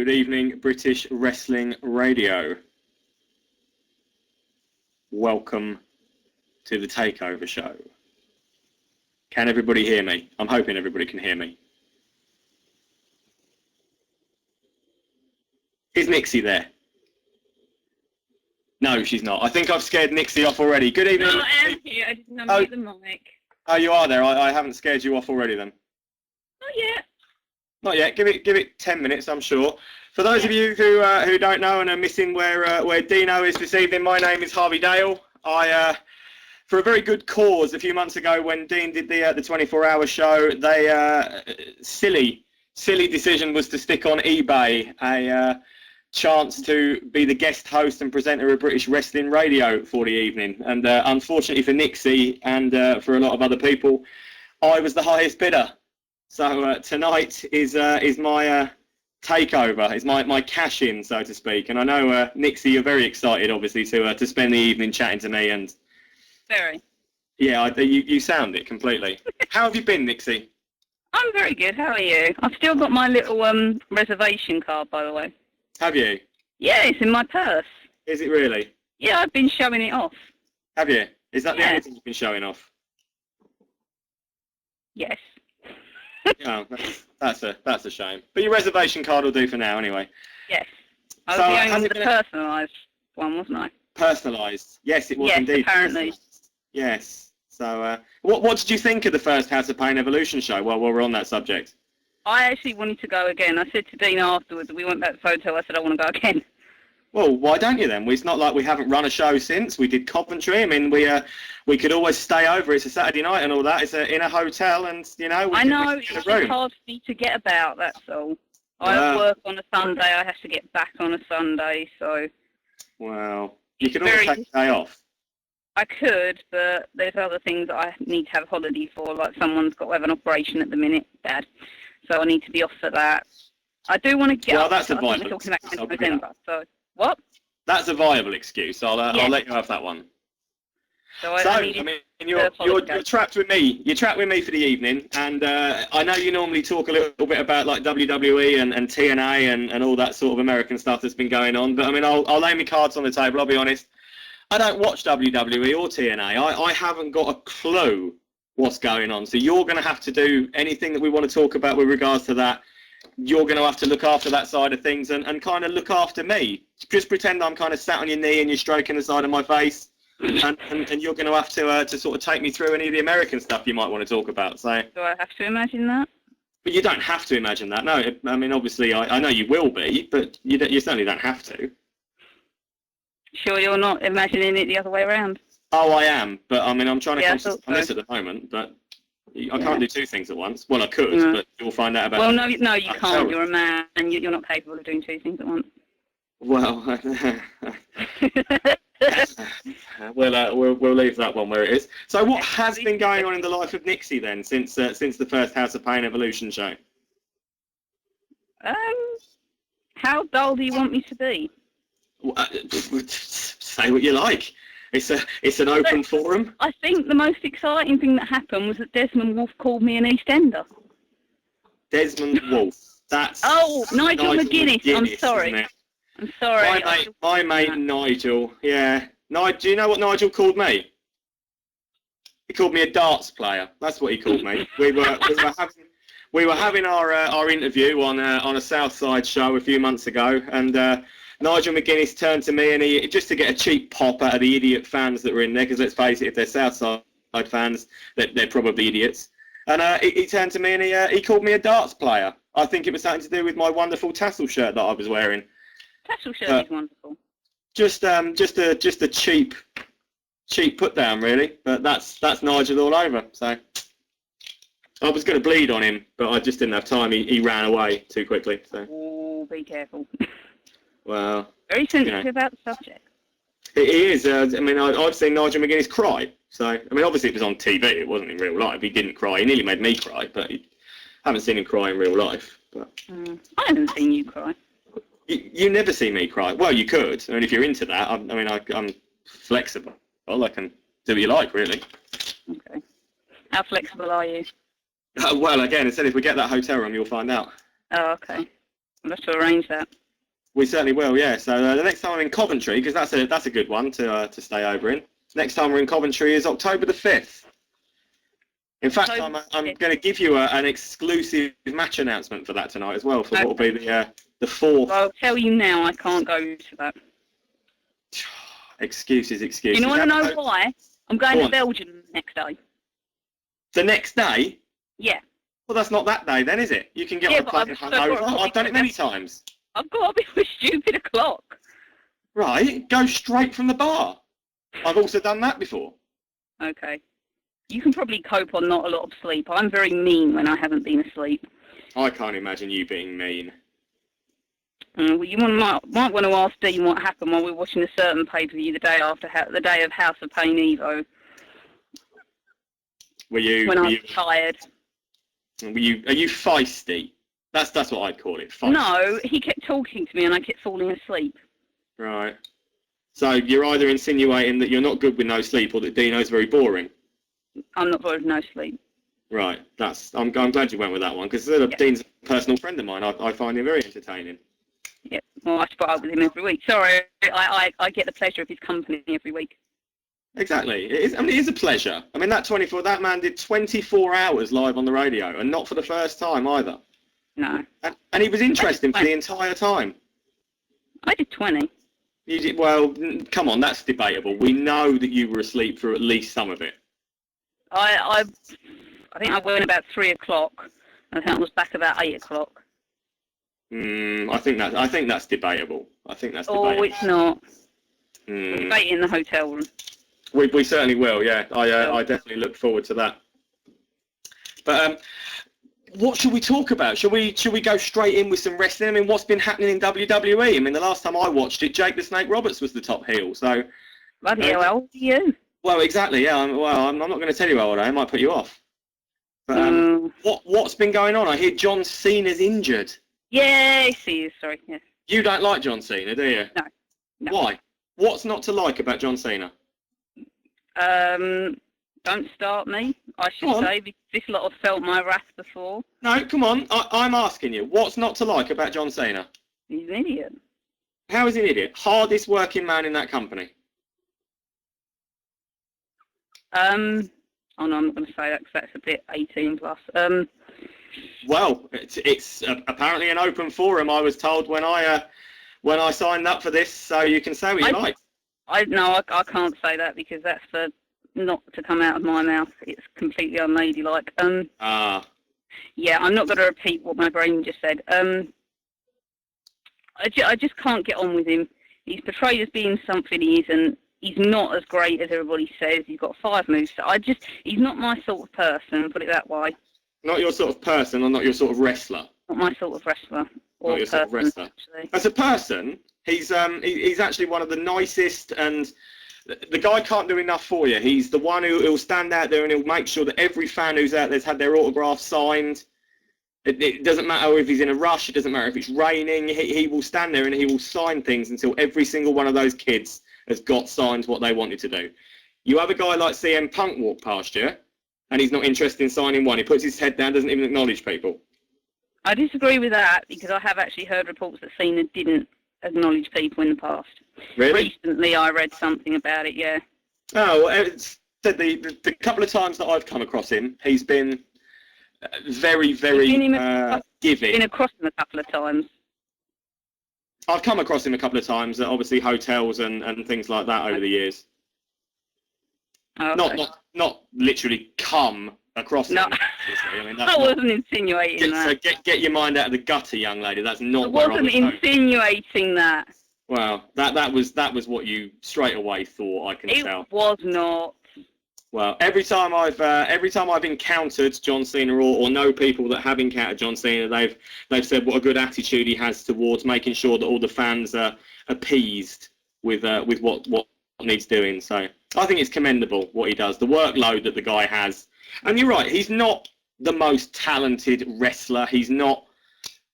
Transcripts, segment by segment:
Good evening, British Wrestling Radio. Welcome to the Takeover Show. Can everybody hear me? I'm hoping everybody can hear me. Is Nixy there? No, she's not. I think I've scared Nixy off already. Good evening. No, I am here. I didn't unmute the mic. Oh, you are there. I haven't scared you off already then. Not yet. Not yet. Give it 10 minutes, I'm sure. For those of you who don't know and are missing where Dino is this evening, my name is Harvey Dale. For a very good cause, a few months ago when Dean did the 24-hour show, they silly decision was to stick on eBay a chance to be the guest host and presenter of British Wrestling Radio for the evening. And unfortunately for Nixy and for a lot of other people, I was the highest bidder. So tonight is my takeover, is my cash in, so to speak. And I know Nixy, you're very excited, obviously, to spend the evening chatting to me. And very. Yeah, you sound it completely. How have you been, Nixy? I'm very good. How are you? I've still got my little reservation card, by the way. Have you? Yeah, it's in my purse. Is it really? Yeah, I've been showing it off. Have you? Is that the only thing you've been showing off? Yes. Oh, that's a shame. But your reservation card will do for now, anyway. Yes. I was the only personalised one, wasn't I? Personalised. Yes, it was indeed. Yes, apparently. Yes. So, what did you think of the first House of Pain Evolution show? While we're on that subject. I actually wanted to go again. I said to Dean afterwards, we went back to the hotel, I said I want to go again. Well, why don't you then? It's not like we haven't run a show since. We did Coventry. I mean, we could always stay over. It's a Saturday night and all that. It's in a hotel, and I know it's just hard for me to get about. That's all. I work on a Sunday. I have to get back on a Sunday, so. Well, you could always take a day off. I could, but there's other things that I need to have holiday for. Like someone's got to have an operation at the minute, Dad. So I need to be off for that. I do want to get. Well, that's a viable excuse. November, so what? That's a viable excuse. I'll let you have that one. So you're trapped with me. You're trapped with me for the evening, and I know you normally talk a little bit about like WWE and TNA and all that sort of American stuff that's been going on. But I mean, I'll lay my cards on the table. I'll be honest. I don't watch WWE or TNA. I haven't got a clue what's going on. So you're going to have to do anything that we want to talk about with regards to that. You're going to have to look after that side of things and kind of look after me. Just pretend I'm kind of sat on your knee and you're stroking the side of my face, and you're going to have to sort of take me through any of the American stuff you might want to talk about. So. Do I have to imagine that? But you don't have to imagine that. No, I mean obviously I know you will be, but you certainly don't have to. Sure, you're not imagining it the other way around. Oh, I am, but I mean I'm trying to concentrate on this at the moment, but. I can't do two things at once. Well, I could, but you'll find out about. Well, no, you can't. You're a man, and you're not capable of doing two things at once. Well, we'll leave that one where it is. So, what has been going on in the life of Nixy then since the first House of Pain Evolution show? How dull do you want me to be? Say what you like. It's an open forum. I think the most exciting thing that happened was that Desmond Wolfe called me an EastEnder. Desmond Wolfe. That's Nigel McGuinness. I'm sorry. I'm sorry. My mate Nigel. Yeah. Do you know what Nigel called me? He called me a darts player. That's what he called me. We were having our interview on a Southside show a few months ago, and. Nigel McGuinness turned to me and he, just to get a cheap pop out of the idiot fans that were in there, because let's face it, if they're Southside fans, they're probably idiots. And he turned to me and he called me a darts player. I think it was something to do with my wonderful tassel shirt that I was wearing. Tassel shirt is wonderful. Just a cheap put down really, but that's Nigel all over. So I was going to bleed on him, but I just didn't have time. He ran away too quickly. So. Oh, be careful. Well, very sensitive about the subject. He is. I mean, I've seen Nigel McGuinness cry. So, I mean, obviously it was on TV. It wasn't in real life. He didn't cry. He nearly made me cry, but I haven't seen him cry in real life. But I haven't seen you cry. You never see me cry. Well, you could. I mean, if you're into that, I'm flexible. I can do what you like, really. Okay. How flexible are you? Well, again, I said if we get that hotel room, you'll find out. Oh, okay. I'll have to arrange that. We certainly will, yeah. So the next time I'm in Coventry, because that's a good one to stay over in. Next time we're in Coventry is October the 5th. In fact, I'm going to give you an exclusive match announcement for that tonight as well, for what will be the fourth. I'll tell you now, I can't go to that. Excuses. You want to know why? I'm going to Belgium next day. The next day? Yeah. Well, that's not that day then, is it? You can get on a plane hungover. I've done it many times. I've got to be with stupid o'clock. Right, go straight from the bar. I've also done that before. Okay. You can probably cope on not a lot of sleep. I'm very mean when I haven't been asleep. I can't imagine you being mean. Well, you might want to ask Dean what happened while we were watching a certain pay-per-view the day of House of Pain Evo. When I was tired. Are you feisty? That's what I'd call it. Feisty. No, he kept talking to me and I kept falling asleep. Right. So you're either insinuating that you're not good with no sleep or that Dino's very boring. I'm not bored with no sleep. Right. I'm glad you went with that one because Dean's a personal friend of mine. I find him very entertaining. Yeah. Well, I spot up with him every week. Sorry, I get the pleasure of his company every week. Exactly. It is a pleasure. I mean, that man did 24 hours live on the radio, and not for the first time either. No. And he was interesting for the entire time. I did 20. You did, well, come on, that's debatable. We know that you were asleep for at least some of it. I think I went about 3 o'clock. I think I was back about 8 o'clock. I think that's debatable. Debatable. Oh, it's not. We'll debate it in the hotel room. We certainly will, yeah. I definitely look forward to that. But what should we talk about? Should we go straight in with some wrestling? I mean, what's been happening in WWE? I mean, the last time I watched it, Jake the Snake Roberts was the top heel. So, bloody hell, how old are you? Well, exactly, yeah. I'm not going to tell you how old I am. I might put you off. But what's been going on? I hear John Cena's injured. Yes, he is. Sorry, yes. You don't like John Cena, do you? No. Why? What's not to like about John Cena? Don't start me, I should say, because this lot have felt my wrath before. No, come on. I'm asking you. What's not to like about John Cena? He's an idiot. How is he an idiot? Hardest working man in that company. Oh no, I'm not going to say that because that's a bit 18 plus. Well, it's apparently an open forum. I was told when I signed up for this, so you can say what you like. I can't say that because that's for not to come out of my mouth. It's completely unladylike. Yeah, I'm not going to repeat what my brain just said. I just can't get on with him. He's portrayed as being something he isn't. He's not as great as everybody says. He's got 5 moves. He's not my sort of person, put it that way. Not your sort of person or not your sort of wrestler? Not my sort of wrestler. Not your sort of wrestler. Actually. As a person, he's actually one of the nicest, and the guy can't do enough for you. He's the one who'll stand out there and he'll make sure that every fan who's out there's had their autograph signed. It doesn't matter if he's in a rush. It doesn't matter if it's raining. He will stand there and he will sign things until every single one of those kids has got signed what they wanted to do. You have a guy like CM Punk walk past you, and he's not interested in signing one. He puts his head down, doesn't even acknowledge people. I disagree with that because I have actually heard reports that Cena didn't acknowledge people in the past. Really? Recently, I read something about it. Yeah. Oh, well, the couple of times that I've come across him, he's been very, very giving. Been across him a couple of times. I've come across him a couple of times at obviously hotels and things like that over the years. Okay. Not literally come across him. No. I mean, I wasn't insinuating that. So get your mind out of the gutter, young lady. That's not where I wasn't insinuating that. Well, that was what you straight away thought, I can tell. It was not. Well, every time I've encountered John Cena or know people that have encountered John Cena, they've said what a good attitude he has towards making sure that all the fans are appeased with what needs doing. So I think it's commendable what he does, the workload that the guy has. And you're right, he's not the most talented wrestler. He's not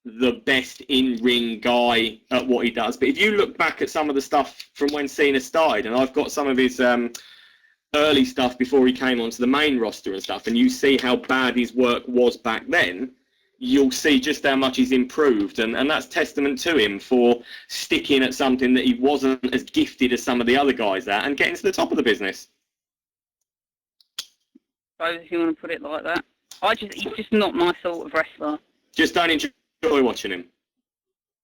the best in-ring guy at what he does. But if you look back at some of the stuff from when Cena started, and I've got some of his early stuff before he came onto the main roster and stuff, and you see how bad his work was back then, you'll see just how much he's improved, and that's testament to him for sticking at something that he wasn't as gifted as some of the other guys at and getting to the top of the business. If you want to put it like that. He's just not my sort of wrestler. Just don't enjoy watching him?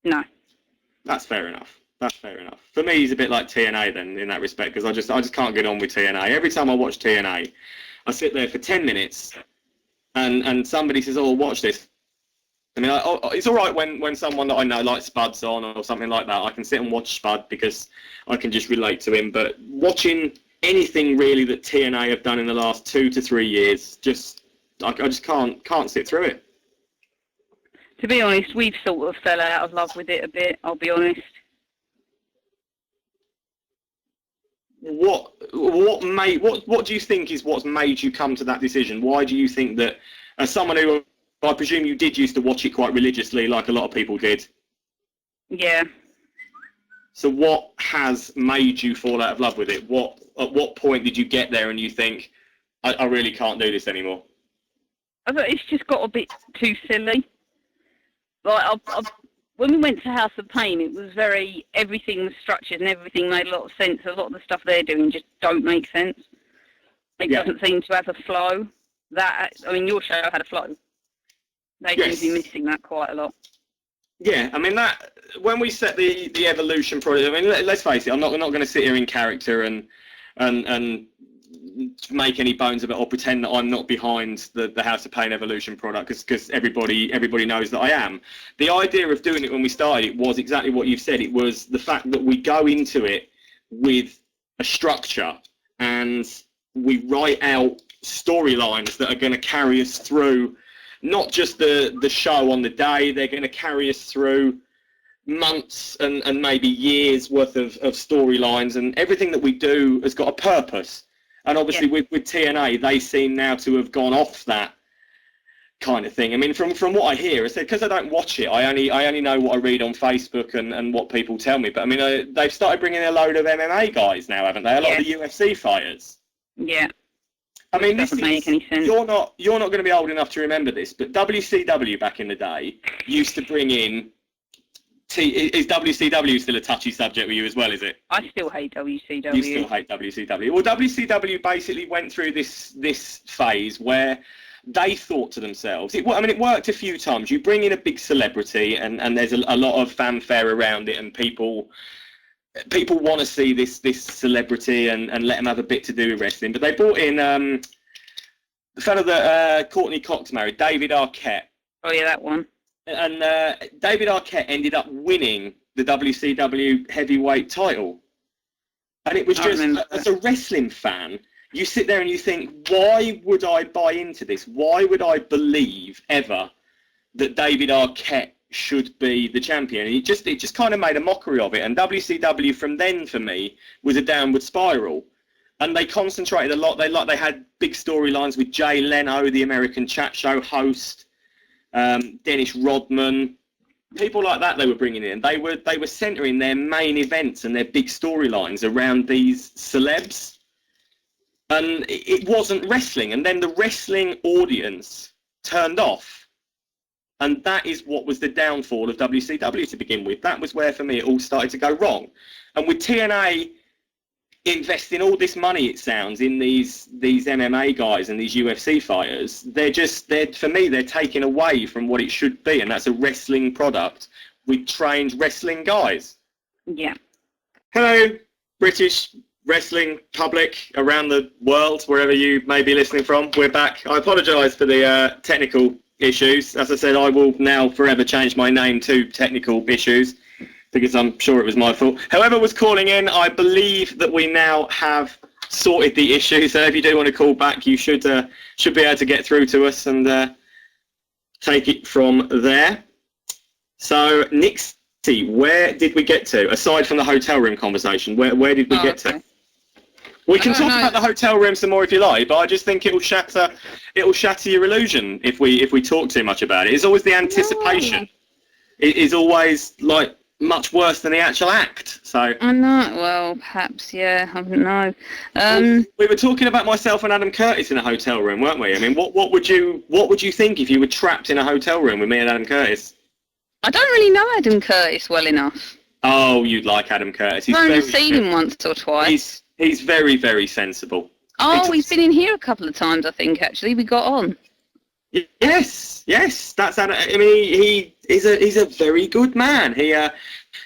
No. That's fair enough. That's fair enough. For me, he's a bit like TNA then, in that respect, because I just can't get on with TNA. Every time I watch TNA, I sit there for 10 minutes, and somebody says, "Oh, watch this." I mean, it's all right when someone that I know, like Spud's on or something like that, I can sit and watch Spud because I can just relate to him. But watching anything really that TNA have done in the last 2 to 3 years, I just can't sit through it. To be honest, we've sort of fell out of love with it a bit, I'll be honest. What do you think is what's made you come to that decision? Why do you think that, as someone who, I presume you did used to watch it quite religiously, like a lot of people did? Yeah. So what has made you fall out of love with it? At what point did you get there and you think, I really can't do this anymore? I thought it's just got a bit too silly. Like, when we went to House of Pain, it was everything was structured and everything made a lot of sense. A lot of the stuff they're doing just don't make sense. It doesn't seem to have a flow. Your show had a flow. They seem to be missing that quite a lot. Yeah, I mean, that when we set the Evolution project, I mean, let's face it, I'm not going to sit here in character and make any bones of it or pretend that I'm not behind the House of Pain Evolution product, because everybody knows that I am. The idea of doing it when we started it was exactly what you've said. It was the fact that we go into it with a structure and we write out storylines that are going to carry us through not just the show on the day. They're going to carry us through months and maybe years worth of storylines, and everything that we do has got a purpose. And obviously with TNA, they seem now to have gone off that kind of thing. I mean, from what I hear, I said, because I don't watch it, I only know what I read on Facebook and what people tell me. But I mean, they've started bringing in a load of MMA guys now, haven't they? A lot of the UFC fighters. Yeah. I mean, this doesn't make any sense. You're not going to be old enough to remember this, but WCW back in the day used to bring in. Is WCW still a touchy subject with you as well, is it? I still hate WCW. You still hate WCW. Well, WCW basically went through this phase where they thought to themselves, it worked a few times. You bring in a big celebrity and there's a lot of fanfare around it, and people want to see this celebrity and let them have a bit to do with wrestling. But they brought in the fellow that Courtney Cox married, David Arquette. Oh, yeah, that one. And David Arquette ended up winning the WCW heavyweight title. And it was just, as a wrestling fan, you sit there and you think, why would I buy into this? Why would I believe ever that David Arquette should be the champion? And it just kind of made a mockery of it. And WCW from then, for me, was a downward spiral. And they concentrated a lot. They had big storylines with Jay Leno, the American chat show host. Dennis Rodman, people like that they were bringing in. They were centering their main events and their big storylines around these celebs, and it wasn't wrestling. And then the wrestling audience turned off, and that is what was the downfall of WCW to begin with. That was where, for me, it all started to go wrong. And with TNA investing all this money, it sounds, in these MMA guys and these UFC fighters, they're for me, they're taking away from what it should be, and that's a wrestling product with trained wrestling guys. Yeah. Hello, British wrestling public around the world, wherever you may be listening from. We're back. I apologise for the technical issues. As I said, I will now forever change my name to Technical Issues, because I'm sure it was my fault. Whoever was calling in, I believe that we now have sorted the issue. So if you do want to call back, you should be able to get through to us and take it from there. So, Nixy, where did we get to? Aside from the hotel room conversation, where did we get to? We can talk about the hotel room some more if you like, but I just think it'll shatter your illusion if we talk too much about it. It's always the anticipation. It is always like, much worse than the actual act. So I know. Well, perhaps, yeah. I don't know. we were talking about myself and Adam Curtis in a hotel room, weren't we? I mean, what would you think if you were trapped in a hotel room with me and Adam Curtis? I don't really know Adam Curtis well enough. Oh, you'd like Adam Curtis. I've only seen him once or twice. He's very, very sensible. Oh, he's been in here a couple of times, I think, actually. We got on. Yes, that's Adam. I mean, he's a very good man. He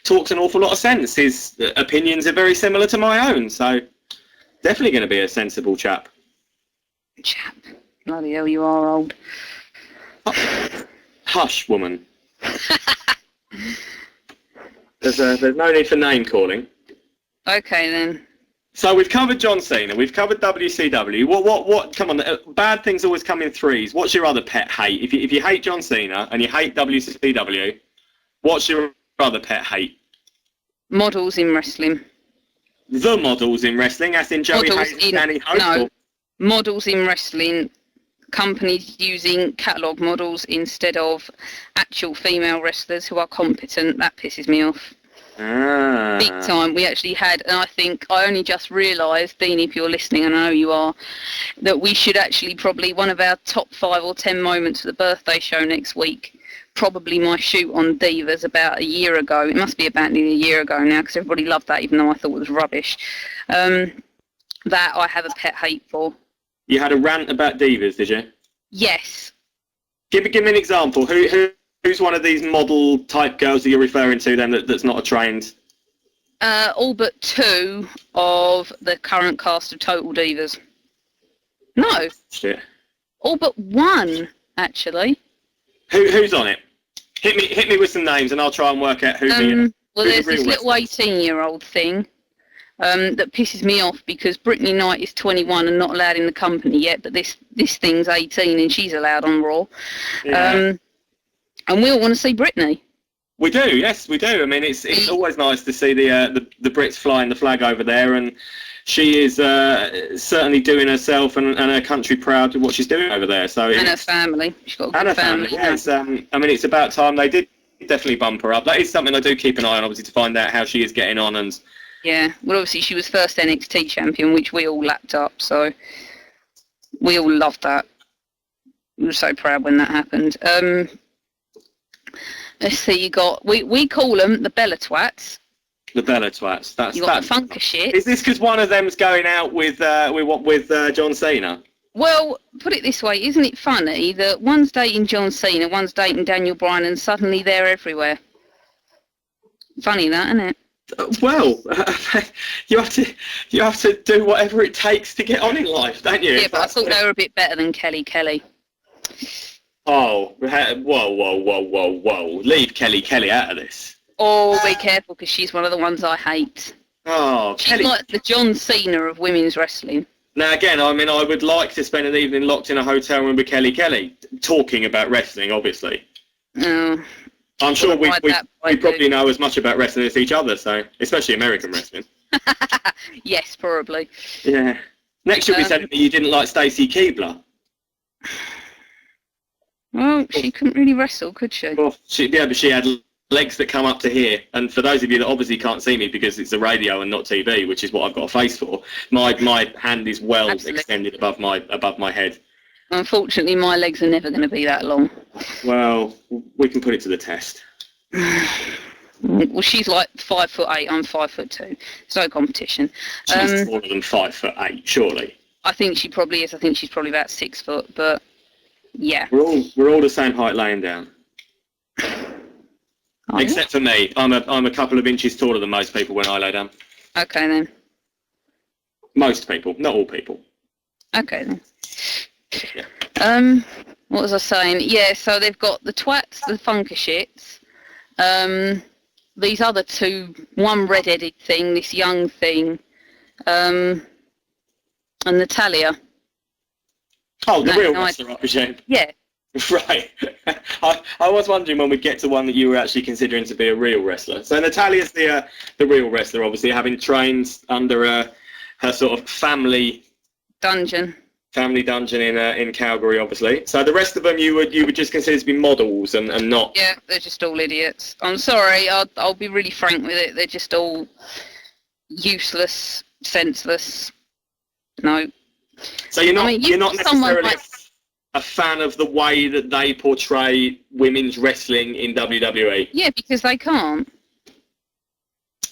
talks an awful lot of sense. His opinions are very similar to my own, so definitely going to be a sensible chap. Chap. Bloody hell, you are old. Hush, woman. There's no need for name calling. Okay, then. So we've covered John Cena, we've covered WCW. What? Come on, bad things always come in threes. What's your other pet hate? If you hate John Cena and you hate WCW, what's your other pet hate? Models in wrestling. The models in wrestling, as in Joey Hayes and Danny Hope? No, models in wrestling. Companies using catalogue models instead of actual female wrestlers who are competent. That pisses me off. Big time. We actually had, and I think I only just realised, Dean, if you're listening, and I know you are, that we should actually probably, one of our top 5 or 10 moments for the birthday show next week, probably my shoot on Divas about a year ago. It must be about nearly a year ago now, because everybody loved that, even though I thought it was rubbish. That I have a pet hate for. You had a rant about Divas, did you? Yes. Give me an example. Who's one of these model type girls that you're referring to then that's not a trained? All but 2 of the current cast of Total Divas. No. Shit. All but 1, actually. Who's on it? Hit me with some names and I'll try and work out who well, there's this little 18-year-old thing that pisses me off because Brittany Knight is 21 and not allowed in the company yet, but this thing's 18 and she's allowed on Raw. Yeah. And we all want to see Brittany. We do, yes, we do. I mean, it's always nice to see the Brits flying the flag over there, and she is certainly doing herself and her country proud with what she's doing over there. So and her family. She's got a good family. Yes, I mean, it's about time they did definitely bump her up. That is something I do keep an eye on, obviously, to find out how she is getting on. And yeah, well, obviously she was first NXT champion, which we all lapped up, so we all loved that. We were so proud when that happened. Let's see, you got, we call them the Bella Twats. The Bella Twats. You got the Funker shit. Is this because one of them's going out with John Cena? Well, put it this way, isn't it funny that one's dating John Cena, one's dating Daniel Bryan, and suddenly they're everywhere? Funny that, isn't it? Well, you have to do whatever it takes to get on in life, don't you? Yeah, but I thought they were a bit better than Kelly. Oh, whoa. Leave Kelly out of this. Oh, be careful, because she's one of the ones I hate. Oh, she's Kelly. Like the John Cena of women's wrestling. Now, again, I mean, I would like to spend an evening locked in a hotel room with Kelly, talking about wrestling, obviously. Oh. I'm sure we probably know as much about wrestling as each other, so especially American wrestling. Yes, probably. Yeah. Next, you'll be telling me you didn't like Stacy Keibler. Well, she couldn't really wrestle, could she? Well, but she had legs that come up to here. And for those of you that obviously can't see me because it's a radio and not TV, which is what I've got a face for, my hand is well extended above my head. Unfortunately, my legs are never going to be that long. Well, we can put it to the test. Well, she's like 5'8", I'm 5'2". There's no competition. She's taller than 5'8", surely. I think she probably is. I think she's probably about 6 foot, but yeah. We're all the same height laying down. Except for me. I'm a couple of inches taller than most people when I lay down. Okay then. Most people, not all people. Okay then. Yeah. What was I saying? Yeah, so they've got the Twats, the Funker shits. These other 2, one red-headed thing, this young thing, and Natalia. Oh, the real wrestler, I presume. Yeah. Right. I was wondering when we'd get to one that you were actually considering to be a real wrestler. So Natalia's the real wrestler, obviously, having trained under her sort of family dungeon. Family Dungeon in Calgary, obviously. So the rest of them you would just consider to be models and not. Yeah, they're just all idiots. I'm sorry, I'll be really frank with it. They're just all useless, senseless. No. So you're not necessarily like, a fan of the way that they portray women's wrestling in WWE. Yeah, because they can't.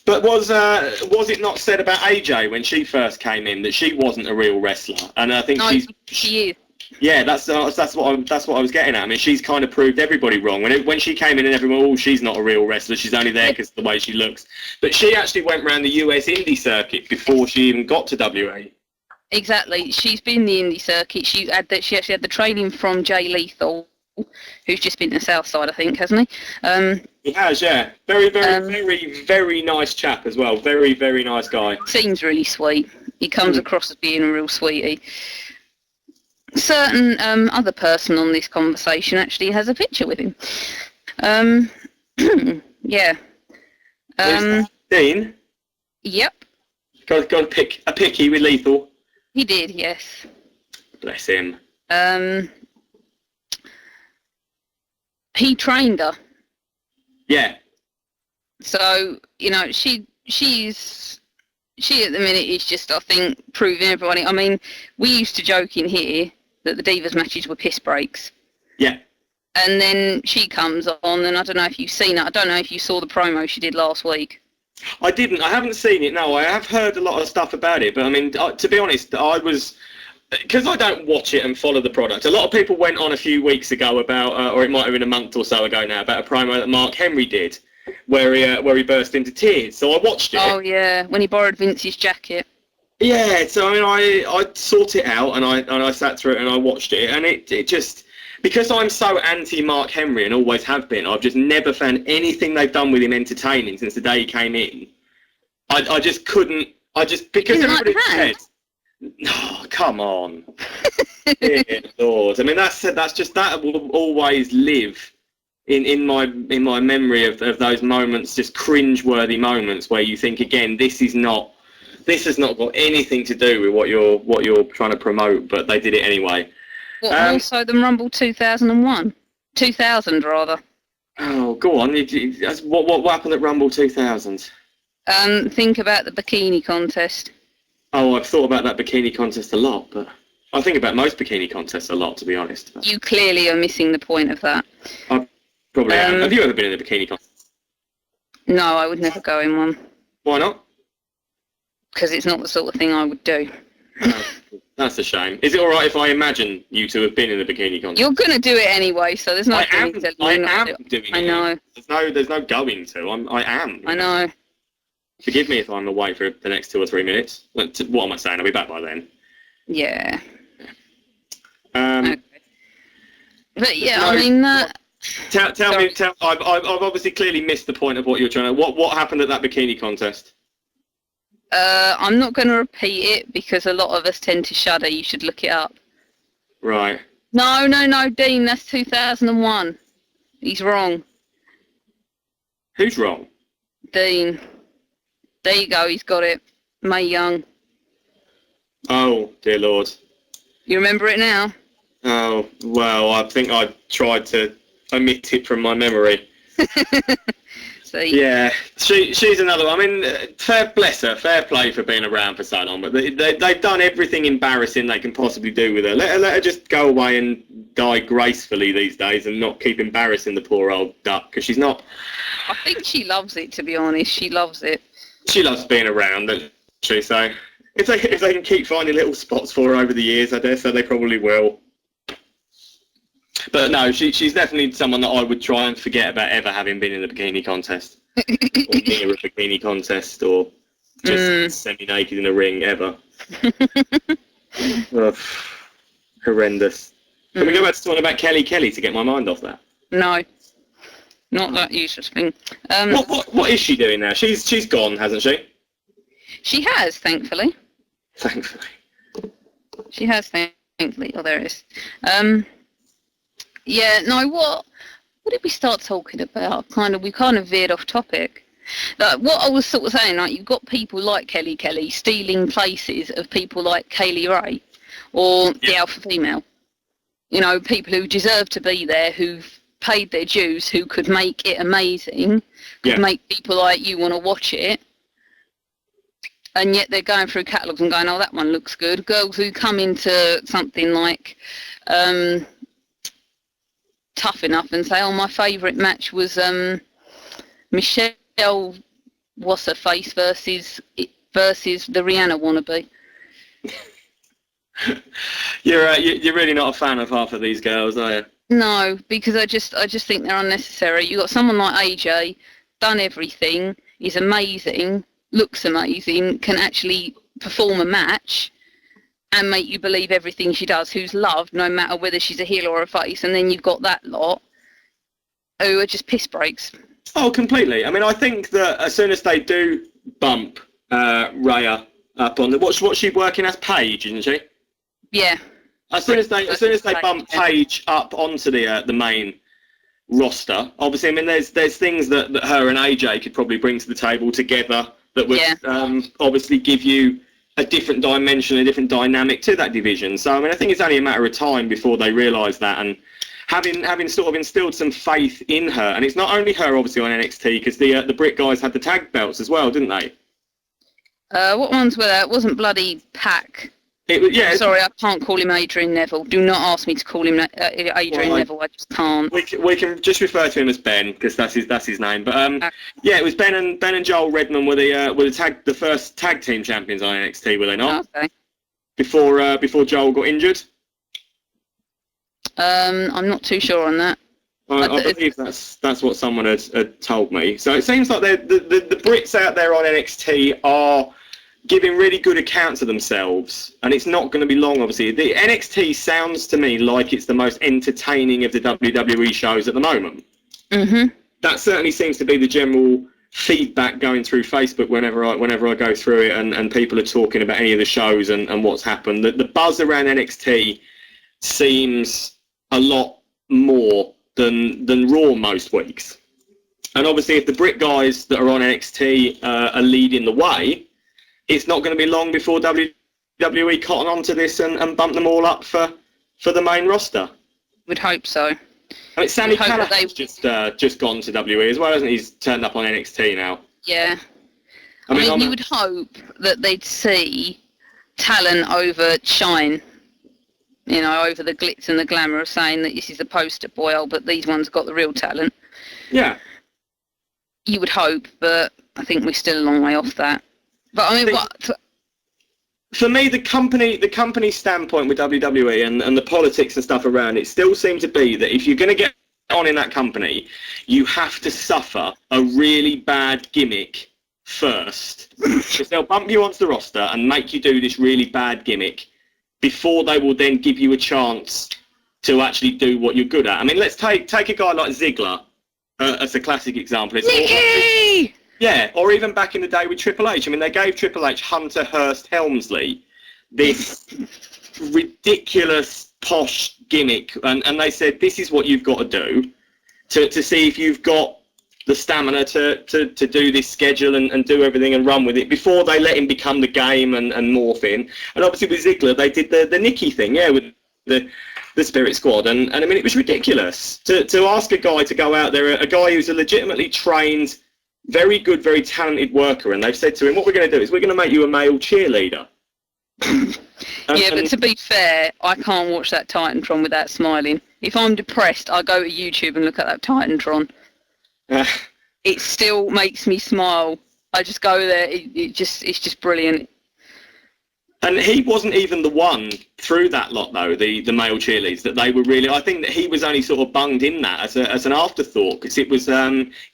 But was it not said about AJ when she first came in that she wasn't a real wrestler? And I think she is. Yeah, that's what I was getting at. I mean, she's kind of proved everybody wrong. When she came in and everyone, oh, she's not a real wrestler. She's only there because of the way she looks. But she actually went around the US indie circuit before she even got to WA. Exactly. She's been in the indie circuit. She actually had the training from Jay Lethal, who's just been to the South Side, I think, hasn't he? He has, yeah. Very, very nice chap as well. Very, very nice guy. Seems really sweet. He comes across as being a real sweetie. Certain other person on this conversation actually has a picture with him. Yeah. Dean? Yep. Got a picky with Lethal. He did, yes. Bless him. He trained her. Yeah. So, she's at the minute is just, I think, proving everybody. I mean, we used to joke in here that the Divas matches were piss breaks. Yeah. And then she comes on, and I don't know if you've seen it. I don't know if you saw the promo she did last week. I didn't. I haven't seen it, no. I have heard a lot of stuff about it, but I mean, to be honest, I was... Because I don't watch it and follow the product. A lot of people went on a few weeks ago about, or it might have been a month or so ago now, about a promo that Mark Henry did, where he burst into tears. So I watched it. Oh yeah, when he borrowed Vince's jacket. Yeah, so I mean, I sought it out and I sat through it and I watched it, and it just, because I'm so anti Mark Henry and always have been, I've just never found anything they've done with him entertaining since the day he came in. I just couldn't. Because everybody said. Oh, come on. Dear Lord. I mean, that will always live in my memory of those moments, just cringe-worthy moments where you think, again, this has not got anything to do with what you're trying to promote, but they did it anyway. What, also the Rumble 2001? 2000, rather. Oh, go on. What happened at Rumble 2000? Think about the bikini contest. Oh, I've thought about that bikini contest a lot, but I think about most bikini contests a lot, to be honest. You clearly are missing the point of that. I probably am. Have you ever been in a bikini contest? No, I would never go in one. Why not? Because it's not the sort of thing I would do. Oh, that's a shame. Is it all right if I imagine you two have been in a bikini contest? You're going to do it anyway, so there's no I am doing it. I know. There's no going to. I am. I know. Forgive me if I'm away for the next 2 or 3 minutes. What am I saying? I'll be back by then. Yeah. Okay. But yeah, I mean that. Tell me. I've obviously clearly missed the point of what you're trying to. What happened at that bikini contest? I'm not going to repeat it because a lot of us tend to shudder. You should look it up. Right. No, Dean. That's 2001. He's wrong. Who's wrong? Dean. There you go, he's got it. Mae Young. Oh, dear Lord. You remember it now? Oh, well, I think I tried to omit it from my memory. See? Yeah, she's another one. I mean, bless her, fair play for being around for so long, but they've done everything embarrassing they can possibly do with her. Let her just go away and die gracefully these days and not keep embarrassing the poor old duck, because she's not... I think she loves it, to be honest. She loves it. She loves being around, doesn't she? So if they can keep finding little spots for her over the years, I dare say they probably will. But no, she's definitely someone that I would try and forget about ever having been in a bikini contest, or near a bikini contest, or just semi-naked in a ring ever. Ugh, horrendous. Can we go back to talking about Kelly to get my mind off that? No. Not that useless thing. What is she doing now? She's gone, hasn't she? She has, thankfully. Thankfully. She has, thankfully. Oh, there it is. Yeah, no, what did we start talking about? We kind of veered off topic. Like, what I was sort of saying, like, you've got people like Kelly stealing places of people like Kaylee Ray. or the alpha female. You know, people who deserve to be there, who've paid their dues, who could make it amazing, could make people like you want to watch it. And yet they're going through catalogues and going, oh, that one looks good. Girls who come into something like Tough Enough and say, oh, my favourite match was Michelle What's-Her-Face versus the Rihanna wannabe. You're really not a fan of half of these girls, are you? No, because I just think they're unnecessary. You've got someone like AJ, done everything, is amazing, looks amazing, can actually perform a match and make you believe everything she does, who's loved no matter whether she's a heel or a face, and then you've got that lot who are just piss breaks. Oh, completely. I mean, I think that as soon as they do bump Rhea up on what's she working as, Paige, isn't she? Yeah. As soon as they bump Paige up onto the main roster, obviously, I mean, there's things that her and AJ could probably bring to the table together that would obviously give you a different dimension, a different dynamic to that division. So, I mean, I think it's only a matter of time before they realise that, and having sort of instilled some faith in her, and it's not only her, obviously, on NXT, because the Brit guys had the tag belts as well, didn't they? What ones were there? It wasn't bloody Pac. Sorry, I can't call him Adrian Neville. Do not ask me to call him Adrian Neville. I just can't. We can just refer to him as Ben because that's his name. But it was Ben and Joel Redman were the first tag team champions on NXT, were they not? Okay. Before Joel got injured. I'm not too sure on that. I believe that's what someone had told me. So it seems like the Brits out there on NXT are giving really good accounts of themselves, and it's not going to be long, obviously. The NXT sounds to me like it's the most entertaining of the WWE shows at the moment. Mm-hmm. That certainly seems to be the general feedback going through Facebook whenever I go through it, and people are talking about any of the shows and what's happened. The buzz around NXT seems a lot more than Raw most weeks. And obviously, if the Brit guys that are on NXT are leading the way, it's not going to be long before WWE cotton onto this and bump them all up for the main roster. Would hope so. I mean, Sammy Callahan's just gone to WWE as well, hasn't he? He's turned up on NXT now. Yeah. I mean, you would hope that they'd see talent over shine. You know, over the glitz and the glamour of saying that this is a poster boy, but these ones got the real talent. Yeah. You would hope, but I think we're still a long way off that. But I mean, for me, the company standpoint with WWE and the politics and stuff around it still seem to be that if you're going to get on in that company, you have to suffer a really bad gimmick first. Because they'll bump you onto the roster and make you do this really bad gimmick before they will then give you a chance to actually do what you're good at. I mean, let's take a guy like Ziggler as a classic example. Nicky! Yeah, or even back in the day with Triple H. I mean, they gave Triple H Hunter Hearst Helmsley, this ridiculous posh gimmick, and they said, this is what you've got to do to see if you've got the stamina to do this schedule and do everything and run with it before they let him become the game and morph in. And obviously with Ziggler, they did the Nicky thing, with the Spirit Squad. And I mean, it was ridiculous to ask a guy to go out there, a guy who's a legitimately trained, very good, very talented worker, and they've said to him, what we're going to do is we're going to make you a male cheerleader. But to be fair, I can't watch that Titantron without smiling. If I'm depressed, I go to YouTube and look at that Titantron. It still makes me smile. I just go there. It's just brilliant. And he wasn't even the one through that lot, though, the male cheerleaders, that they were really... I think that he was only sort of bunged in that as an afterthought, because it was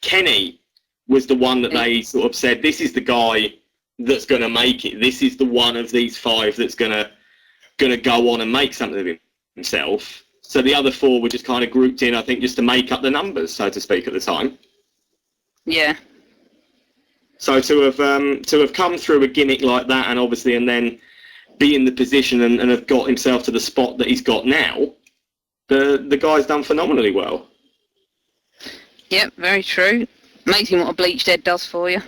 Kenny was the one that they sort of said, this is the guy that's going to make it. This is the one of these five that's going to go on and make something of himself. So the other four were just kind of grouped in, I think, just to make up the numbers, so to speak, at the time. Yeah. So to have come through a gimmick like that, and then be in the position and have got himself to the spot that he's got now, the guy's done phenomenally well. Yep, very true. Amazing what a bleached head does for you.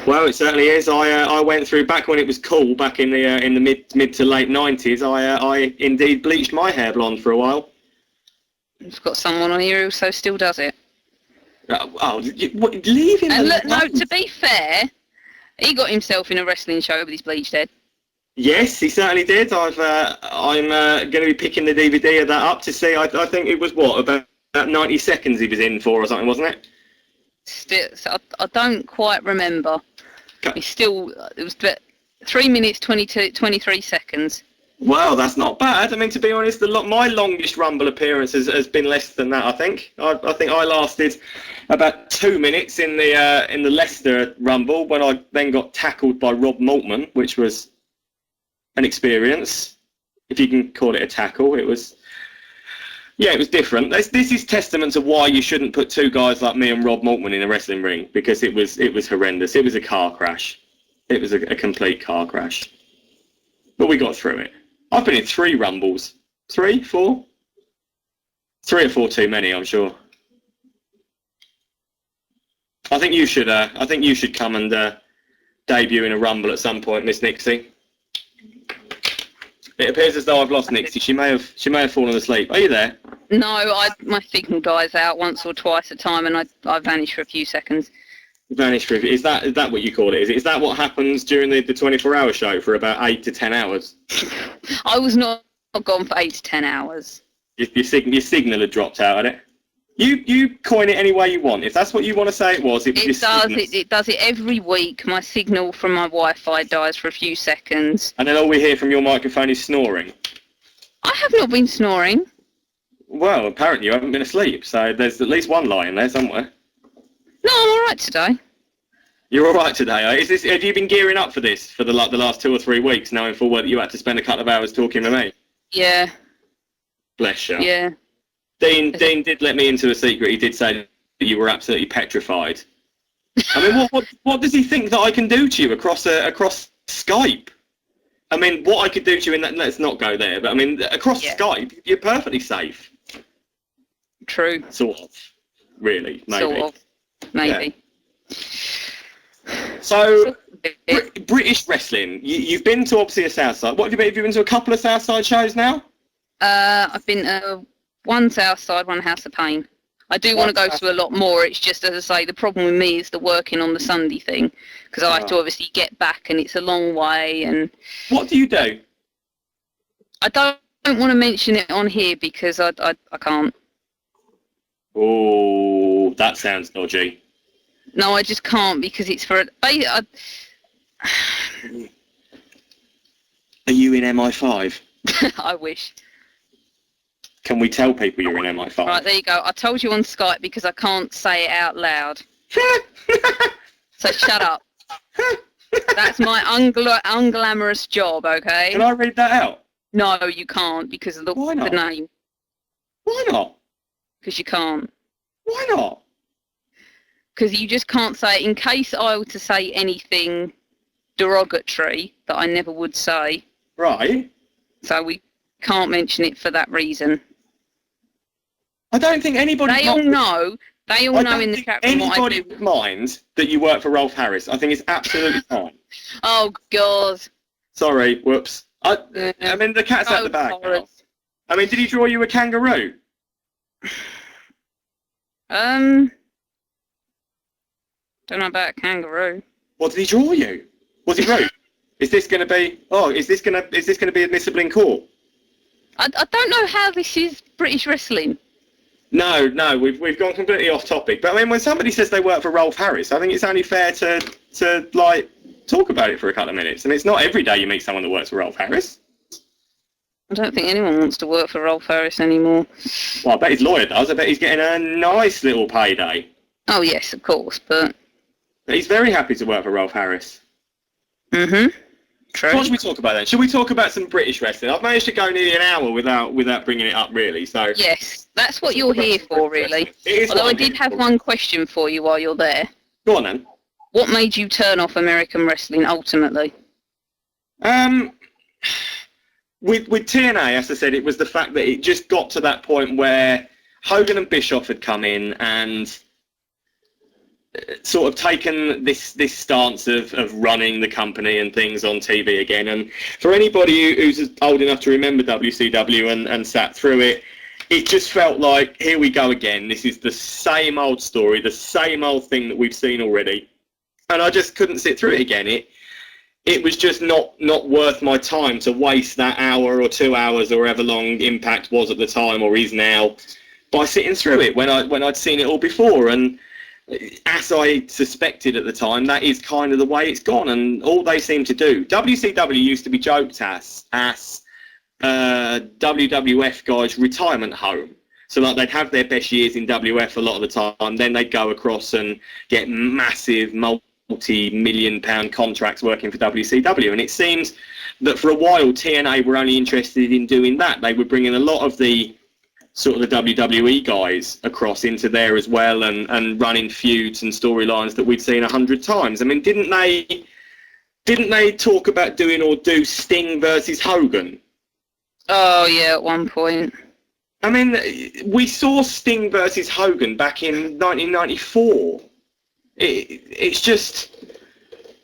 Well, it certainly is. I went through back when it was cool, back in the mid to late 90s. I indeed bleached my hair blonde for a while. We've got someone on here who also still does it. Leave him And alone. look, no, to be fair, he got himself in a wrestling show with his bleached head. Yes, he certainly did. I'm going to be picking the DVD of that up to see. I think it was about 90 seconds he was in for or something, wasn't it? Still, so I don't quite remember. It was 3 minutes 23 seconds. Well, that's not bad. I mean, to be honest, my longest Rumble appearance has been less than that. I think I lasted about 2 minutes in the Leicester Rumble when I then got tackled by Rob Maltman, which was an experience, if you can call it a tackle. It was different. This is testament to why you shouldn't put two guys like me and Rob Maltman in a wrestling ring, because it was horrendous. It was a car crash. It was a complete car crash. But we got through it. I've been in 3 Rumbles. 3, 4? 3 or 4 too many, I'm sure. I think you should come and debut in a Rumble at some point, Miss Nixy. It appears as though I've lost Nixy. She may have fallen asleep. Are you there? No, my signal dies out once or twice a time, and I vanish for a few seconds. Vanish for is that what you call it? Is that what happens during the 24-hour show for about 8 to 10 hours? I was not gone for 8 to 10 hours. Your signal had dropped out, had it? You coin it any way you want. If that's what you want to say it was, it does it every week. My signal from my Wi-Fi dies for a few seconds. And then all we hear from your microphone is snoring. I have not been snoring. Well, apparently you haven't been asleep, so there's at least one lie in there somewhere. No, I'm all right today. You're all right today. Have you been gearing up for this for the last 2 or 3 weeks, knowing full well that you had to spend a couple of hours talking to me? Yeah. Bless you. Yeah. Dean did let me into a secret. He did say that you were absolutely petrified. I mean, what does he think that I can do to you across Skype? I mean, what I could do to you in that, let's not go there, but I mean, across Skype, you're perfectly safe. True. Sort of. Really, maybe. Sort of. Maybe. Yeah. So, British wrestling. You've been to obviously a Southside. What have you been? Have you been to a couple of Southside shows now? I've been one Southside, one House of Pain. I do want to go to a lot more. It's just, as I say, the problem with me is the working on the Sunday thing, because I have to obviously get back, and it's a long way. And what do you do? I don't want to mention it on here because I can't. Oh, that sounds dodgy. No, I just can't because it's for. Are you in MI5? I wish. Can we tell people you're in MI5? Right, there you go. I told you on Skype because I can't say it out loud. So shut up. That's my unglamorous job, okay? Can I read that out? No, you can't because of the name. Why not? Because you can't. Why not? Because you just can't say it. In case I were to say anything derogatory that I never would say. Right. So we can't mention it for that reason. I don't think anybody... They all know in the chat room what I do. Anybody would mind that you work for Rolf Harris. I think it's absolutely fine. Oh, God. Sorry, whoops. I mean, the cat's out the bag now. I mean, did he draw you a kangaroo? Don't know about a kangaroo. What did he draw you? Was it rude? Is this going to be? Oh, is this going to be admissible in court? I don't know how this is British wrestling. No, we've gone completely off topic. But I mean, when somebody says they work for Rolf Harris, I think it's only fair to like talk about it for a couple of minutes. And it's not every day you meet someone that works for Rolf Harris. I don't think anyone wants to work for Rolf Harris anymore. Well, I bet his lawyer does. I bet he's getting a nice little payday. Oh yes, of course, but he's very happy to work for Rolf Harris. Mhm. True. So what should we talk about then? Should we talk about some British wrestling? I've managed to go nearly an hour without bringing it up, really. So yes, that's what you're here for, really. Although I did have one question for you while you're there. Go on then. What made you turn off American wrestling ultimately? With TNA, as I said, it was the fact that it just got to that point where Hogan and Bischoff had come in, and sort of taken this stance of running the company and things on TV again. And for anybody who's old enough to remember WCW and sat through it, it just felt like, here we go again. This is the same old story, the same old thing that we've seen already. And I just couldn't sit through it again. It was just not worth my time to waste that hour or 2 hours or however long Impact was at the time or is now by sitting through it when I'd seen it all before. And as I suspected at the time, that is kind of the way it's gone. And all they seem to do, WCW used to be joked as WWF guys' retirement home. So like they'd have their best years in WF a lot of the time, then they'd go across and get massive multi-million pound contracts working for WCW. And it seems that for a while TNA were only interested in doing that. They were bringing a lot of the sort of the WWE guys across into there as well, and running feuds and storylines that we'd seen 100 times. I mean, didn't they talk about do Sting versus Hogan? Oh yeah, at one point. I mean, we saw Sting versus Hogan back in 1994. It's just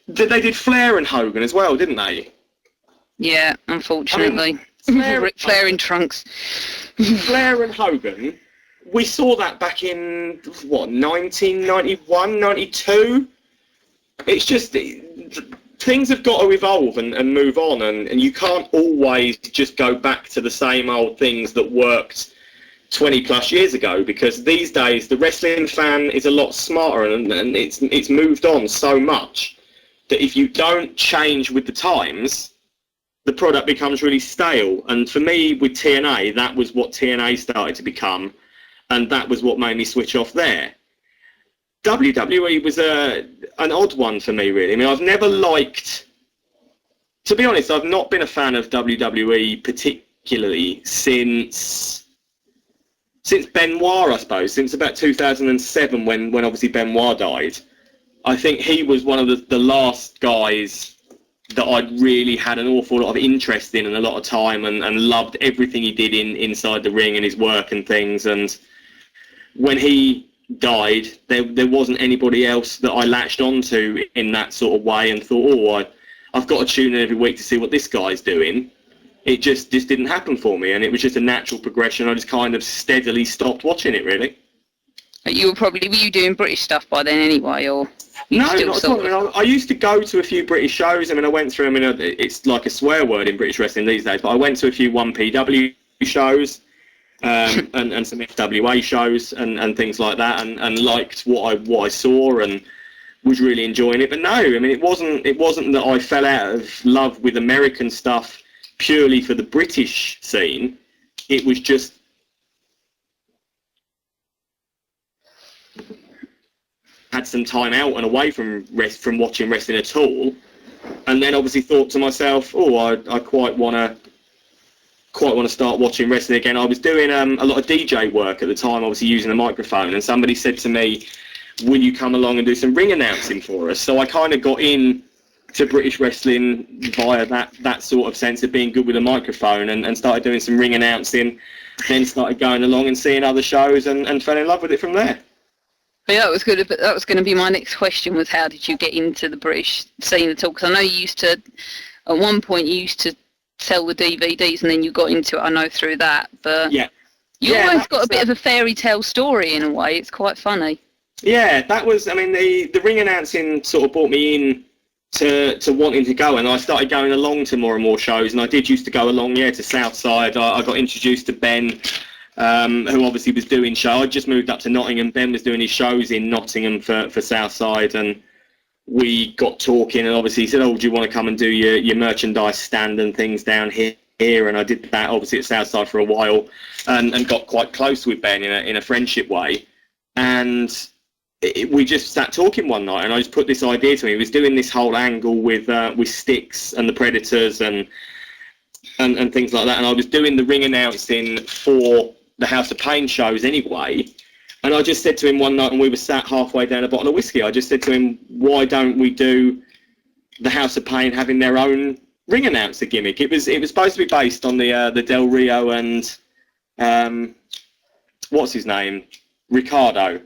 they did Flair and Hogan as well, didn't they? Yeah, unfortunately. Ric Flair in trunks. Flair and Hogan, we saw that back in, 1991, 92? It's just, things have got to evolve and move on, and you can't always just go back to the same old things that worked 20 plus years ago, because these days the wrestling fan is a lot smarter, and it's moved on so much that if you don't change with the times, the product becomes really stale. And for me, with TNA, that was what TNA started to become, and that was what made me switch off there. WWE was an odd one for me, really. I mean, I've never liked... To be honest, I've not been a fan of WWE particularly since Benoit, I suppose, since about 2007 when obviously Benoit died. I think he was one of the last guys that I'd really had an awful lot of interest in and a lot of time, and loved everything he did inside the ring and his work and things. And when he died, there wasn't anybody else that I latched onto in that sort of way and thought, I've got to tune in every week to see what this guy's doing. It just didn't happen for me, and it was just a natural progression. I just kind of steadily stopped watching it, really. Were you doing British stuff by then anyway, or? No, not at all. I mean, I used to go to a few British shows. I mean, I went through, it's like a swear word in British wrestling these days, but I went to a few 1PW shows and some FWA shows and things like that, and liked what I saw and was really enjoying it. But no, I mean, it wasn't that I fell out of love with American stuff purely for the British scene. It was just had some time out and away from watching wrestling at all, and then obviously thought to myself, I quite want to start watching wrestling again. I was doing a lot of DJ work at the time, obviously using a microphone, and somebody said to me, will you come along and do some ring announcing for us? So I kind of got in to British wrestling via that sort of sense of being good with a microphone, and started doing some ring announcing, then started going along and seeing other shows, and fell in love with it from there. Yeah, that was good. But that was going to be my next question: was how did you get into the British scene at all? Because I know you used to, at one point, you used to sell the DVDs, and then you got into it. I know through that, but yeah, you almost got a bit of a fairy tale story in a way. It's quite funny. Yeah, that was. I mean, the ring announcing sort of brought me in to wanting to go, and I started going along to more and more shows, and I did used to go along, to Southside. I got introduced to Ben. Who obviously was doing show. I just moved up to Nottingham. Ben was doing his shows in Nottingham for Southside, and we got talking, and obviously he said, do you want to come and do your merchandise stand and things down here? And I did that obviously at Southside for a while, and got quite close with Ben in a friendship way. And we just sat talking one night, and I just put this idea to him. He was doing this whole angle with Styx and the Predators and things like that, and I was doing the ring announcing for the House of Pain shows anyway, and I just said to him one night, and we were sat halfway down a bottle of whiskey, I just said to him, why don't we do the House of Pain having their own ring announcer gimmick? It was supposed to be based on the Del Rio and what's his name, Ricardo.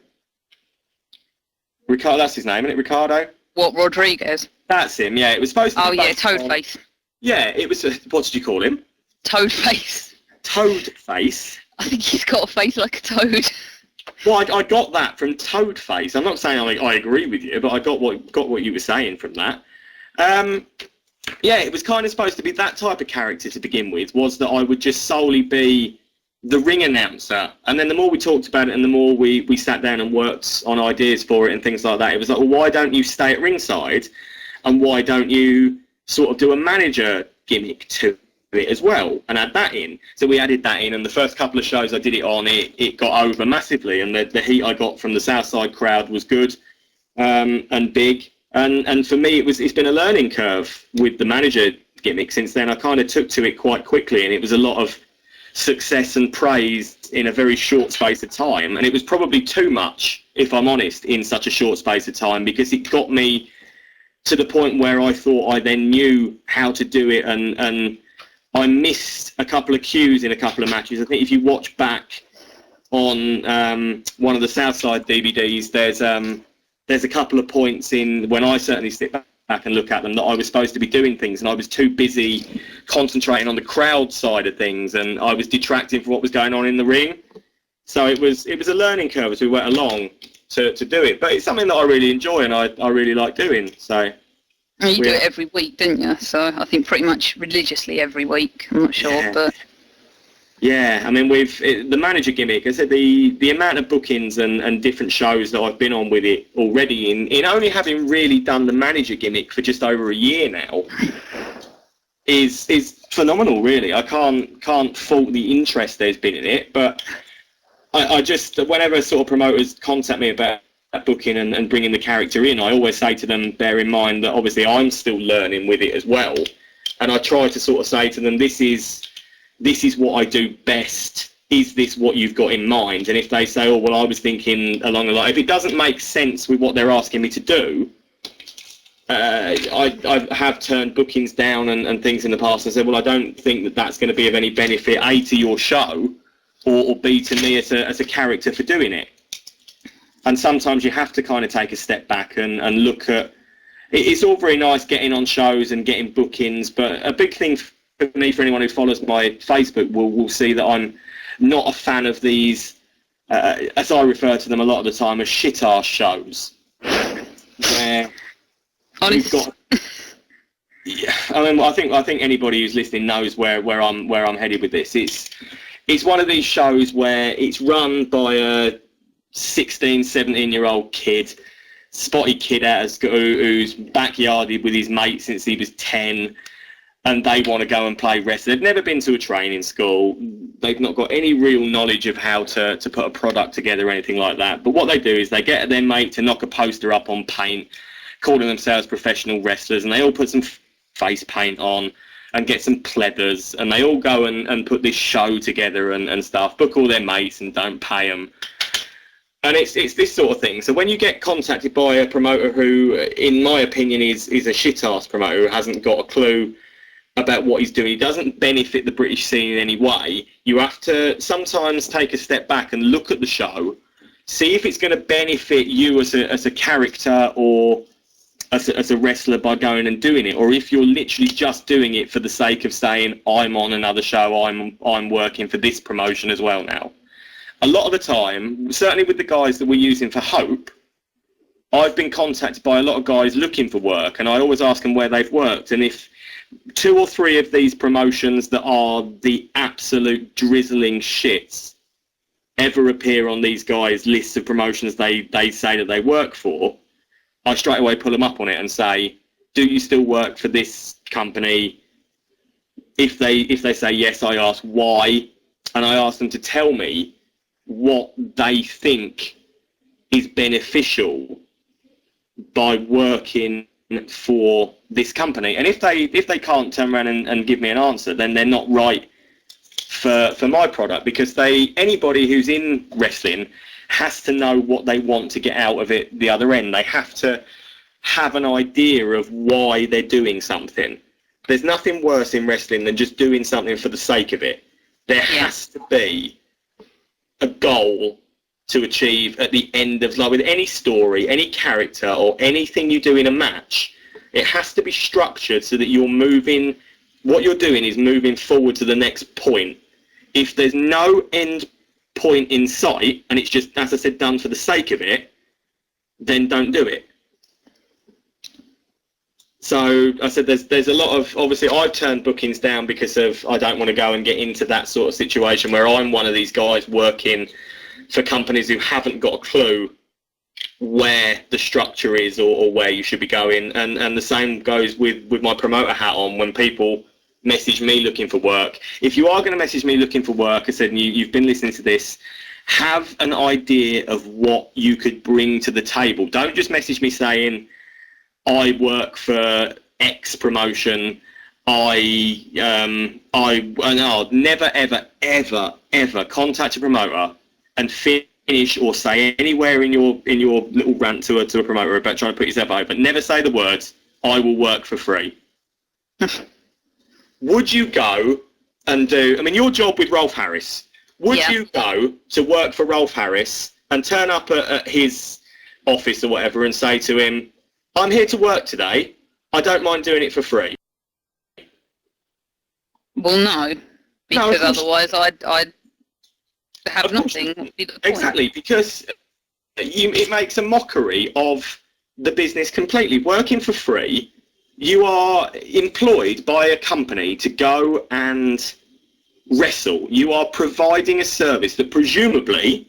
Ricardo, that's his name, isn't it? Ricardo? What, Rodriguez? That's him, yeah. It was supposed to be... Oh, yeah, Toadface. Yeah, it was... what did you call him? Toadface. Toadface? I think he's got a face like a toad. Well, I got that from Toadface. I'm not saying I agree with you, but I got what you were saying from that. Yeah, it was kind of supposed to be that type of character to begin with, was that I would just solely be the ring announcer. And then the more we talked about it and the more we sat down and worked on ideas for it and things like that, it was like, well, why don't you stay at ringside and why don't you sort of do a manager gimmick to it as well and add that in? So we added that in, and the first couple of shows I did it on, it got over massively, and the heat I got from the Southside crowd was good and big. And for me, it's been a learning curve with the manager gimmick since then. I kind of took to it quite quickly, and it was a lot of success and praise in a very short space of time. And it was probably too much, if I'm honest, in such a short space of time, because it got me to the point where I thought I then knew how to do it, and I missed a couple of cues in a couple of matches. I think if you watch back on one of the Southside DVDs, there's a couple of points in when I certainly sit back and look at them that I was supposed to be doing things, and I was too busy concentrating on the crowd side of things, and I was detracting from what was going on in the ring. So it was a learning curve as we went along to do it, but it's something that I really enjoy and I really like doing. So and you do it every week, didn't you? So I think pretty much religiously every week. I'm not sure, but yeah, I mean, with the manager gimmick, I said the amount of bookings and different shows that I've been on with it already, in only having really done the manager gimmick for just over a year now, is phenomenal, really. I can't fault the interest there's been in it, but I just, whenever sort of promoters contact me about booking and bringing the character in, I always say to them, bear in mind that obviously I'm still learning with it as well, and I try to sort of say to them, this is what I do best. Is this what you've got in mind? And if they say, oh, well, I was thinking along the line, if it doesn't make sense with what they're asking me to do, I have turned bookings down and things in the past and said, well, I don't think that that's going to be of any benefit, A, to your show, or B, to me as a character for doing it. And sometimes you have to kind of take a step back and look at, it's all very nice getting on shows and getting bookings, but a big thing for me, for anyone who follows my Facebook, will see that I'm not a fan of these, as I refer to them a lot of the time, as shit-arse shows. Where we've got, yeah, I mean, I think anybody who's listening knows where I'm headed with this. It's one of these shows where it's run by a 16, 17-year-old kid, spotty kid who's backyarded with his mate since he was 10. And they want to go and play wrestling. They've never been to a training school. They've not got any real knowledge of how to put a product together or anything like that. But what they do is they get their mate to knock a poster up on paint, calling themselves professional wrestlers, and they all put some face paint on and get some pleathers, and they all go and put this show together and stuff, book all their mates and don't pay them. And it's this sort of thing. So when you get contacted by a promoter who, in my opinion, is a shit-ass promoter who hasn't got a clue about what he's doing, he doesn't benefit the British scene in any way, you have to sometimes take a step back and look at the show, see if it's going to benefit you as a character or as a wrestler by going and doing it, or if you're literally just doing it for the sake of saying, I'm on another show, I'm working for this promotion as well now. A lot of the time, certainly with the guys that we're using for Hope, I've been contacted by a lot of guys looking for work, and I always ask them where they've worked, and if 2 or 3 of these promotions that are the absolute drizzling shits ever appear on these guys' lists of promotions they say that they work for, I straight away pull them up on it and say, do you still work for this company? If they say yes, I ask why, and I ask them to tell me what they think is beneficial by working for this company. And if they can't turn around and give me an answer, then they're not right for my product, because anybody who's in wrestling has to know what they want to get out of it the other end. They have to have an idea of why they're doing something. There's nothing worse in wrestling than just doing something for the sake of it. There has to be a goal to achieve at the end of, like with any story, any character, or anything you do in a match, it has to be structured so that you're moving, what you're doing is moving forward to the next point. If there's no end point in sight, and it's just, as I said, done for the sake of it, then don't do it. So I said there's a lot of, obviously I've turned bookings down because of, I don't want to go and get into that sort of situation where I'm one of these guys working for companies who haven't got a clue where the structure is or where you should be going. And the same goes with my promoter hat on. When people message me looking for work, if you are going to message me looking for work, I said, and you've been listening to this, have an idea of what you could bring to the table. Don't just message me saying, I work for X promotion. I'll never, ever contact a promoter and finish or say anywhere in your little rant to a promoter about trying to put yourself over. Never say the words, I will work for free. Would you go and do, I mean, your job with Rolf Harris, would you go to work for Rolf Harris and turn up at his office or whatever and say to him, I'm here to work today, I don't mind doing it for free? Well, no, because otherwise I'd have nothing. Would be the point. Exactly, because it makes a mockery of the business completely. Working for free, you are employed by a company to go and wrestle. You are providing a service that presumably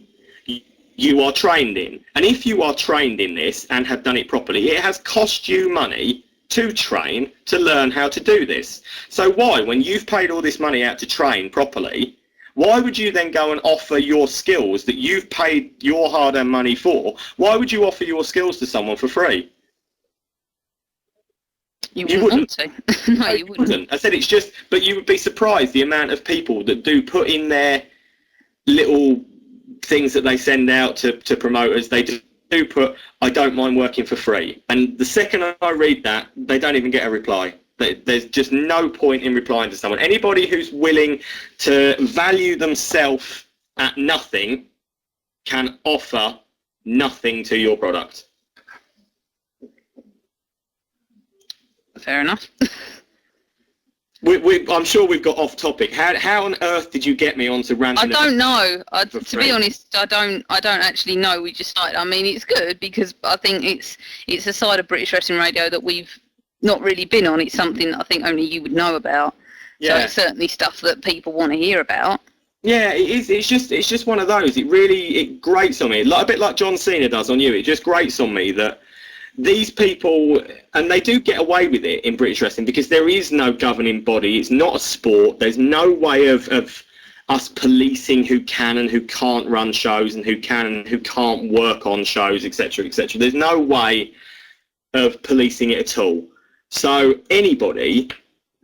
you are trained in. And if you are trained in this and have done it properly, it has cost you money to train, to learn how to do this. So why, when you've paid all this money out to train properly, why would you then go and offer your skills that you've paid your hard-earned money for? Why would you offer your skills to someone for free? You wouldn't want to. No, you wouldn't. I said it's just, but you would be surprised the amount of people that do put in their little things that they send out to promoters. They do put, I don't mind working for free. And the second I read that, they don't even get a reply. There's just no point in replying to someone. Anybody who's willing to value themselves at nothing can offer nothing to your product. Fair enough. I'm sure we've got off topic. How on earth did you get me onto ranting? I don't know. To be honest, I don't actually know. We just started. I mean, it's good because I think it's a side of British Wrestling Radio that we've not really been on. It's something that I think only you would know about. Yeah. So it's certainly stuff that people want to hear about. Yeah, it is. It's just one of those. It grates on me, a bit like John Cena does on you. It just grates on me that these people, and they do get away with it in British wrestling because there is no governing body. It's not a sport. There's no way of us policing who can and who can't run shows and who can and who can't work on shows, etc., etc. There's no way of policing it at all. So anybody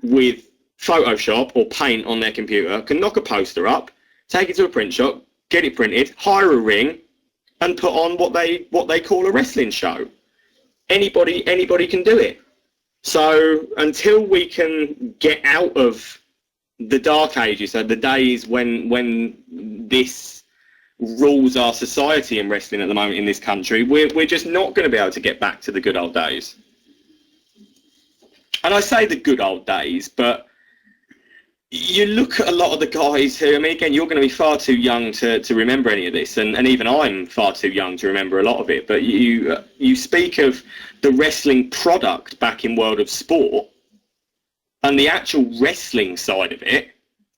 with Photoshop or paint on their computer can knock a poster up, take it to a print shop, get it printed, hire a ring, and put on what they call a wrestling show. Anybody can do it. So until we can get out of the dark ages, so the days when this rules our society in wrestling at the moment in this country, we're just not going to be able to get back to the good old days. And I say the good old days, but you look at a lot of the guys who, I mean, again, you're going to be far too young to remember any of this, and even I'm far too young to remember a lot of it, but you speak of the wrestling product back in World of Sport, and the actual wrestling side of it,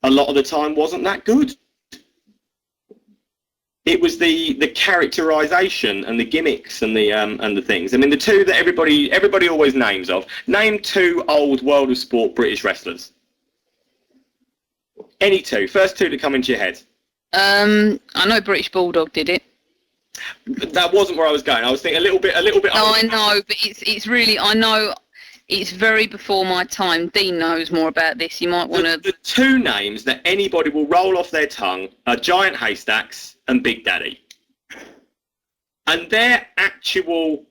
a lot of the time wasn't that good. It was the characterization and the gimmicks and the things. I mean, the two that everybody always names of. Name two old World of Sport British wrestlers. Any two. First two that come into your head. I know British Bulldog did it. That wasn't where I was going. I was thinking a little bit. No, I know, but it's really, I know it's very before my time. Dean knows more about this. You might want to. The two names that anybody will roll off their tongue are Giant Haystacks and Big Daddy. And their actual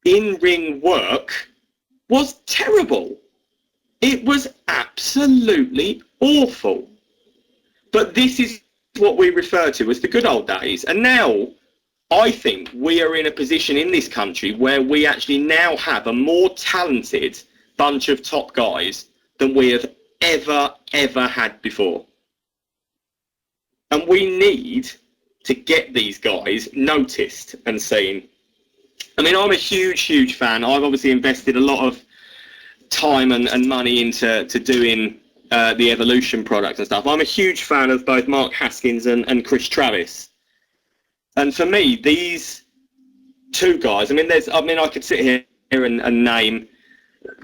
in-ring work was terrible. It was absolutely awful. But this is what we refer to as the good old days. And now I think we are in a position in this country where we actually now have a more talented bunch of top guys than we have ever had before. And we need to get these guys noticed and seen. I mean, I'm a huge fan. I've obviously invested a lot of time and money into doing the Evolution product and stuff. I'm a huge fan of both Mark Haskins and Chris Travis. And for me, these two guys, I could sit here and name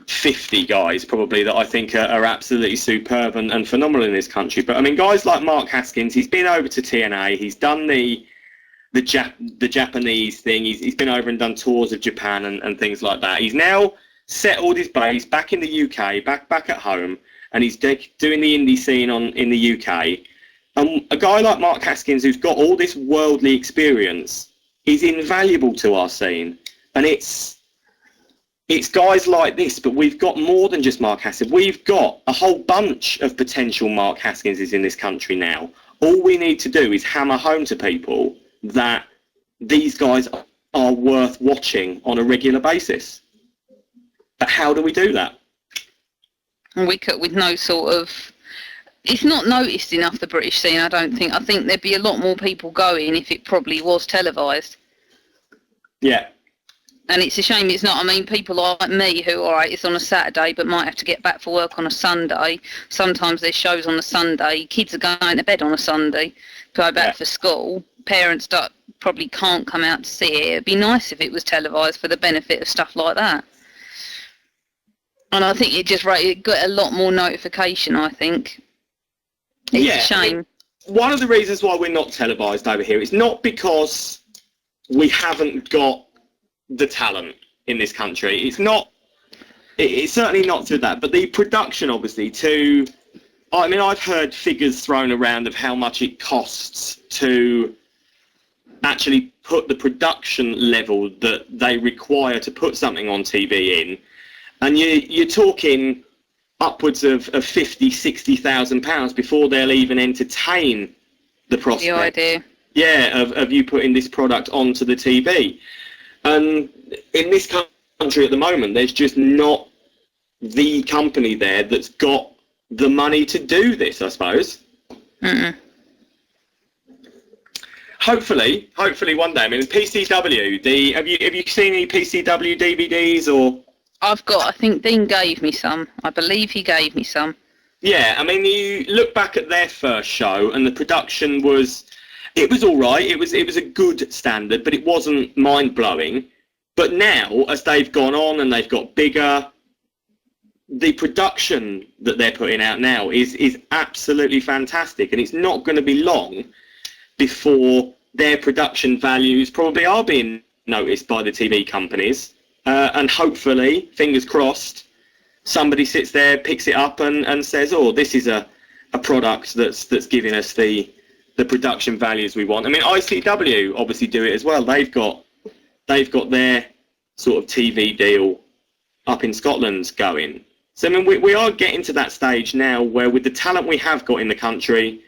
50 guys probably that I think are absolutely superb and phenomenal in this country. But I mean, guys like Mark Haskins, he's been over to TNA, he's done the Japanese thing, he's been over and done tours of Japan and things like that. He's now settled his base back in the UK, back at home, and he's doing the indie scene in the UK. And a guy like Mark Haskins, who's got all this worldly experience, is invaluable to our scene. And it's guys like this, but we've got more than just Mark Haskins. We've got a whole bunch of potential Mark Haskinses in this country now. All we need to do is hammer home to people that these guys are worth watching on a regular basis. But how do we do that? We could, with no sort of... It's not noticed enough, the British scene, I don't think. I think there'd be a lot more people going if it probably was televised. Yeah. And it's a shame it's not. I mean, people like me who, all right, it's on a Saturday but might have to get back for work on a Sunday. Sometimes there's shows on a Sunday. Kids are going to bed on a Sunday, go back for school. Parents probably can't come out to see it. It'd be nice if it was televised for the benefit of stuff like that. And I think it got a lot more notification, I think. It's a shame. I mean, one of the reasons why we're not televised over here is not because we haven't got the talent in this country. It's certainly not to that, but the production, obviously, I've heard figures thrown around of how much it costs to actually put the production level that they require to put something on TV in, and you're talking upwards of 50, 60,000 pounds before they'll even entertain the prospect. The idea. Yeah, of you putting this product onto the TV. And in this country at the moment, there's just not the company there that's got the money to do this, I suppose. Mm-mm. Hopefully one day. I mean, PCW. Have you seen any PCW DVDs or? I think Dean gave me some. I believe he gave me some. Yeah, I mean, you look back at their first show and the production was all right. It was a good standard, but it wasn't mind-blowing. But now, as they've gone on and they've got bigger, the production that they're putting out now is absolutely fantastic, and it's not going to be long before their production values probably are being noticed by the TV companies. And hopefully, fingers crossed, somebody sits there, picks it up and says, oh, this is a product that's giving us the production values we want. I mean, ICW obviously do it as well. They've got their sort of TV deal up in Scotland going. So, I mean, we are getting to that stage now where with the talent we have got in the country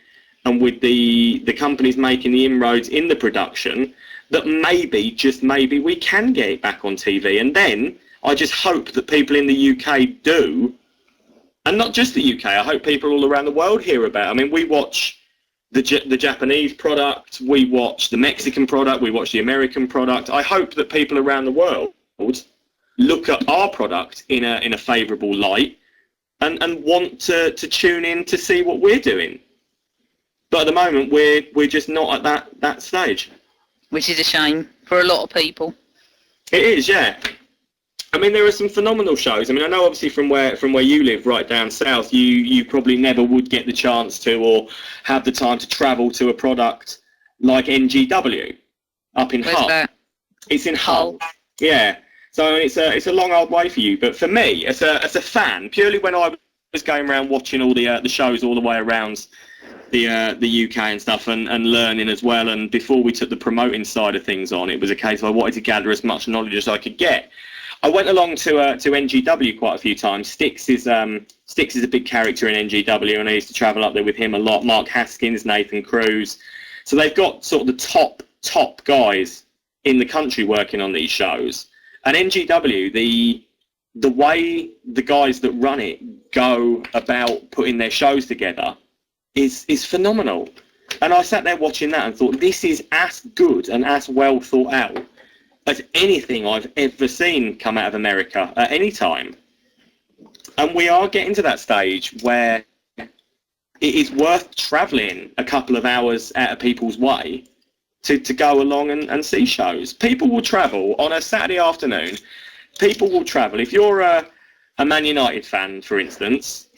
and with the companies making the inroads in the production, that maybe, just maybe, we can get it back on TV. And then I just hope that people in the UK do, and not just the UK, I hope people all around the world hear about it. I mean, we watch the Japanese product, we watch the Mexican product, we watch the American product. I hope that people around the world look at our product in a favourable light and want to tune in to see what we're doing. But at the moment, we're just not at that stage. Which is a shame for a lot of people. It is, yeah. I mean, there are some phenomenal shows. I mean, I know obviously from where you live, right down south, you probably never would get the chance to or have the time to travel to a product like NGW up in Hull. That? It's in Hull. Yeah. So it's a long old way for you. But for me, as a fan, purely when I was going around watching all the shows all the way around the UK and stuff and learning as well, and before we took the promoting side of things on, it was a case of I wanted to gather as much knowledge as I could get. I went along to NGW quite a few times. Styx is a big character in NGW, and I used to travel up there with him a lot. Mark Haskins, Nathan Cruz. So they've got sort of the top guys in the country working on these shows. And NGW, the way the guys that run it go about putting their shows together is phenomenal. And I sat there watching that and thought, this is as good and as well thought out as anything I've ever seen come out of America at any time. And we are getting to that stage where it is worth travelling a couple of hours out of people's way to go along and see shows. People will travel on a Saturday afternoon. People will travel. If you're a Man United fan, for instance,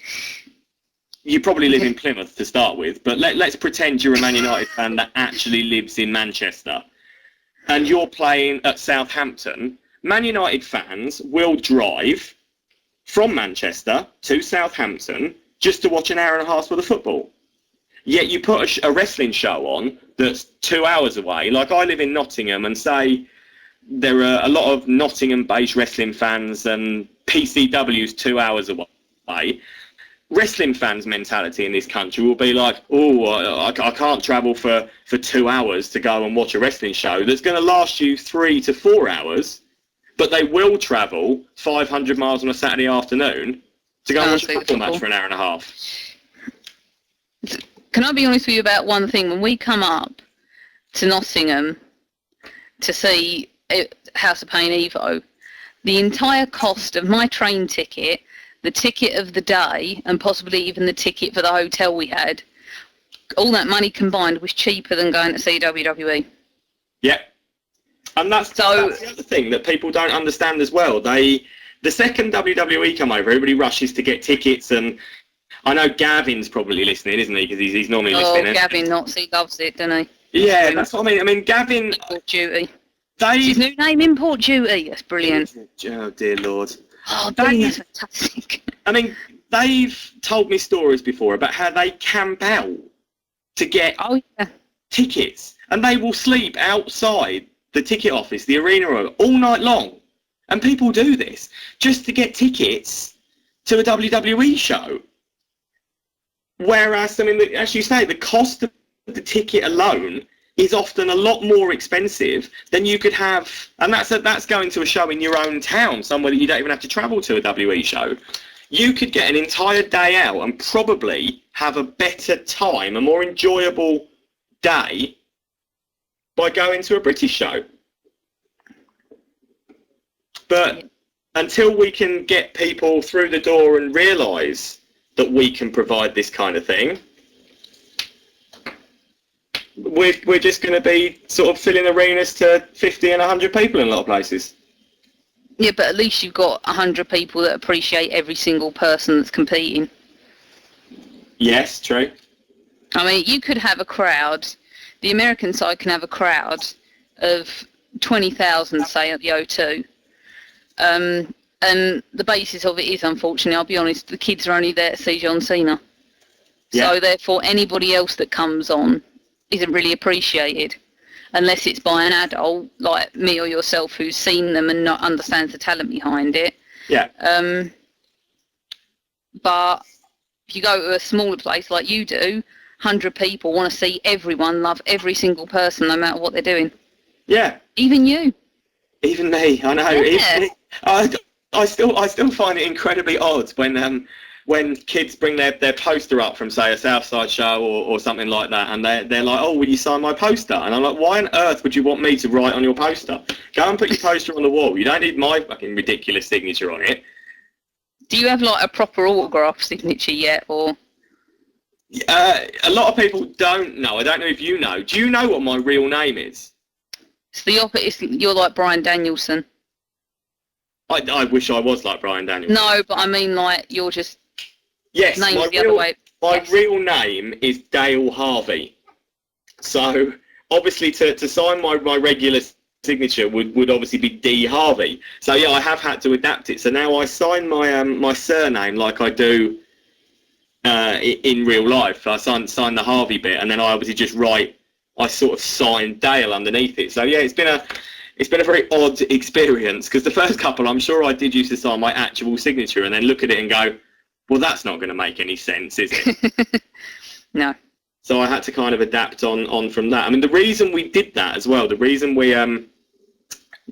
you probably live in Plymouth to start with, but let's pretend you're a Man United fan that actually lives in Manchester and you're playing at Southampton. Man United fans will drive from Manchester to Southampton just to watch an hour and a half's worth of football. Yet you put a wrestling show on that's 2 hours away. Like, I live in Nottingham, and say there are a lot of Nottingham-based wrestling fans, and PCW's 2 hours away. Wrestling fans' mentality in this country will be like, I can't travel for 2 hours to go and watch a wrestling show that's going to last you 3 to 4 hours, but they will travel 500 miles on a Saturday afternoon to go and watch a football match for an hour and a half. Can I be honest with you about one thing? When we come up to Nottingham to see House of Pain Evo, the entire cost of my train ticket, the ticket of the day, and possibly even the ticket for the hotel we had, all that money combined was cheaper than going to see WWE. Yeah. And that's the other thing that people don't understand as well. The second WWE come over, everybody rushes to get tickets, and I know Gavin's probably listening, isn't he? Because he's normally listening. Oh, Gavin Nazi loves it, doesn't he? Yeah, that's what I mean. I mean, Gavin... Import Duty. His new name, Import Duty. That's brilliant. Oh, dear Lord. Oh, that is fantastic. I mean, they've told me stories before about how they camp out to get tickets. And they will sleep outside the ticket office, the arena, all night long. And people do this just to get tickets to a WWE show. Whereas, I mean, as you say, the cost of the ticket alone is often a lot more expensive than you could have, and that's going to a show in your own town, somewhere that you don't even have to travel to a WWE show. You could get an entire day out and probably have a better time, a more enjoyable day by going to a British show. But until we can get people through the door and realise that we can provide this kind of thing, we're just going to be sort of filling arenas to 50 and 100 people in a lot of places. Yeah, but at least you've got 100 people that appreciate every single person that's competing. Yes, true. I mean, you could have a crowd, the American side can have a crowd of 20,000, say, at the O2. And the basis of it is, unfortunately, I'll be honest, the kids are only there to see John Cena. Yeah. So therefore, anybody else that comes on isn't really appreciated, unless it's by an adult like me or yourself who's seen them and not understands the talent behind it. Yeah. But if you go to a smaller place like you do, 100 people want to see everyone, love every single person, no matter what they're doing. Yeah. Even you. Even me, I know. Yeah. I still find it incredibly odd when kids bring their poster up from, say, a Southside show or something like that, and they're like, oh, will you sign my poster? And I'm like, why on earth would you want me to write on your poster? Go and put your poster on the wall. You don't need my fucking ridiculous signature on it. Do you have, like, a proper autograph signature yet, or...? A lot of people don't know. I don't know if you know. Do you know what my real name is? It's the opposite. You're like Bryan Danielson. I wish I was like Bryan Danielson. No, but I mean, like, you're just... Yes, my real name is Dale Harvey. So, obviously, to sign my regular signature would obviously be D Harvey. So, yeah, I have had to adapt it. So now I sign my surname like I do in real life. I sign the Harvey bit, and then I obviously just I sort of sign Dale underneath it. So, yeah, it's been a very odd experience, because the first couple, I'm sure I did used to sign my actual signature and then look at it and go, well, that's not going to make any sense, is it? No. So I had to kind of adapt on from that. I mean, the reason we did that as well, the reason we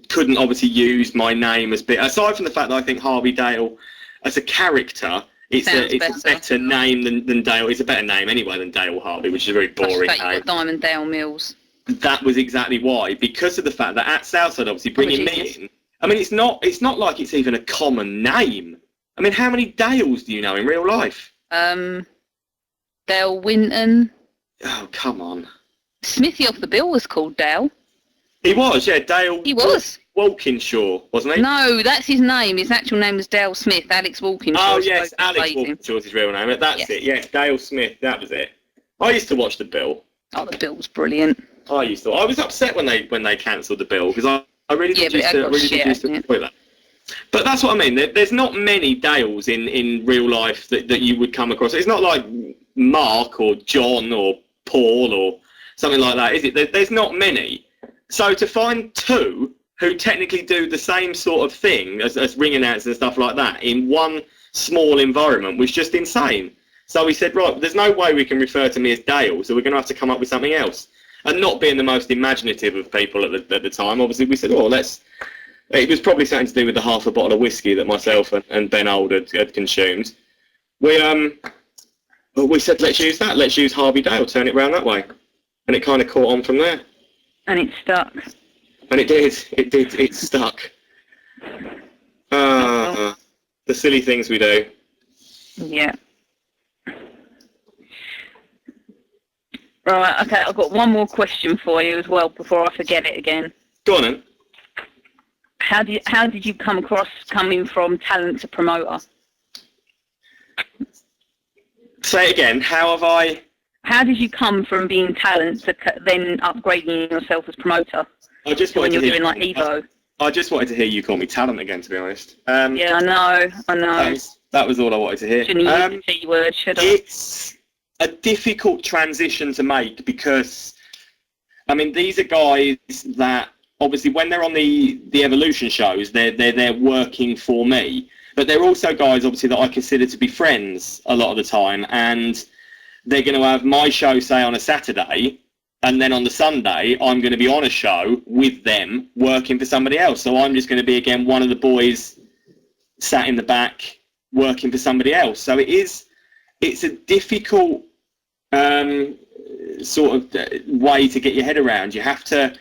couldn't obviously use my name as bit. Aside from the fact that I think Harvey Dale, as a character, it's a better name than Dale. It's a better name anyway than Dale Harvey, which is a very boring name. You've got Diamond Dale Mills. That was exactly why, because of the fact that at Southside, obviously bringing me in. I mean, it's not like it's even a common name. I mean, how many Dales do you know in real life? Dale Winton. Oh, come on. Smithy off the bill was called Dale. He was, yeah, Dale. He was. Walkinshaw, wasn't he? No, that's his name. His actual name was Dale Smith. Alex Walkinshaw. Oh, yes, Alex Walkinshaw is his real name. That's it, yes, Dale Smith, that was it. I used to watch The Bill. Oh, The Bill was brilliant. I was upset when they cancelled The Bill, because I really did used to enjoy that. But that's what I mean. There's not many Dales in real life that you would come across. It's not like Mark or John or Paul or something like that, is it? There's not many. So to find two who technically do the same sort of thing as ring announcers and stuff like that in one small environment was just insane. So we said, right, there's no way we can refer to me as Dale, so we're going to have to come up with something else. And not being the most imaginative of people at the time, obviously we said, it was probably something to do with the half a bottle of whiskey that myself and Ben Old had consumed. We said, let's use that. Let's use Harvey Dale, turn it round that way. And it kind of caught on from there. And it stuck. And it did. It stuck. The silly things we do. Yeah. Right, okay, I've got one more question for you as well before I forget it again. Go on then. How did you come across coming from talent to promoter? Say it again. How did you come from being talent to then upgrading yourself as promoter? I just wanted when you're doing like Evo. I just wanted to hear you call me talent again, to be honest. Yeah, I know. That was all I wanted to hear. Shouldn't use the T word, should I? It's a difficult transition to make because, I mean, these are guys that obviously when they're on the Evolution shows, they're working for me. But they're also guys, obviously, that I consider to be friends a lot of the time. And they're going to have my show, say, on a Saturday. And then on the Sunday, I'm going to be on a show with them working for somebody else. So I'm just going to be, again, one of the boys sat in the back working for somebody else. So it's a difficult sort of way to get your head around. You have to,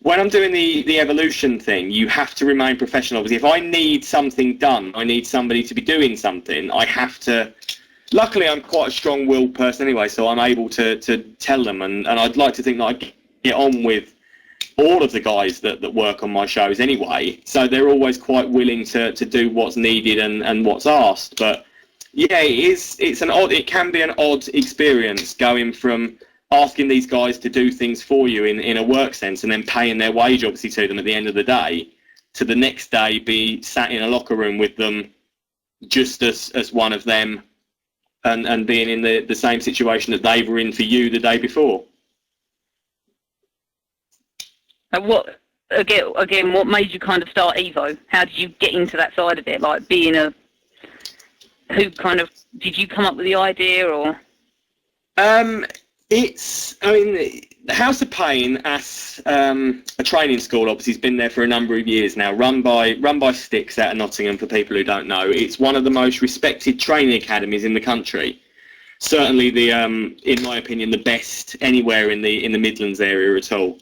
when I'm doing the Evolution thing, you have to remain professional. Because if I need something done, I need somebody to be doing something, I have to... Luckily, I'm quite a strong-willed person anyway, so I'm able to tell them, and I'd like to think that I get on with all of the guys that work on my shows anyway, so they're always quite willing to do what's needed and what's asked. But yeah, it can be an odd experience going from asking these guys to do things for you in a work sense and then paying their wage obviously to them at the end of the day, to the next day be sat in a locker room with them just as one of them. And being in the same situation that they were in for you the day before. And what made you kind of start Evo? How did you get into that side of it? Like being did you come up with the idea or? The House of Pain as a training school obviously has been there for a number of years now, run by Sticks out of Nottingham for people who don't know. It's one of the most respected training academies in the country. Certainly in my opinion, the best anywhere in the Midlands area at all.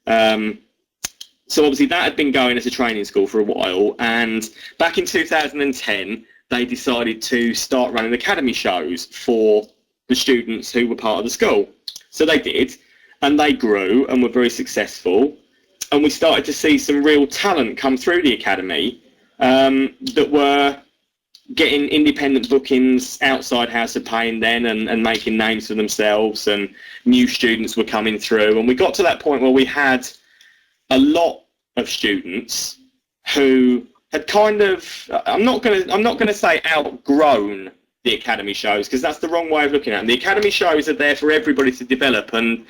So obviously that had been going as a training school for a while, and back in 2010 they decided to start running academy shows for the students who were part of the school. So they did. And they grew and were very successful. And we started to see some real talent come through the academy that were getting independent bookings outside House of Pain then and making names for themselves, and new students were coming through. And we got to that point where we had a lot of students who had kind of, I'm not going to say outgrown the academy shows, because that's the wrong way of looking at them. The academy shows are there for everybody to develop, and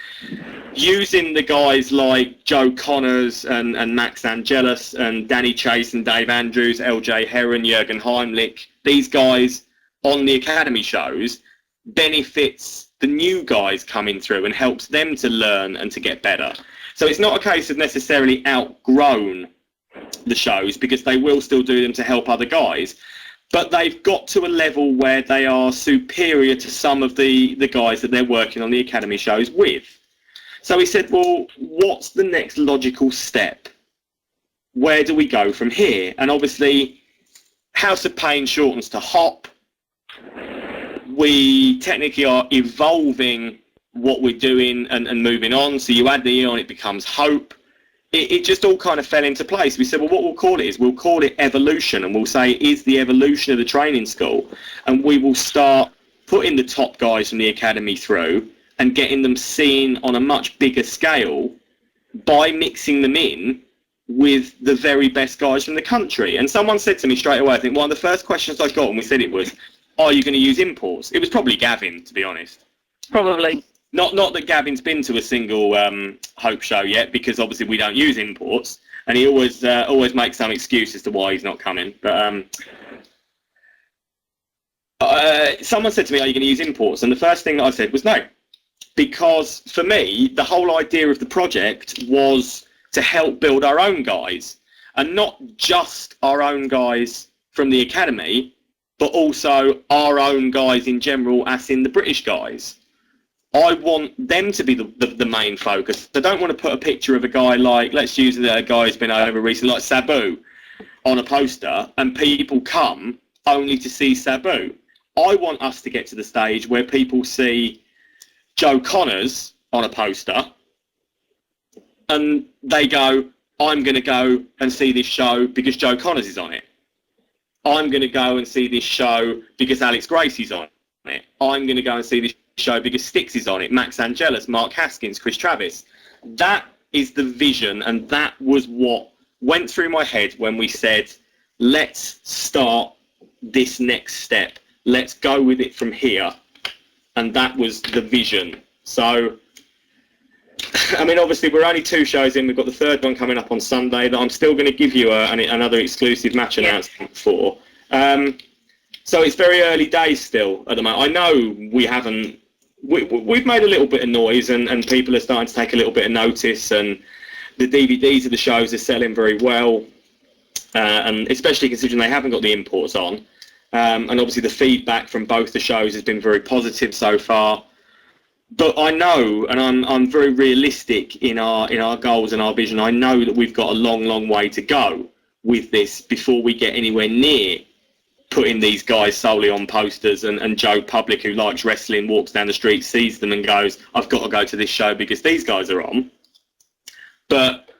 using the guys like Joe Connors and Max Angelus and Danny Chase and Dave Andrews, LJ Heron, Jürgen Heimlich, these guys on the academy shows benefits the new guys coming through and helps them to learn and to get better. So it's not a case of necessarily outgrown the shows, because they will still do them to help other guys, but they've got to a level where they are superior to some of the guys that they're working on the Academy shows with. So he said, well, what's the next logical step? Where do we go from here? And obviously, House of Pain shortens to HOP. We technically are evolving what we're doing and moving on. So you add the E on, it becomes Hope. It just all kind of fell into place. We said, well, what we'll call it is we'll call it evolution, and we'll say it is the evolution of the training school, and we will start putting the top guys from the Academy through and getting them seen on a much bigger scale by mixing them in with the very best guys from the country. And someone said to me straight away, I think one of the first questions I got when we said it was, are you going to use imports? It was probably Gavin, to be honest. Probably. Not that Gavin's been to a single Hope show yet, because obviously we don't use imports, and he always makes some excuse as to why he's not coming. But someone said to me, are you going to use imports? And the first thing that I said was no, because for me, the whole idea of the project was to help build our own guys, and not just our own guys from the Academy, but also our own guys in general, as in the British guys. I want them to be the main focus. I don't want to put a picture of a guy like, let's use the guy who's been over recently, like Sabu, on a poster, and people come only to see Sabu. I want us to get to the stage where people see Joe Connors on a poster, and they go, I'm going to go and see this show because Joe Connors is on it. I'm going to go and see this show because Alex Gracie's on it. I'm going to go and see this show because Styx is on it, Max Angelus, Mark Haskins, Chris Travis. That is the vision, and that was what went through my head when we said, let's start this next step. Let's go with it from here. And that was the vision. So, I mean, obviously, we're only 2 shows in. We've got the 3rd one coming up on Sunday that I'm still going to give you another exclusive match announcement for. So it's very early days still at the moment. I know we've made a little bit of noise, and people are starting to take a little bit of notice, and the DVDs of the shows are selling very well, and especially considering they haven't got the imports on. And obviously the feedback from both the shows has been very positive so far. But I know, and I'm very realistic in our goals and our vision. I know that we've got a long way to go with this before we get anywhere near putting these guys solely on posters, and Joe Public, who likes wrestling, walks down the street, sees them and goes, I've got to go to this show because these guys are on. But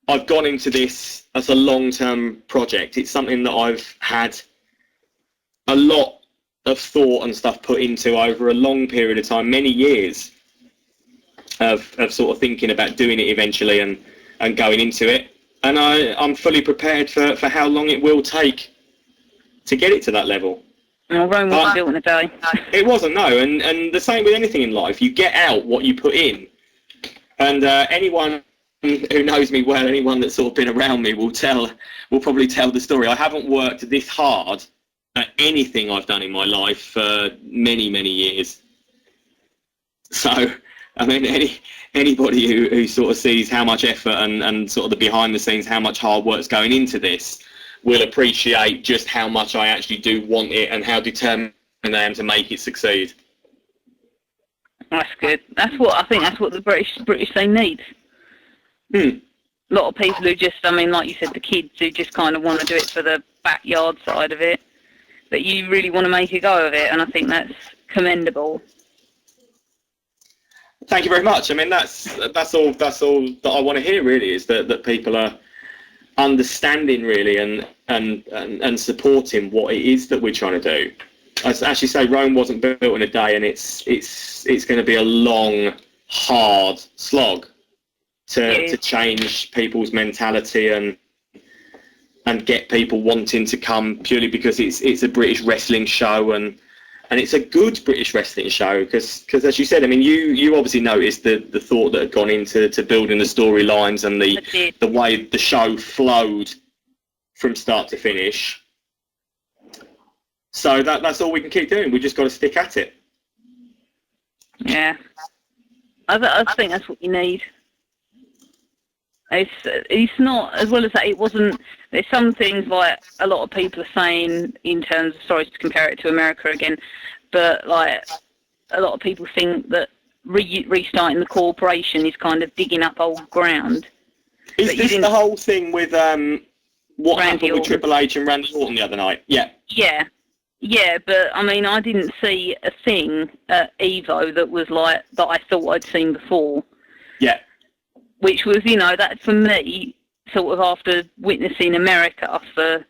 I've gone into this as a long-term project. It's something that I've had a lot of thought and stuff put into over a long period of time, many years of sort of thinking about doing it eventually and going into it. And I'm fully prepared for how long it will take to get it to that level. Well, Rome wasn't built in a day. It wasn't, no. And the same with anything in life. You get out what you put in. And anyone who knows me well, anyone that's sort of been around me will probably tell the story. I haven't worked this hard at anything I've done in my life for many years. So, I mean, anybody who sort of sees how much effort and sort of the behind the scenes, how much hard work's going into this, will appreciate just how much I actually do want it and how determined I am to make it succeed. That's good. I think that's what the British they need. A lot of people who just, I mean, like you said, the kids who just kind of want to do it for the backyard side of it, but you really want to make a go of it, and I think that's commendable. Thank you very much. I mean, that's all that I want to hear, really, is that people are understanding, really, and supporting what it is that we're trying to do. I actually say Rome wasn't built in a day, and it's going to be a long, hard slog to change people's mentality and get people wanting to come purely because it's a British wrestling show, and it's a good British wrestling show because as you said, I mean, you obviously noticed the thought that had gone into building the storylines and the way the show flowed from start to finish. So that's all we can keep doing. We just got to stick at it. Yeah, I think that's what you need. It's not, as well as that, it wasn't, there's some things like a lot of people are saying in terms of, sorry to compare it to America again, but like a lot of people think that restarting the corporation is kind of digging up old ground. Is this the whole thing with what happened with Triple H and Randy Orton the other night? Yeah. Yeah, but I mean, I didn't see a thing at Evo that was like, that I thought I'd seen before. Yeah. Which was, you know, that for me, sort of after witnessing America for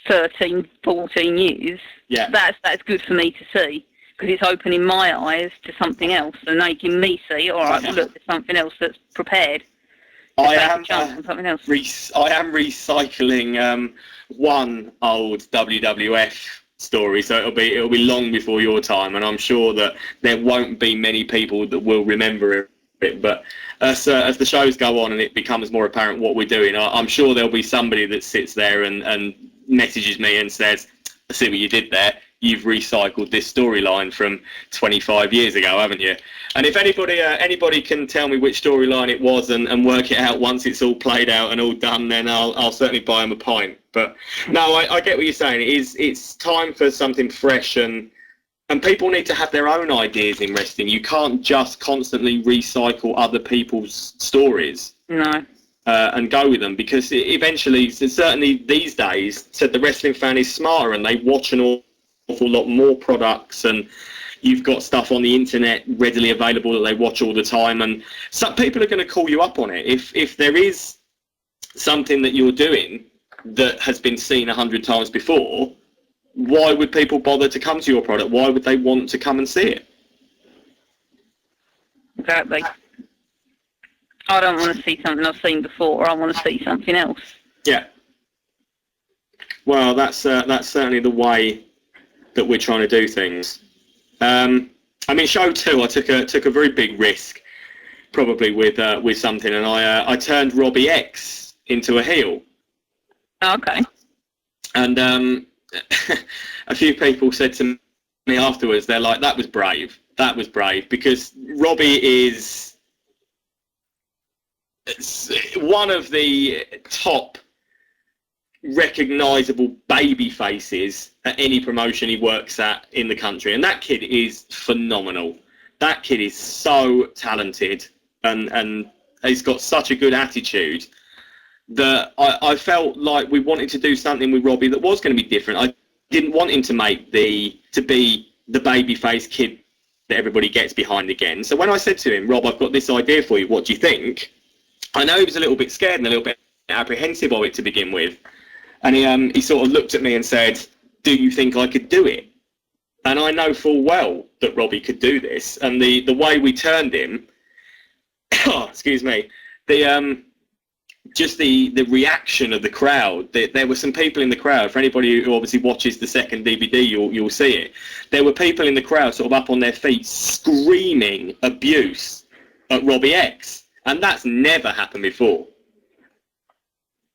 13, 14 years, yeah, that's good for me to see, because it's opening my eyes to something else and making me see, all right, well, look, there's something else that's prepared. I am recycling one old WWF story, so it'll be long before your time, and I'm sure that there won't be many people that will remember it. But as the shows go on and it becomes more apparent what we're doing, I'm sure there'll be somebody that sits there and messages me and says, I see what you did there. You've recycled this storyline from 25 years ago, haven't you? And if anybody can tell me which storyline it was and work it out once it's all played out and all done, then I'll certainly buy them a pint. But no, I get what you're saying. It's time for something fresh, and people need to have their own ideas in wrestling. You can't just constantly recycle other people's stories. No. And go with them, because eventually, certainly these days, the wrestling fan is smarter and they watch an awful lot more products, and you've got stuff on the internet readily available that they watch all the time, and some people are going to call you up on it. If there is something that you're doing that has been seen 100 times before, why would people bother to come to your product? Why would they want to come and see it? Exactly. I don't want to see something I've seen before. I want to see something else. Yeah. Well, that's certainly the way that we're trying to do things. I mean, show 2, I took a very big risk, probably with something, and I turned Robbie X into a heel. Okay. And a few people said to me afterwards, they're like, that was brave, because Robbie is one of the top recognisable baby faces at any promotion he works at in the country, and that kid is phenomenal. That kid is so talented, and he's got such a good attitude that I felt like we wanted to do something with Robbie that was going to be different. I didn't want him to be the babyface kid that everybody gets behind again. So when I said to him, Rob, I've got this idea for you, what do you think? I know he was a little bit scared and a little bit apprehensive of it to begin with. And he sort of looked at me and said, do you think I could do it? And I know full well that Robbie could do this. And the way we turned him, excuse me, just the reaction of the crowd. There were some people in the crowd. For anybody who obviously watches the second DVD, you'll see it. There were people in the crowd sort of up on their feet screaming abuse at Robbie X. And that's never happened before.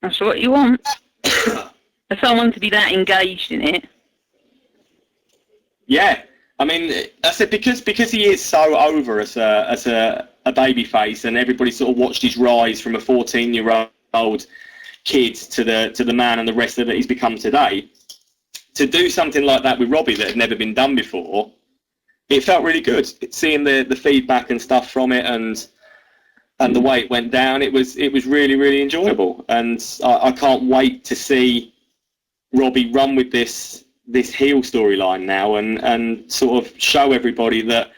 That's what you want. For someone to be that engaged in it. Yeah. I mean, I said because he is so over as a baby face, and everybody sort of watched his rise from a 14-year-old kid to the man and the wrestler that he's become today. To do something like that with Robbie that had never been done before, it felt really good. Seeing the feedback and stuff from it, and the way it went down, it was really, really enjoyable. And I can't wait to see Robbie run with this heel storyline now and sort of show everybody that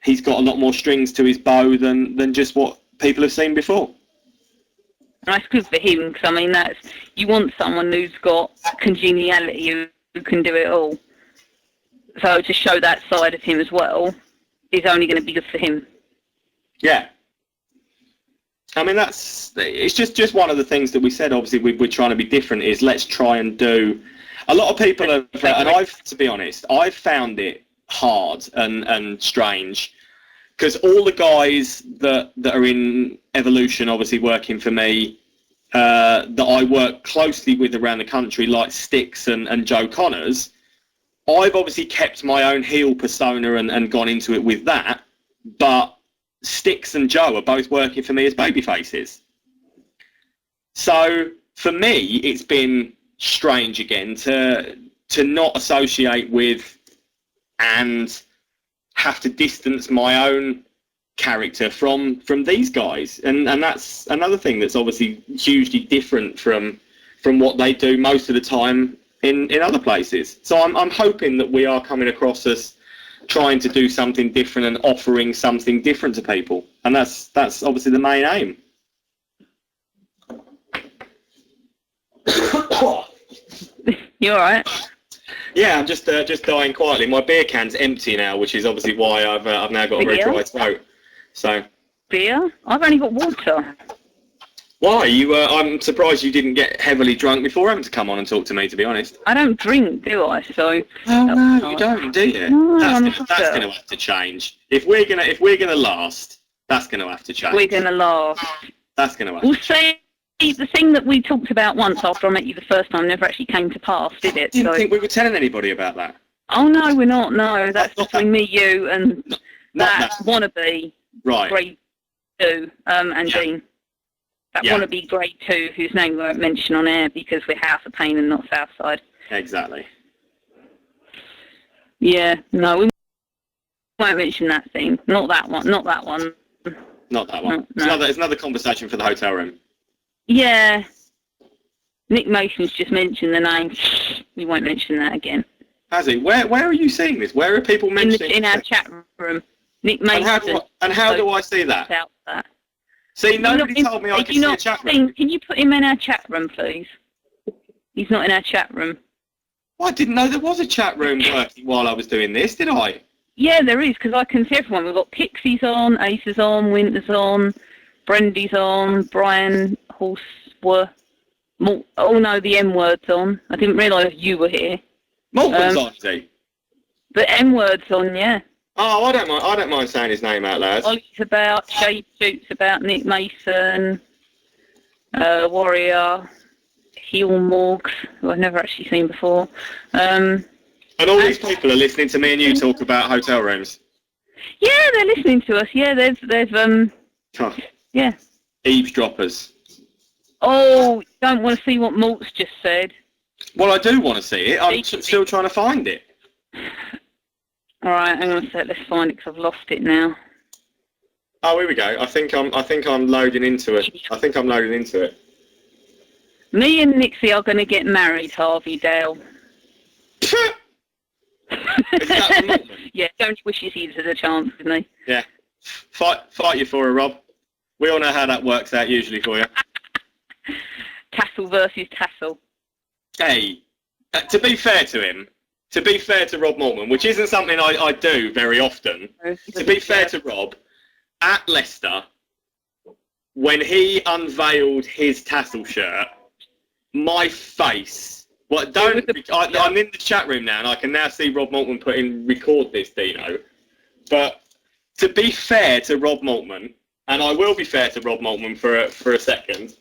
he's got a lot more strings to his bow than just what people have seen before. That's good for him, because I mean, you want someone who's got congeniality, who can do it all. So to show that side of him as well is only going to be good for him. Yeah. I mean, it's just one of the things that we said, obviously, we're trying to be different, is let's try and do... A lot of people have, and to be honest, I've found it hard and strange, because all the guys that are in Evolution, obviously working for me, that I work closely with around the country, like Styx and Joe Connors, I've obviously kept my own heel persona and gone into it with that, but Styx and Joe are both working for me as baby faces. So for me, it's been strange again to not associate with and have to distance my own character from these guys, and that's another thing that's obviously hugely different from what they do most of the time in other places. So I'm hoping that we are coming across as trying to do something different and offering something different to people, and that's obviously the main aim. You all right? Yeah, I'm just dying quietly. My beer can's empty now, which is obviously why I've now got a very dry throat. So beer? I've only got water. Why? I'm surprised you didn't get heavily drunk before having to come on and talk to me, to be honest. I don't drink, do I? So. Oh no, you don't, do you? No, that's going to have to change. If we're gonna last, that's going to have to change. We're going to last. That's going to have We'll to change. see. The thing that we talked about once after I met you the first time never actually came to pass, did it? I didn't think we were telling anybody about that. Oh no, we're not. No, that's between me, you, and that wannabe. Right. Grade 2, and Dean. That wannabe grade 2, whose name we won't mention on air because we're House of Pain and not Southside. Exactly. Yeah, no, we won't mention that thing. Not that one. Not that one. Not that one. No. It's another conversation for the hotel room. Yeah. Nick Mason's just mentioned the name. We won't mention that again. Has he? Where are you seeing this? Where are people mentioning in our chat room. Nick Mason. And how do I see that? See, nobody told me I could see a chat room. Can you put him in our chat room, please? He's not in our chat room. Well, I didn't know there was a chat room working while I was doing this, did I? Yeah, there is, because I can see everyone. We've got Pixie's on, Ace's on, Winter's on, Brendy's on, Brian Horsworth. Oh no, the M word's on. I didn't realise you were here. Morgan's on, is he? The M word's on, yeah. Oh, I don't mind saying his name out loud. Ollie's about, Shade Shoots about, Nick Mason, Warrior, Heel Morgs, who I've never actually seen before. And all these people are listening to me and you talk about hotel rooms. Yeah, they're listening to us. Yeah, they've yeah. Eavesdroppers. Oh, don't want to see what Malt's just said. Well, I do want to see it. I'm still trying to find it. All right, hang on a sec. Let's find it because I've lost it now. Oh, here we go. I think I'm loading into it. I think I'm loading into it. Me and Nixy are going to get married, Harvey Dale. Is that the moment? Yeah, don't wishes he had a chance, didn't he? Yeah. Fight you for her, Rob. We all know how that works out usually for you. Tassel versus Tassel. Hey, to be fair to him, to be fair to Rob Mortman, which isn't something I do very often, to be fair to Rob, at Leicester, when he unveiled his tassel shirt, my face... I'm in the chat room now, and I can now see Rob Mortman record this, Dino. But to be fair to Rob Mortman, and I will be fair to Rob Mortman for a second,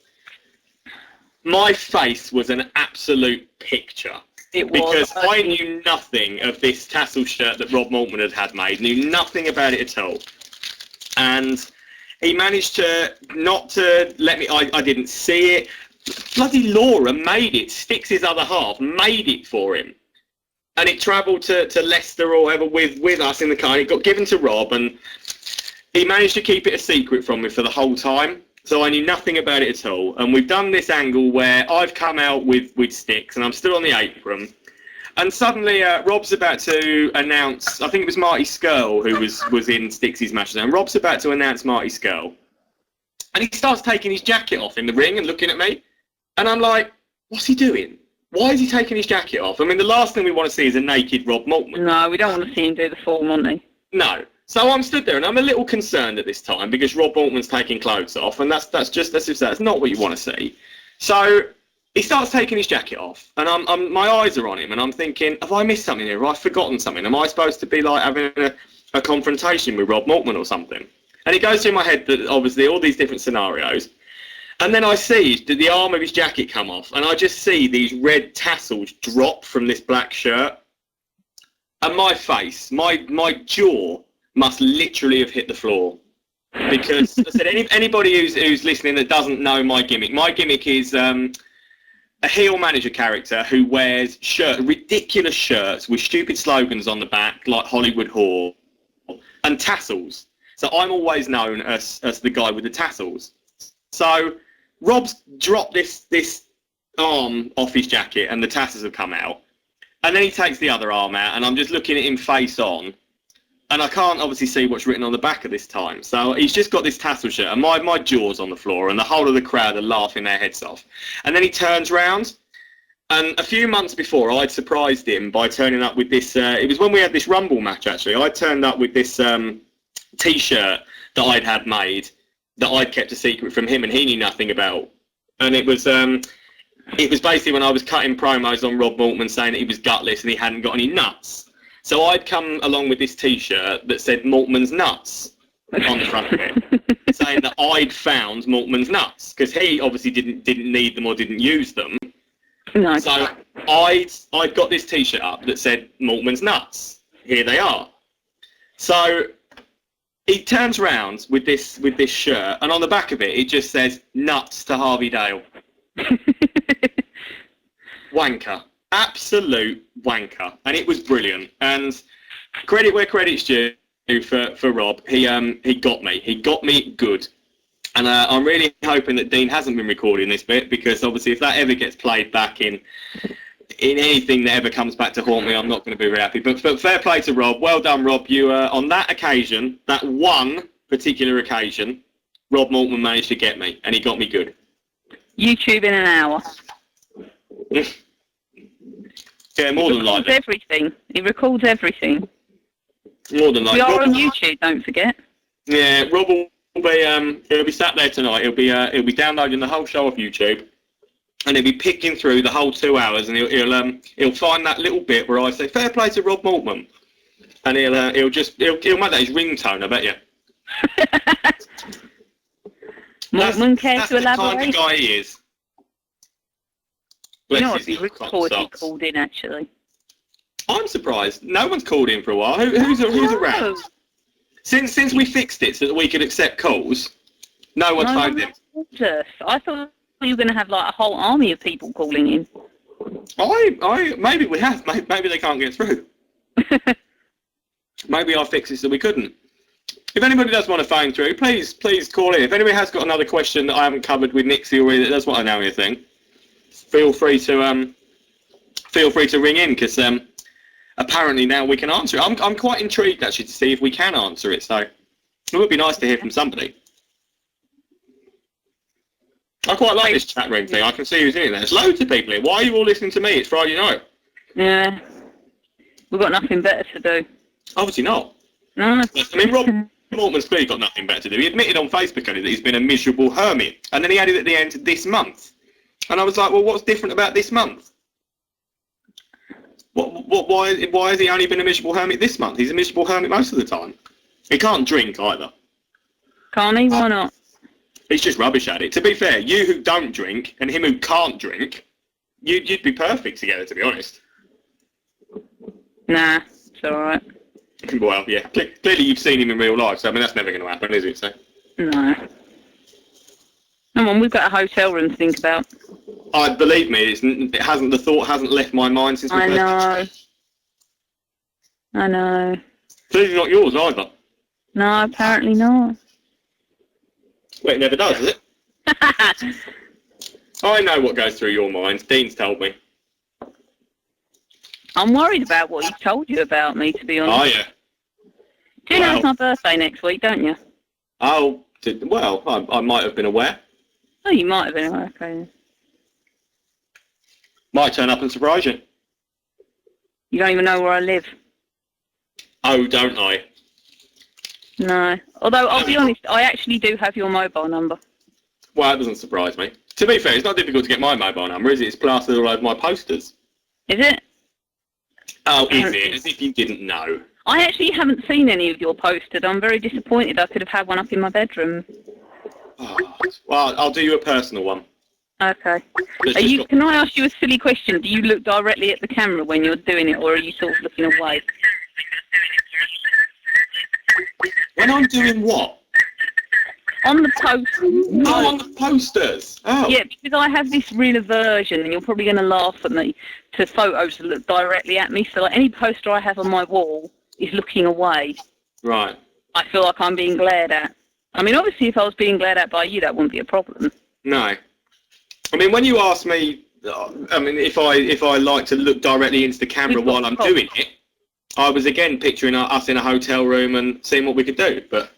my face was an absolute picture. It was. Because I knew nothing of this tassel shirt that Rob Mortman had made, knew nothing about it at all. And he managed to not to let me, I didn't see it. Bloody Laura made it, Styx's other half, made it for him. And it travelled to Leicester or whatever with us in the car, and it got given to Rob, and he managed to keep it a secret from me for the whole time. So I knew nothing about it at all. And we've done this angle where I've come out with Styx, and I'm still on the apron. And suddenly Rob's about to announce, I think it was Marty Skirl who was in Styx's match, and Rob's about to announce Marty Skirl. And he starts taking his jacket off in the ring and looking at me. And I'm like, what's he doing? Why is he taking his jacket off? I mean, the last thing we want to see is a naked Rob Mortman. No, we don't want to see him do the full Monty. No. So I'm stood there, and I'm a little concerned at this time because Rob Mortman's taking clothes off, and that's not what you want to see. So he starts taking his jacket off, and my eyes are on him, and I'm thinking, have I missed something here? Have I forgotten something? Am I supposed to be like having a confrontation with Rob Mortman or something? And it goes through my head that obviously all these different scenarios. And then I see the arm of his jacket come off, and I just see these red tassels drop from this black shirt. And my face, my jaw must literally have hit the floor. Because I said anybody who's listening that doesn't know my gimmick is a heel manager character who wears ridiculous shirts with stupid slogans on the back like Hollywood Whore and tassels. So I'm always known as the guy with the tassels. So Rob's dropped this arm off his jacket and the tassels have come out. And then he takes the other arm out and I'm just looking at him face on. And I can't obviously see what's written on the back at this time. So he's just got this tassel shirt and my jaw's on the floor and the whole of the crowd are laughing their heads off. And then he turns round and a few months before I'd surprised him by turning up with this, it was when we had this Rumble match actually, I turned up with this T-shirt that I'd had made that I'd kept a secret from him and he knew nothing about. And it was basically when I was cutting promos on Rob Maltman saying that he was gutless and he hadn't got any nuts. So I'd come along with this T-shirt that said Maltman's nuts on the front of it, saying that I'd found Maltman's nuts because he obviously didn't need them or didn't use them. No. So I'd got this T-shirt up that said Maltman's nuts. Here they are. So he turns round with this shirt, and on the back of it, it just says nuts to Harvey Dale. Wanker. Absolute wanker, and it was brilliant. And credit where credit's due for Rob. He got me good. And I'm really hoping that Dean hasn't been recording this bit because obviously if that ever gets played back in anything that ever comes back to haunt me, I'm not going to be very happy. But fair play to Rob. Well done, Rob. You on that occasion, that one particular occasion, Rob Maltman managed to get me, and he got me good. YouTube in an hour. Yeah, more than likely. He records everything. More than likely. We are on YouTube, don't forget. Yeah, Rob will be he'll be sat there tonight. He'll be downloading the whole show off YouTube, and he'll be picking through the whole 2 hours, and he'll find that little bit where I say fair play to Rob Maltman, and he'll make that his ringtone. I bet you. Maltman cares to elaborate. That's the kind of guy he is. You know what, he called in actually. I'm surprised. No one's called in for a while. Who's around? Since we fixed it so that we could accept calls, no one's phoned in. I thought you were going to have like a whole army of people calling in. Maybe we have. Maybe they can't get through. Maybe I fixed it so we couldn't. If anybody does want to phone through, please call in. If anybody has got another question that I haven't covered with Nixy already that does want to know anything, feel free to ring in because apparently now we can answer it. I'm quite intrigued actually to see if we can answer it. So it would be nice to hear from somebody. I quite like this chat room thing. I can see who's in there. There's loads of people here. Why are you all listening to me? It's Friday night. Yeah, we've got nothing better to do. Obviously not. No. I mean, Rob Maltman's clearly got nothing better to do. He admitted on Facebook that he's been a miserable hermit, and then he added at the end this month. And I was like, well, what's different about this month? Why has he only been a miserable hermit this month? He's a miserable hermit most of the time. He can't drink either. Can't he? Why not? He's just rubbish at it. To be fair, you who don't drink and him who can't drink, you'd be perfect together, to be honest. Nah, it's alright. Well, yeah. Clearly you've seen him in real life, so I mean that's never going to happen, is it? So. No. Come on, we've got a hotel room to think about. Believe me, the thought hasn't left my mind since we first. I know. Clearly not yours either. No, apparently not. Well, it never does, does it? I know what goes through your mind. Dean's told me. I'm worried about what he's told you about me, to be honest. Oh, yeah. Do you know it's my birthday next week, don't you? Oh, well, I might have been aware. Oh, you might have been aware, okay. Might turn up and surprise you. You don't even know where I live. Oh, don't I? No. Although, I'll be honest, I actually do have your mobile number. Well, that doesn't surprise me. To be fair, it's not difficult to get my mobile number, is it? It's plastered all over my posters. Is it? Oh, is it? As if you didn't know. I actually haven't seen any of your posters. I'm very disappointed. I could have had one up in my bedroom. Oh, well, I'll do you a personal one. Okay. Can I ask you a silly question? Do you look directly at the camera when you're doing it, or are you sort of looking away? When I'm doing what? On the post. Oh, on the posters. Oh. Yeah, because I have this real aversion, and you're probably going to laugh at me, to photos that look directly at me. So like any poster I have on my wall is looking away. Right. I feel like I'm being glared at. I mean, obviously, if I was being glared at by you, that wouldn't be a problem. No. I mean, when you ask me, I mean, if I like to look directly into the camera while I'm doing it, I was again picturing us in a hotel room and seeing what we could do, but...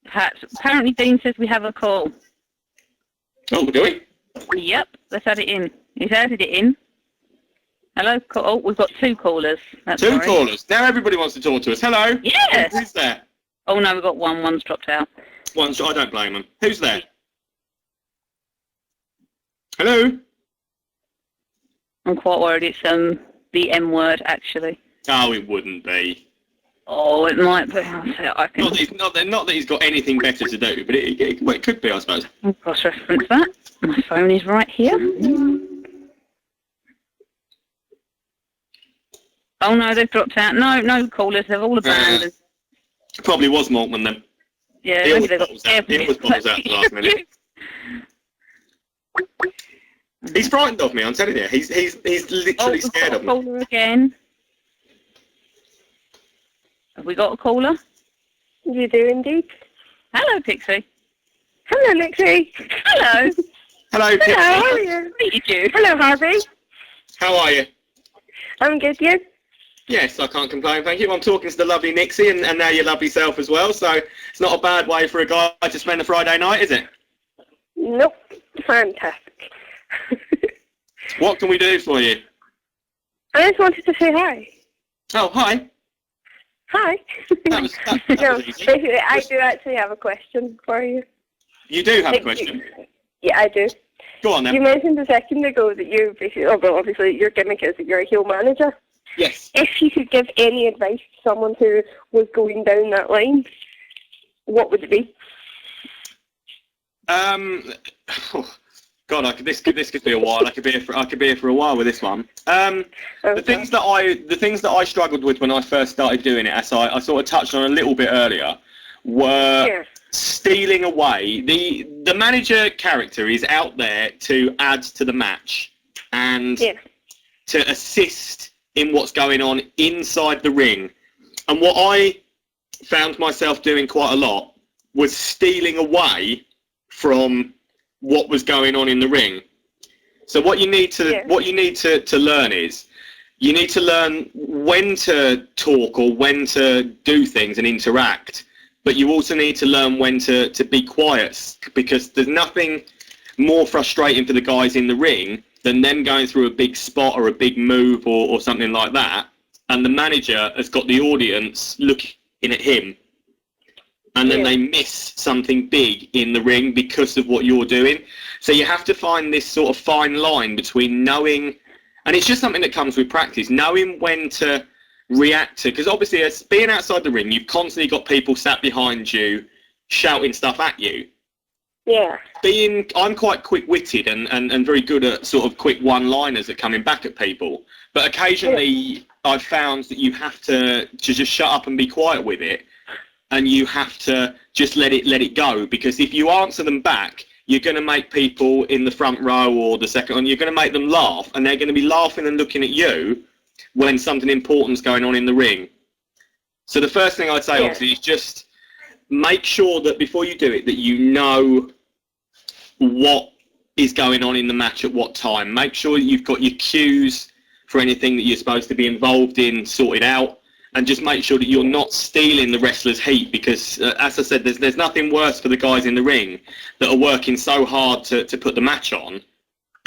Perhaps. Apparently, Dean says we have a call. Oh, do we? Yep, let's add it in. He's added it in. Hello, oh, we've got 2 callers. That's Two right. callers. Now everybody wants to talk to us. Hello? Yes! Who's there? Oh, no, we've got one. One's dropped out. I don't blame them. Who's there? Hello? I'm quite worried it's the M word, actually. Oh, it wouldn't be. Oh, it might be. I can Not that he's got anything better to do, but it could be, I suppose. cross-reference that. My phone is right here. Oh, no, they've dropped out. No callers. They've all abandoned. Probably was Maltman then. Yeah, He maybe always they've got bottles out at the last minute. He's frightened of me, I'm telling you. He's literally scared of me. Caller again. Have we got a caller? You do indeed. Hello, Pixie. Hello, Nixy. Hello. Hello, Hello, Pixie. how are you? Meet you. Hello, Harvey. How are you? I'm good, you? Yes, I can't complain, thank you. I'm talking to the lovely Nixy and now your lovely self as well, so it's not a bad way for a guy to spend a Friday night, is it? Nope. Fantastic. What can we do for you? I just wanted to say hi. Oh, hi. Hi. That was No, easy. basically, I do actually have a question for you. You do have a question. Yeah, I do. Go on then. You mentioned a second ago that you basically, obviously your gimmick is that you're a heel manager. Yes. If you could give any advice to someone who was going down that line, what would it be? God, this could be a while. I could be here for a while with this one. Okay. The things that I struggled with when I first started doing it, as I sort of touched on a little bit earlier, were stealing away. The manager character is out there to add to the match and to assist in what's going on inside the ring. And what I found myself doing quite a lot was stealing away from what was going on in the ring. So what you need to learn is you need to learn when to talk or when to do things and interact, but you also need to learn when to be quiet, because there's nothing more frustrating for the guys in the ring than them going through a big spot or a big move or something like that, and the manager has got the audience looking at him, and then they miss something big in the ring because of what you're doing. So you have to find this sort of fine line between knowing, and it's just something that comes with practice, knowing when to react to, because obviously as being outside the ring, you've constantly got people sat behind you shouting stuff at you. Yeah. I'm quite quick-witted and very good at sort of quick one-liners at coming back at people, but occasionally I've found that you have to just shut up and be quiet with it, and you have to just let it go, because if you answer them back, you're going to make people in the front row or the second one, you're going to make them laugh, and they're going to be laughing and looking at you when something important's going on in the ring. So the first thing I'd say, obviously, is just make sure that before you do it, that you know what is going on in the match at what time. Make sure that you've got your cues for anything that you're supposed to be involved in sorted out, and just make sure that you're not stealing the wrestler's heat, because as I said, there's nothing worse for the guys in the ring that are working so hard to put the match on,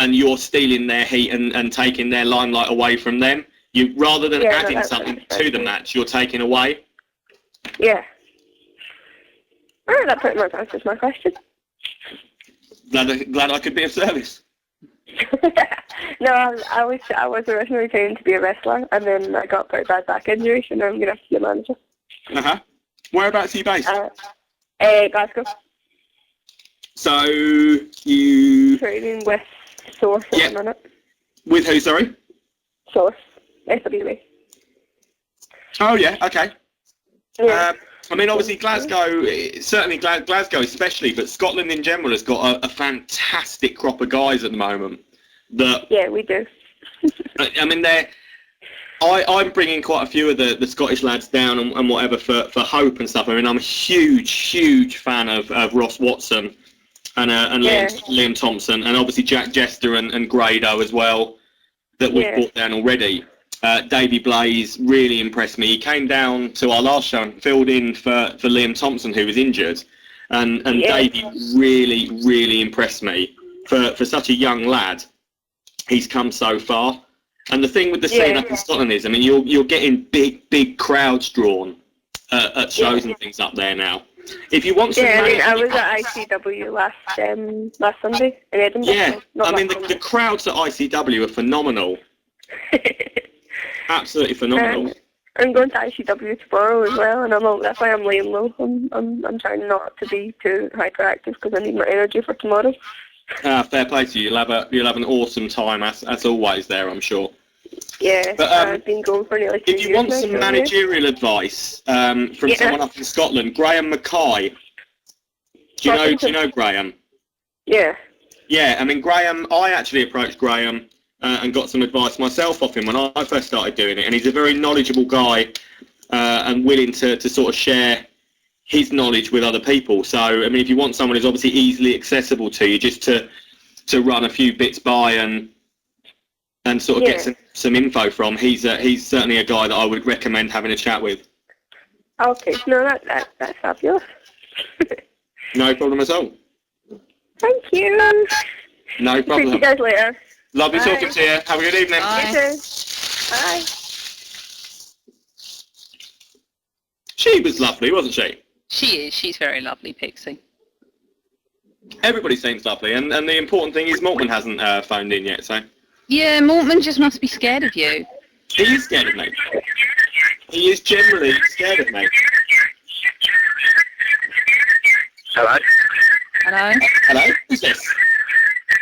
and you're stealing their heat and taking their limelight away from them. You, rather than adding something to the match, you're taking away. Yeah. Oh, that pretty much answers my question. Glad I could be of service. No, I was originally trained to be a wrestler, and then I got quite bad back injury, so now I'm going to have to be a manager. Whereabouts are you based? Glasgow. So you... Training with Source at the minute. With who, sorry? Source. SWB. Oh, yeah, okay. Yeah. I mean, obviously Glasgow, certainly Glasgow especially, but Scotland in general has got a fantastic crop of guys at the moment. Yeah, we do. I mean, I'm bringing quite a few of the Scottish lads down and whatever for hope and stuff. I mean, I'm a huge fan of Ross Watson and Liam Thompson, and obviously Jack Jester and Grado as well, that we've brought down already. Davey Blaze really impressed me. He came down to our last show and filled in for Liam Thompson, who was injured, and Davey really impressed me. For such a young lad, he's come so far. And the thing with the scene up in Scotland is, I mean, you're getting big crowds drawn at shows and things up there now. If you want some, I was at ICW last Sunday in Edinburgh. Yeah, I mean the crowds at ICW are phenomenal. Absolutely phenomenal. I'm going to ICW tomorrow as well, and that's why I'm laying low. I'm trying not to be too hyperactive because I need my energy for tomorrow. Fair play to you. You'll have an awesome time as always there, I'm sure. Yeah, but I've been going for nearly 2 years. If you want some managerial advice from someone up in Scotland, Graham Mackay. Do you know Graham? Yeah. Yeah, I mean Graham. I actually approached Graham and got some advice myself off him when I first started doing it, and he's a very knowledgeable guy and willing to sort of share his knowledge with other people. So I mean, if you want someone who's obviously easily accessible to you, just to run a few bits by and sort of get some info from, he's certainly a guy that I would recommend having a chat with. Okay, no, that's fabulous. No problem at all. Thank you. No problem. See you guys later. Lovely talking to you. Have a good evening. Bye. Bye. She was lovely, wasn't she? She is. She's very lovely, Pixie. Everybody seems lovely, and the important thing is Mortman hasn't phoned in yet, so... Yeah, Mortman just must be scared of you. He is scared of me. He is generally scared of me. Hello? Hello? Hello? Who's this?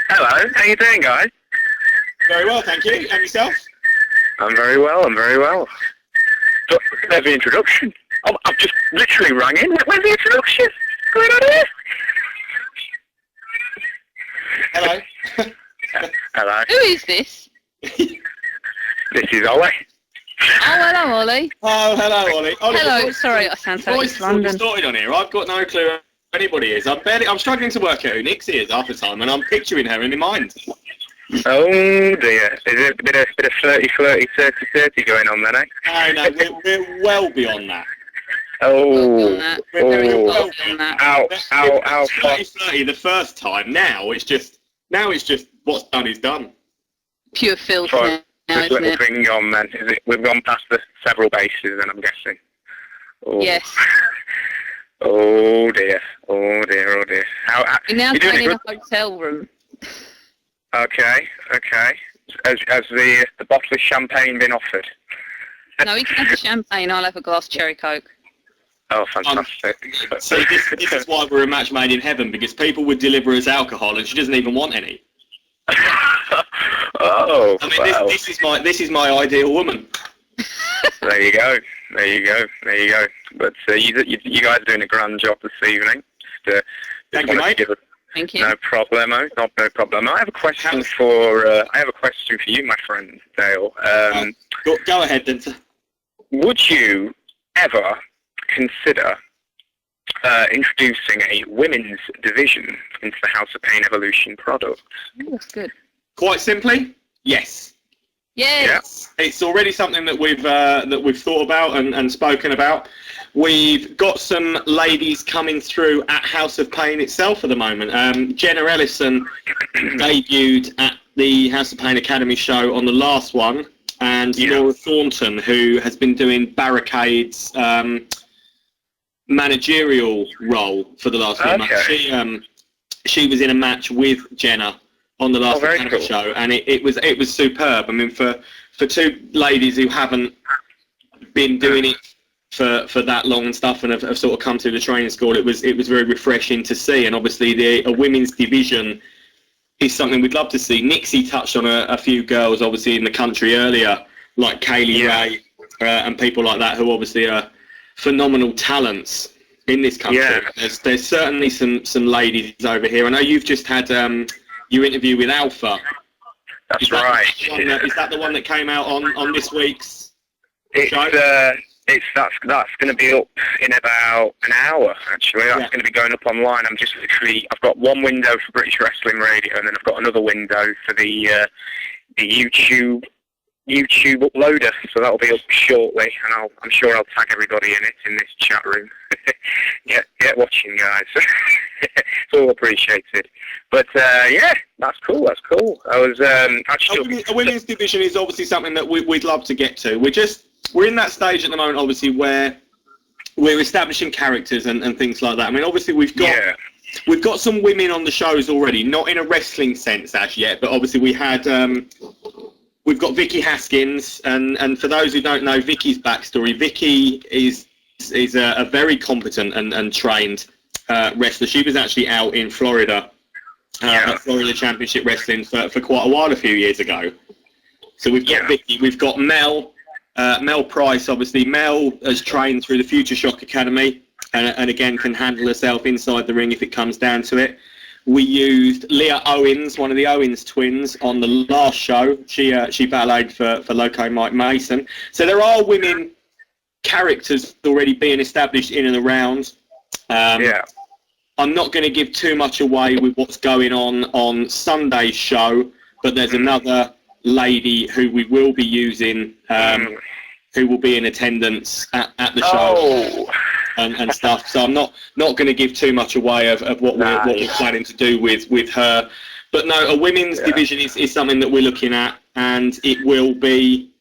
Hello, how you doing, guys? Very well, thank you. And yourself? I'm very well. So, there's the introduction. I've just literally rang in. Where's the introduction? What's going on here? Hello? Hello. Who is this? This is Ollie. Oh, hello, Ollie. Oh, hello, Ollie. Hello, sorry, I sound so East London. Distorted on here. I've got no clue who anybody is. I'm struggling to work out who Nixy is half the time, and I'm picturing her in my mind. Oh dear. Is it a bit of flirty, 30 going on then, eh? No, we're well beyond that. Oh. We're very well beyond that. Ow. Flirty the first time. Now it's just what's done is done. Pure filth Right. now, This isn't little it? thing on then. Is it? We've gone past the several bases then, I'm guessing. Oh. Yes. Oh dear. How We're now you doing going in it a hotel room. Okay. Has the bottle of champagne been offered? No, you can have the champagne, I'll have a glass cherry coke. Oh, fantastic. So this is why we're a match made in heaven, because people would deliver us alcohol and she doesn't even want any. Oh, I mean, this is my ideal woman. There you go. But you guys are doing a grand job this evening. Thank you, mate. Thank you. No problemo. No problem. I have a question for you, my friend Dale. Go ahead, then. Would you ever consider introducing a women's division into the House of Pain Evolution products? Ooh, that's good. Quite simply, yes. Yes. Yeah. It's already something that we've thought about and spoken about. We've got some ladies coming through at House of Pain itself at the moment. Jenna Ellison debuted at the House of Pain Academy show on the last one, and Laura Thornton, who has been doing Barricade's managerial role for the last few months. She was in a match with Jenna on the last Academy show, and it was superb. I mean, for two ladies who haven't been doing it for that long and stuff, and have sort of come through the training school, it was very refreshing to see. And obviously, a women's division is something we'd love to see. Nixy touched on a few girls, obviously, in the country earlier, like Kaylee Ray and people like that, who obviously are phenomenal talents in this country. Yeah. There's certainly some ladies over here. I know you've just had your interview with Alpha. That's right. Is that the one that came out on this week's show? That's going to be up in about an hour, actually. That's going to be going up online. I've got one window for British Wrestling Radio, and then I've got another window for the YouTube uploader, so that'll be up shortly, and I'm sure I'll tag everybody in it in this chat room. get watching, guys. It's all appreciated. But yeah, that's cool. I was actually a women's division is obviously something that we'd love to get to. We're in that stage at the moment, obviously, where we're establishing characters and things like that. I mean, obviously we've got some women on the shows already, not in a wrestling sense as yet, but obviously we've got Vicky Haskins, and for those who don't know Vicky's backstory, Vicky is a very competent and trained wrestler. She was actually out in Florida at Florida Championship Wrestling for quite a while a few years ago. So we've got Vicky, we've got Mel Price. Obviously, Mel has trained through the Future Shock Academy, and again can handle herself inside the ring if it comes down to it. We used Leah Owens, one of the Owens twins, on the last show. She balleted for Loco Mike Mason. So there are women characters already being established in and around. I'm not going to give too much away with what's going on Sunday's show, but there's another lady who we will be using, who will be in attendance at the show. And stuff, so I'm not going to give too much away of what we're planning to do with her. But no, a women's division is something that we're looking at, and it will be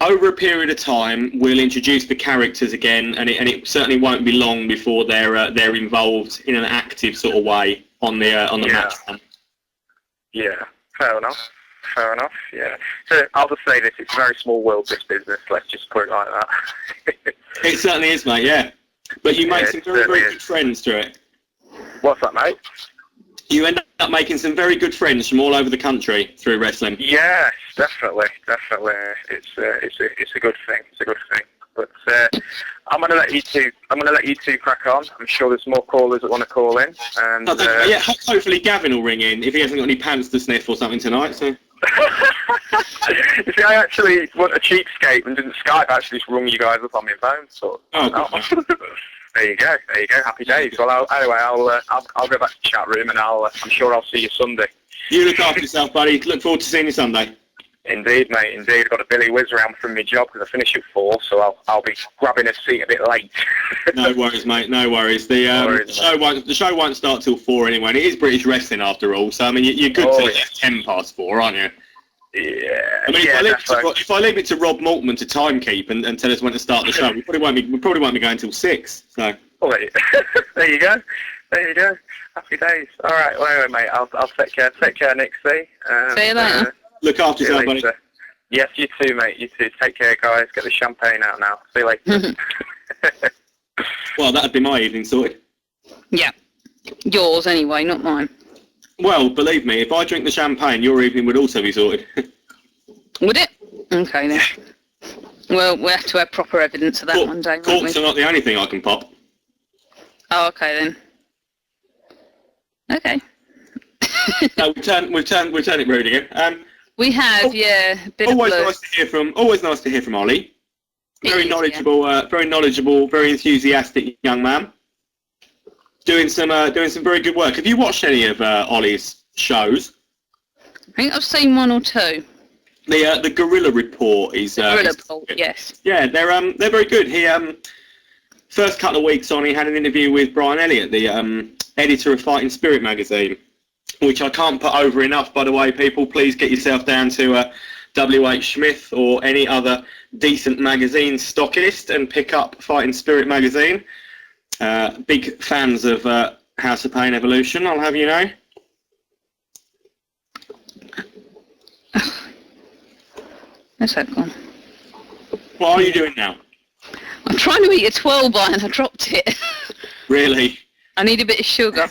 over a period of time. We'll introduce the characters again, and it certainly won't be long before they're involved in an active sort of way on the match. Yeah, fair enough. Yeah. So I'll just say this: it's a very small world, this business. Let's just put it like that. It certainly is, mate. Yeah. But you make some very good friends through it. What's that, mate? You end up making some very good friends from all over the country through wrestling. Yes, definitely. It's a good thing. But I'm going to let you two crack on. I'm sure there's more callers that want to call in. And hopefully Gavin will ring in if he hasn't got any pants to sniff or something tonight. So. You see, I actually went a cheapskate and didn't Skype. I actually just rung you guys up on my phone. So there you go. Happy days. Well, I'll go back to the chat room, and I'm sure I'll see you Sunday. You look after yourself, buddy. Look forward to seeing you Sunday. Indeed, mate. Indeed. I've got a Billy Whiz around from my job because I finish at 4, so I'll be grabbing a seat a bit late. No worries, mate. No worries. The show won't start till 4 anyway. And it is British wrestling after all, so I mean you're good till 10 past 4, aren't you? Yeah. I mean, if I leave it to Rob Maltman to timekeep and tell us when to start the show, we probably won't be going till 6. So. Well, there you go. Happy days. All right. Well, anyway, mate. I'll take care. Take care, Nixy. See you later. Look after yourself, buddy. Yes, you too, mate. You too. Take care, guys. Get the champagne out now. See you later. Well, that'd be my evening sorted. Yeah. Yours anyway, not mine. Well, believe me, if I drink the champagne, your evening would also be sorted. Would it? Okay, then. Well, we'll have to have proper evidence of that one day, won't we? Corks are not the only thing I can pop. Oh, okay, then. Okay. No, we've turned it rude again. We have, Always nice to hear from Ollie. Very knowledgeable, very enthusiastic young man. Doing some very good work. Have you watched any of Ollie's shows? I think I've seen 1 or 2. The Gorilla Report is. Gorilla Report, yes. Yeah, they're very good. He first couple of weeks on, he had an interview with Brian Elliott, the editor of Fighting Spirit magazine, which I can't put over enough. By the way, people, please get yourself down to W.H. Smith or any other decent magazine stockist and pick up Fighting Spirit magazine. Big fans of House of Pain Evolution, I'll have you know. Where's that gone? What are you doing now? I'm trying to eat a 12-bite and I dropped it. Really? I need a bit of sugar.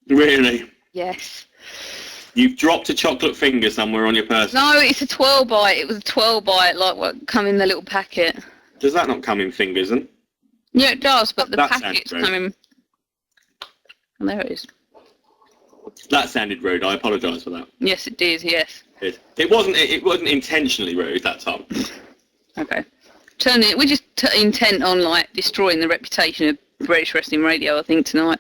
Really? Yes. You've dropped a chocolate finger somewhere on your person. No, it's a 12-bite. It was a 12-bite, like what come in the little packet. Does that not come in fingers? And yeah, it does, but the That packets sounds come in. And there it is. that sounded rude. I apologise for that. Yes, it did. Yes. It wasn't intentionally rude that time. Okay. We're just intent on like destroying the reputation of British Wrestling Radio, I think, tonight.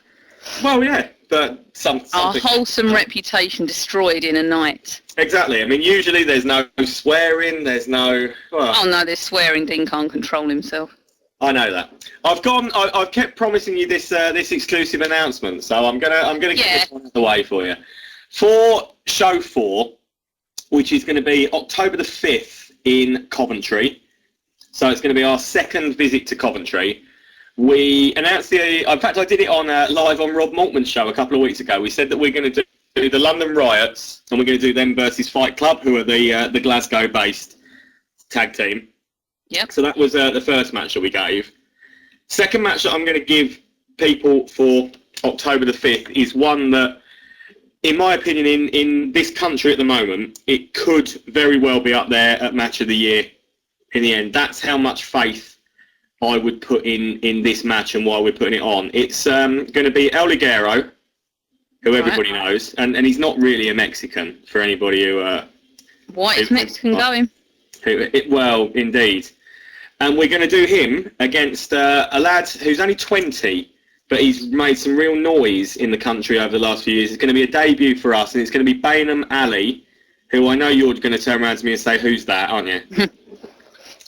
Well, yeah, but Our something. wholesome reputation destroyed in a night. Exactly. I mean, usually there's no swearing. There's no. Well, Oh no, there's swearing. Dean can't control himself. I know that. I've kept promising you this exclusive announcement, so I'm gonna get this one out of the way for you. For show 4, which is going to be October the 5th in Coventry. So it's going to be our second visit to Coventry. We announced in fact I did it on live on Rob Maltman's show a couple of weeks ago. We said that we're going to do the London Riots, and we're going to do them versus Fight Club, who are the Glasgow-based tag team. Yep. So that was the first match that we gave. Second match that I'm going to give people for October the 5th is one that, in my opinion, in this country at the moment, it could very well be up there at Match of the Year in the end. That's how much faith I would put in this match and why we're putting it on. It's going to be El Ligero, who everybody knows, and he's not really a Mexican for anybody who... What is Mexican going? Well, indeed. And we're going to do him against a lad who's only 20, but he's made some real noise in the country over the last few years. It's going to be a debut for us, and it's going to be Bainham Ali, who I know you're going to turn around to me and say, who's that, aren't you?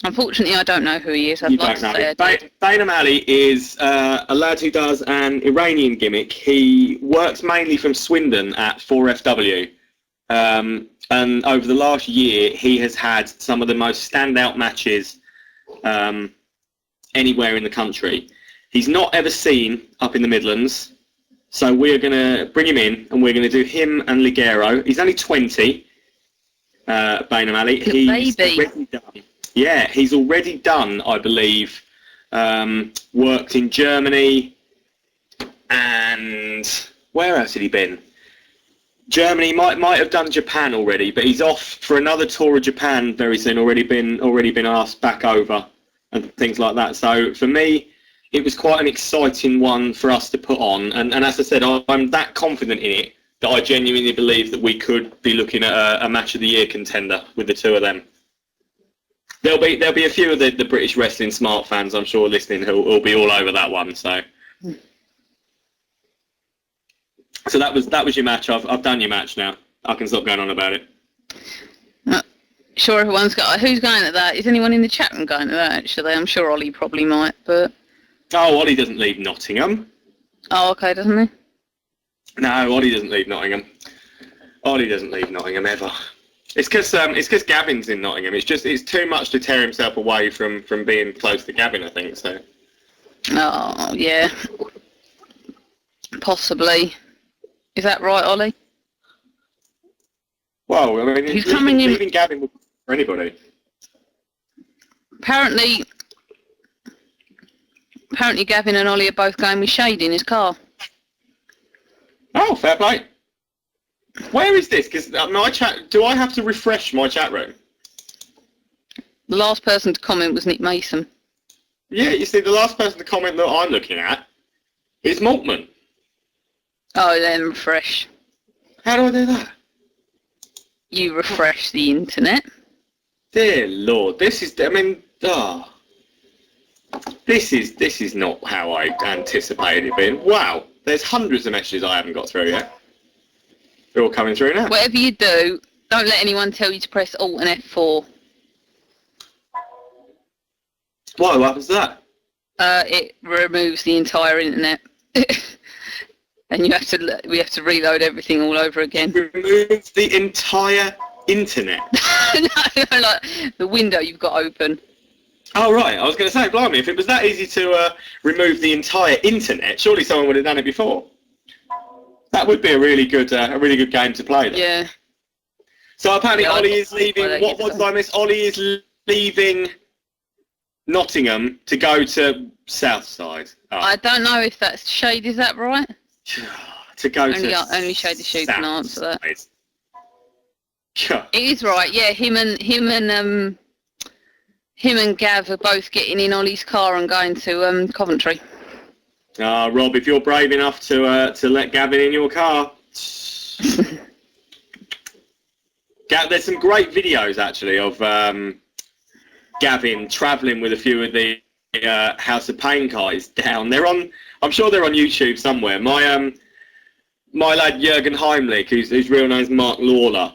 Unfortunately, I don't know who he is. I'd like to say I do. Bainham Ali is a lad who does an Iranian gimmick. He works mainly from Swindon at 4FW. And over the last year, he has had some of the most standout matches anywhere in the country. He's not ever seen up in the Midlands, so we're going to bring him in, and we're going to do him and Ligero. He's only 20, Bainham Ali. He's already done. Yeah, he's already done, I believe, worked in Germany, and where else had he been? Germany, might have done Japan already, but he's off for another tour of Japan very soon. Already been asked back over and things like that. So for me, it was quite an exciting one for us to put on. And as I said, I'm that confident in it that I genuinely believe that we could be looking at a Match of the Year contender with the two of them. There'll be a few of the British Wrestling Smart fans, I'm sure, listening who'll be all over that one. So that was your match. I've done your match now. I can stop going on about it. Sure, everyone's got. Who's going at that? Is anyone in the chat room going at that? Actually, I'm sure Ollie probably might, but. Oh, Ollie doesn't leave Nottingham. Oh, okay, doesn't he? No, Ollie doesn't leave Nottingham. Ollie doesn't leave Nottingham ever. It's because Gavin's in Nottingham. It's too much to tear himself away from being close to Gavin, I think. So. Oh yeah. Possibly. Is that right, Ollie? Well, I mean, he's coming in. Leaving Gavin would be for anybody. Apparently, Gavin and Ollie are both going with Shade in his car. Oh, fair play. Where is this? Because my chat. Do I have to refresh my chat room? The last person to comment was Nick Mason. Yeah, you see, the last person to comment that I'm looking at is Maltman. Oh, then refresh. How do I do that? You refresh the internet. Dear Lord, this is. I mean, this is not how I anticipated it being. Wow, there's hundreds of messages I haven't got through yet. They're all coming through now. Whatever you do, don't let anyone tell you to press Alt and F4. What happens to that? It removes the entire internet. And we have to reload everything all over again. Remove the entire internet? No, like the window you've got open. Oh, right. I was going to say, blimey, if it was that easy to remove the entire internet, surely someone would have done it before. That would be a really good game to play then. Yeah. So apparently Ollie is leaving, what did I miss? Ollie is leaving Nottingham to go to Southside. Oh. I don't know if that's Shade, is that right? To go only Shade the Shoe can answer that. Yeah. It is right, yeah. Him and him and Gav are both getting in Ollie's car and going to Coventry. Rob, if you're brave enough to let Gavin in your car. There's some great videos actually of Gavin travelling with a few of the House of Pain guys down. I'm sure they're on YouTube somewhere. My lad Jürgen Heimlich, whose real name's Mark Lawler,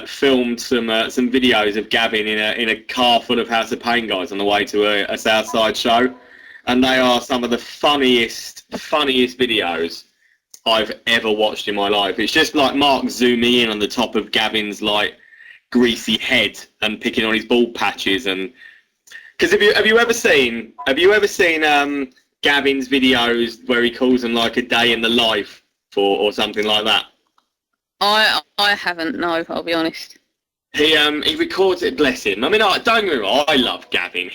filmed some videos of Gavin in a car full of House of Pain guys on the way to a Southside show, and they are some of the funniest videos I've ever watched in my life. It's just like Mark zooming in on the top of Gavin's like greasy head and picking on his bald patches, and because have you ever seen Gavin's videos where he calls them like a day in the life or something like that? I haven't, no, I'll be honest. He records it, bless him. I mean, don't get me wrong, I love Gavin.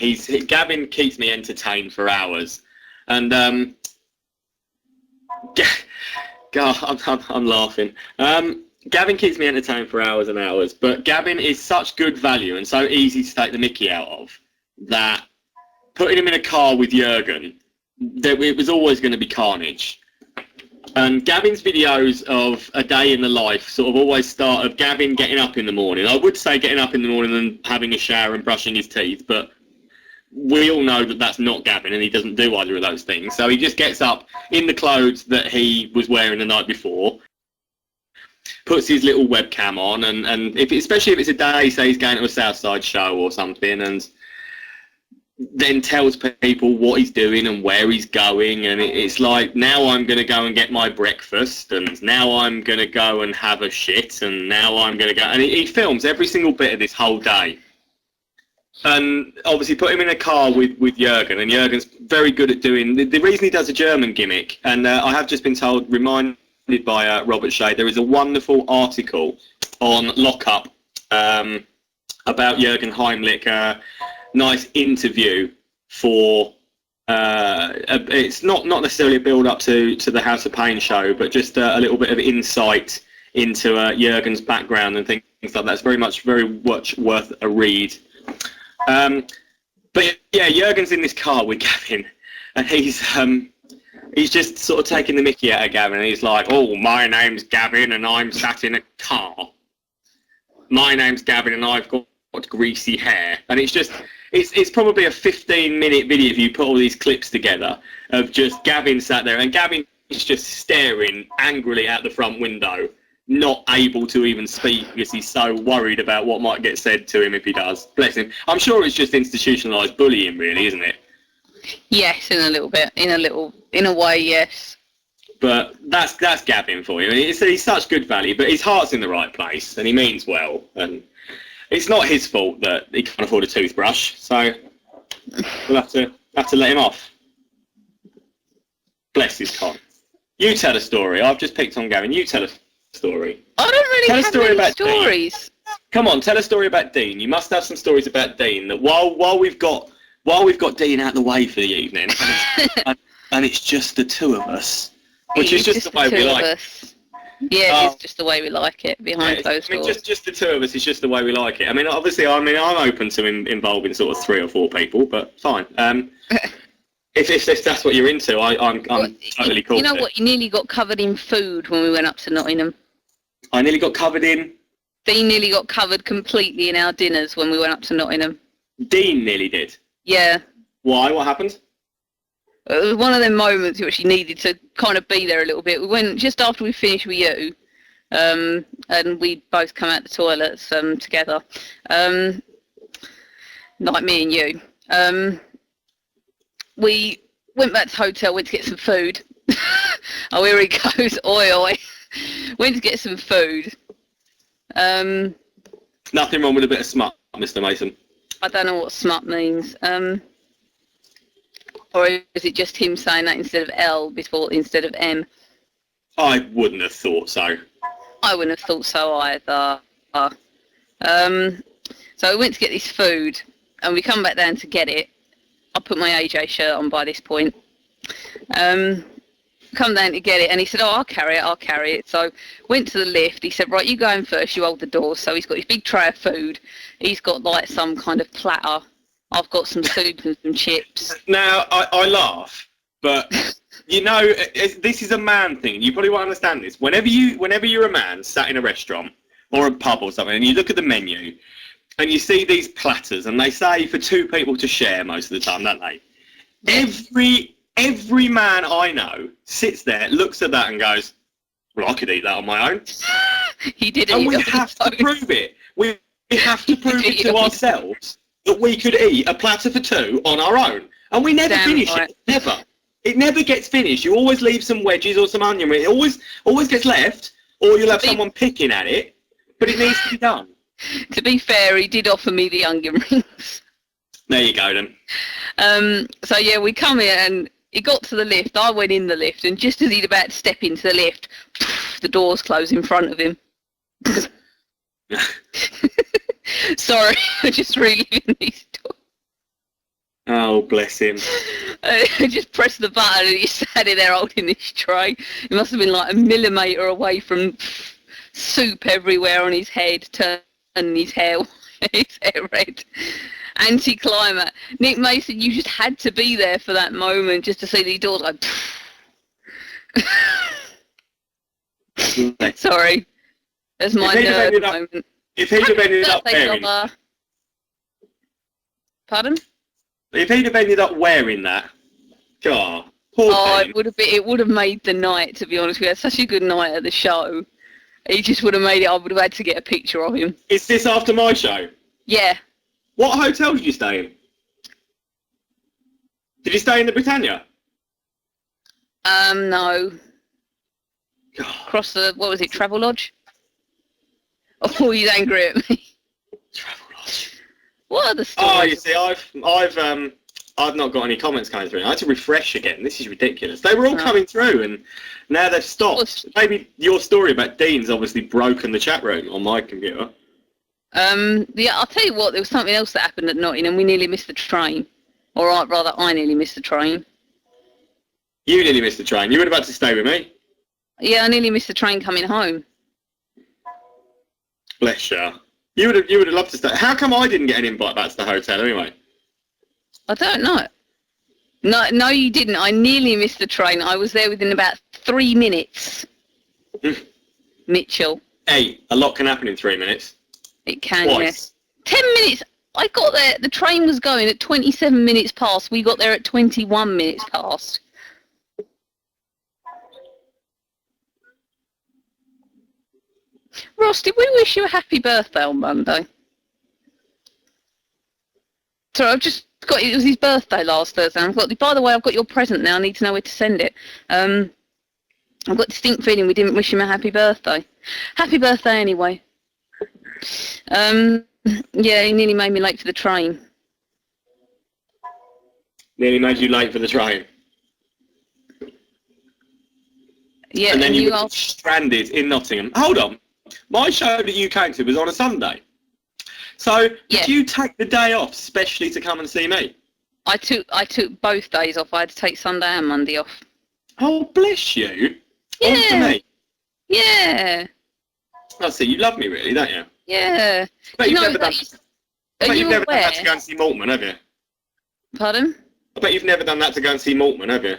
Gavin keeps me entertained for hours, and God, I'm laughing. Gavin keeps me entertained for hours and hours, but Gavin is such good value and so easy to take the mickey out of that putting him in a car with Jürgen, it was always going to be carnage. And Gavin's videos of a day in the life sort of always start of Gavin getting up in the morning. I would say getting up in the morning and having a shower and brushing his teeth, but we all know that that's not Gavin, and he doesn't do either of those things. So he just gets up in the clothes that he was wearing the night before, puts his little webcam on, and especially if it's a day, say he's going to a Southside show or something, and then tells people what he's doing and where he's going, and it's like, now I'm going to go and get my breakfast, and now I'm going to go and have a shit, and now I'm going to go, and he films every single bit of this whole day. And obviously put him in a car with Jürgen, and Jürgen's very good at doing, the reason he does a German gimmick, and I have just been told, reminded by Robert Shea, there is a wonderful article on Lockup about Jürgen Heimlich, nice interview for, it's not necessarily a build up to the House of Pain show, but just a little bit of insight into Jürgen's background and things like that. It's very much worth a read. But yeah, Jürgen's in this car with Gavin, and he's just sort of taking the mickey out of Gavin, and he's like, oh, my name's Gavin and I'm sat in a car. My name's Gavin and I've got greasy hair. And it's probably a 15-minute video if you put all these clips together of just Gavin sat there, and Gavin is just staring angrily out the front window, not able to even speak because he's so worried about what might get said to him if he does. Bless him. I'm sure it's just institutionalised bullying, really, isn't it? Yes, in a little bit. In a way, yes. But that's Gavin for you. He's such good value, but his heart's in the right place, and he means well. And it's not his fault that he can't afford a toothbrush, so we'll have to let him off. Bless his con. You tell a story. I've just picked on Gavin. You tell a story. I don't really tell have a story many about stories. Dean. Come on, tell a story about Dean. You must have some stories about Dean. That while we've got Dean out of the way for the evening, and it's just the two of us, which is just the way we like it. Yeah, it's just the way we like it behind closed doors. Just the two of us is just the way we like it. I mean, obviously, I'm open to involving sort of 3 or 4 people, but fine. If that's what you're into, I'm totally cool. You know what? You nearly got covered in food when we went up to Nottingham. I nearly got covered in. Dean nearly got covered completely in our dinners when we went up to Nottingham. Dean nearly did. Yeah. Why? What happened? It was one of them moments which he needed to kind of be there a little bit. We went just after we finished with you, and we both come out the toilets together, like me and you. We went back to the hotel, went to get some food. Oh, here he goes. Oi, oi. Went to get some food. Nothing wrong with a bit of smut, Mr. Mason. I don't know what smut means. Or is it just him saying that instead of L instead of M? I wouldn't have thought so. I wouldn't have thought so either. So we went to get this food, and we come back down to get it. I put my AJ shirt on by this point. Come down to get it, and he said, oh, I'll carry it. So went to the lift. He said, right, you go in first, you hold the door. So he's got his big tray of food. He's got like some kind of platter I've got some soup and some chips. Now, I laugh, but you know, this is a man thing. You probably won't understand this. Whenever you're a man sat in a restaurant or a pub or something, and you look at the menu, and you see these platters, and they say for 2 people to share most of the time, don't they? Every man I know sits there, looks at that, and goes, "Well, I could eat that on my own." He did. And we have to prove it. We have to prove it to ourselves that we could eat a platter for 2 on our own, and we never finish it. Never. It never gets finished. You always leave some wedges or some onion. It always gets left, or you'll have someone picking at it. But it needs to be done. To be fair, he did offer me the onion rings. There you go then. So yeah, we come here and he got to the lift. I went in the lift, and just as he'd about to step into the lift, the doors closed in front of him. Sorry, I just reliving these doors. Oh, bless him. I just pressed the button and he sat in there holding this tray. It must have been like a millimetre away from soup everywhere on his head, turning his hair red. Anti-climate. Nick Mason, you just had to be there for that moment just to see these doors like... Sorry. That's my nerd moment. If he'd have ended up wearing... Pardon? If he'd have ended up wearing that... God. Poor it would have made the night, to be honest. We had such a good night at the show. He just would have made it. I would have had to get a picture of him. Is this after my show? Yeah. What hotel did you stay in? Did you stay in the Britannia? No. God. Across the, what was it, Travel Lodge? Oh, he's angry at me. Travel Lodge. What are the stories? Oh, you see, I've not got any comments coming through. I had to refresh again. This is ridiculous. They were all coming through, and now they've stopped. Maybe your story about Dean's obviously broken the chat room on my computer. Yeah, I'll tell you what, there was something else that happened at Nottingham. We nearly missed the train. Or rather, I nearly missed the train. You nearly missed the train. You were about to stay with me. Yeah, I nearly missed the train coming home. Bless you. You would have loved to stay. How come I didn't get an invite back to the hotel anyway? I don't know. No, you didn't. I nearly missed the train. I was there within about 3 minutes. Mitchell. Hey, a lot can happen in 3 minutes. It can, yes. 10 minutes. I got there. The train was going at 27 minutes past. We got there at 21 minutes past. Ross, did we wish you a happy birthday on Monday? Sorry, I've just got, it was his birthday last Thursday. By the way, I've got your present now. I need to know where to send it. I've got a distinct feeling we didn't wish him a happy birthday. Happy birthday anyway. Yeah, he nearly made me late for the train. Nearly made you late for the train? Yeah, and then you were stranded in Nottingham. Hold on. My show that you came to was on a Sunday. So did you take the day off specially to come and see me? I took both days off. I had to take Sunday and Monday off. Oh, bless you. Yeah. On for me. Yeah. I see. You love me, really, don't you? Yeah. I bet you've never done that to go and see Maltman, have you? Pardon? I bet you've never done that to go and see Maltman, have you?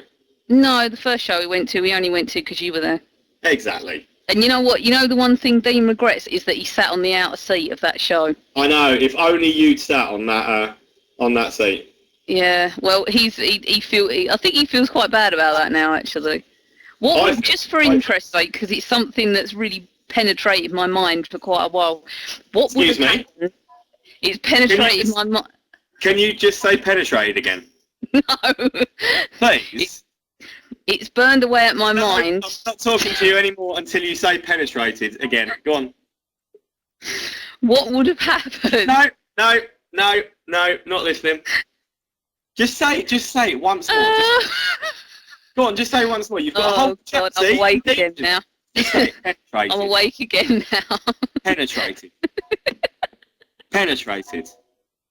No, the first show we only went to because you were there. Exactly. And you know what? You know the one thing Dean regrets is that he sat on the outer seat of that show. I know. If only you'd sat on that seat. Yeah. Well, I think he feels quite bad about that now, actually. Just for interest's sake, because it's something that's really penetrated my mind for quite a while. What would have happened? It's penetrated my mind. Can you just say penetrated again? No. Please. It's burned away at my mind. I'm not talking to you anymore until you say penetrated again. Go on. What would have happened? No, not listening. Just say it once more. Go on, just say it once more. You've got a whole God, I'm awake again now. Just say it. Penetrated. I'm awake again now. Penetrated. Penetrated.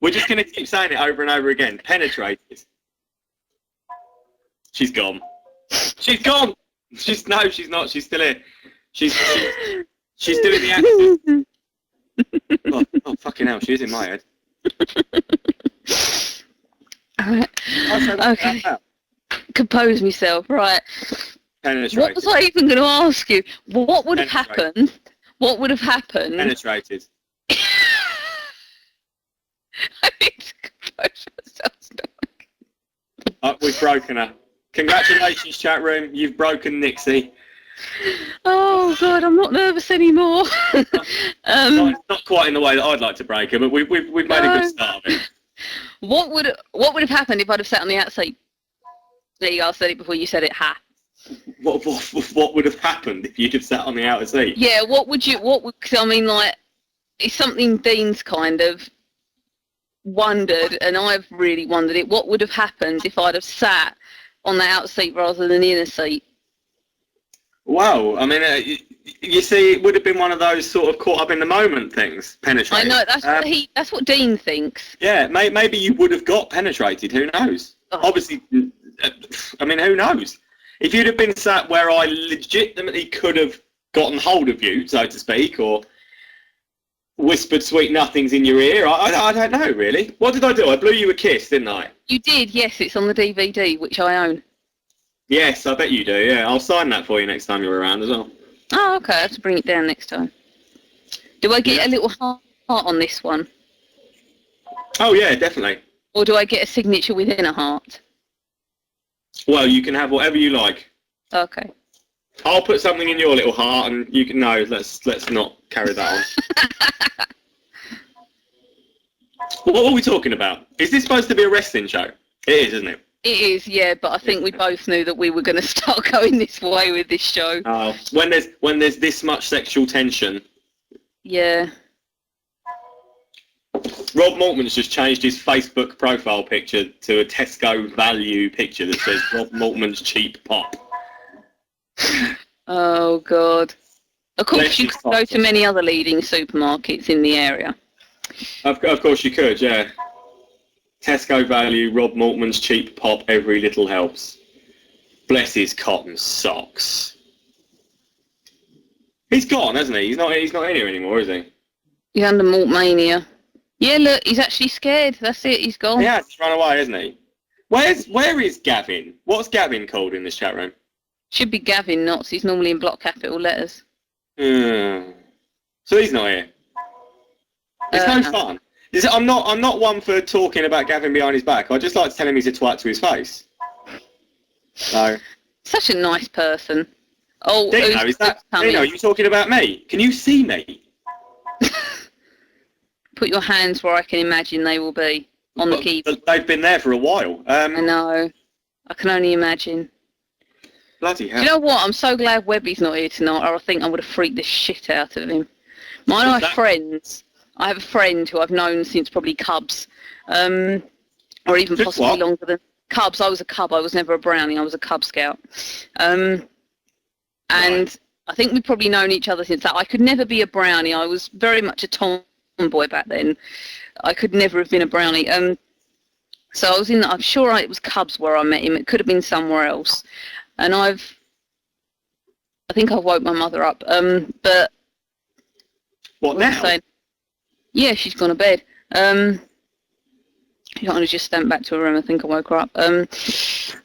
We're just going to keep saying it over and over again. Penetrated. She's gone. She's gone. She's not. She's still here. She's doing the accent. Oh, fucking hell! She is in my head. Right. Okay. Compose myself. Right. Penetrated. What was I even going to ask you? What would have happened? What would have happened? Penetrated. I need to compose myself. We've broken her. Congratulations, chat room. You've broken Nixy. Oh God, I'm not nervous anymore. Not quite in the way that I'd like to break her, but we've made a good start of it. What would have happened if I'd have sat on the outside? There you go. I said it before you said it. Ha. What would have happened if you'd have sat on the outer seat? Yeah. Cause I mean, like, it's something Dean's kind of wondered, and I've really wondered it. What would have happened if I'd have sat on the outer seat rather than the inner seat? Wow, I mean, you see, it would have been one of those sort of caught up in the moment things, penetrated. I know, that's what Dean thinks. Yeah, maybe you would have got penetrated, who knows? Oh. Obviously, I mean, who knows? If you'd have been sat where I legitimately could have gotten hold of you, so to speak, or whispered sweet nothings in your ear, I don't know, really. What did I do? I blew you a kiss, didn't I? You did, yes, it's on the DVD, which I own. Yes, I bet you do, yeah. I'll sign that for you next time you're around as well. Oh, okay, I have to bring it down next time. Do I get a little heart on this one? Oh, yeah, definitely. Or do I get a signature within a heart? Well, you can have whatever you like. Okay. I'll put something in your little heart and you can know, let's not carry that on. What are we talking about? Is this supposed to be a wrestling show? It is, isn't it? It is, yeah, but I think we both knew that we were going to start going this way with this show. Oh, when there's this much sexual tension. Yeah. Rob Maltman's just changed his Facebook profile picture to a Tesco value picture that says Rob Maltman's cheap pop. Oh, God. Of course, you could go to many other leading supermarkets in the area. Of course you could, yeah. Tesco value, Rob Maltman's cheap pop, every little helps. Bless his cotton socks. He's gone, hasn't he? He's not in here anymore, is he? He's under Maltmania. Yeah, look, he's actually scared. That's it, he's gone. He has run away, hasn't he? Where is Gavin? What's Gavin called in this chat room? Should be Gavin Knotts. He's normally in block capital letters. So he's not here. It's no fun. I'm not one for talking about Gavin behind his back. I just like to tell him he's a twat to his face. So. Such a nice person. Oh, Dino, Dino, are you talking about me? Can you see me? Put your hands where I can imagine they will be on the keyboard. They've been there for a while. I know. I can only imagine. Bloody hell. Do you know what? I'm so glad Webby's not here tonight, or I think I would have freaked the shit out of him. My friends. I have a friend who I've known since probably Cubs, or even possibly longer than Cubs. I was a Cub. I was never a Brownie. I was a Cub Scout. And I think we've probably known each other since that. I could never be a Brownie. I was very much a tomboy back then. I could never have been a Brownie. So I was I'm sure it was Cubs where I met him. It could have been somewhere else. And I think I woke my mother up. But what now? Yeah, she's gone to bed. She can't just stand back to her room. I think I woke her up. What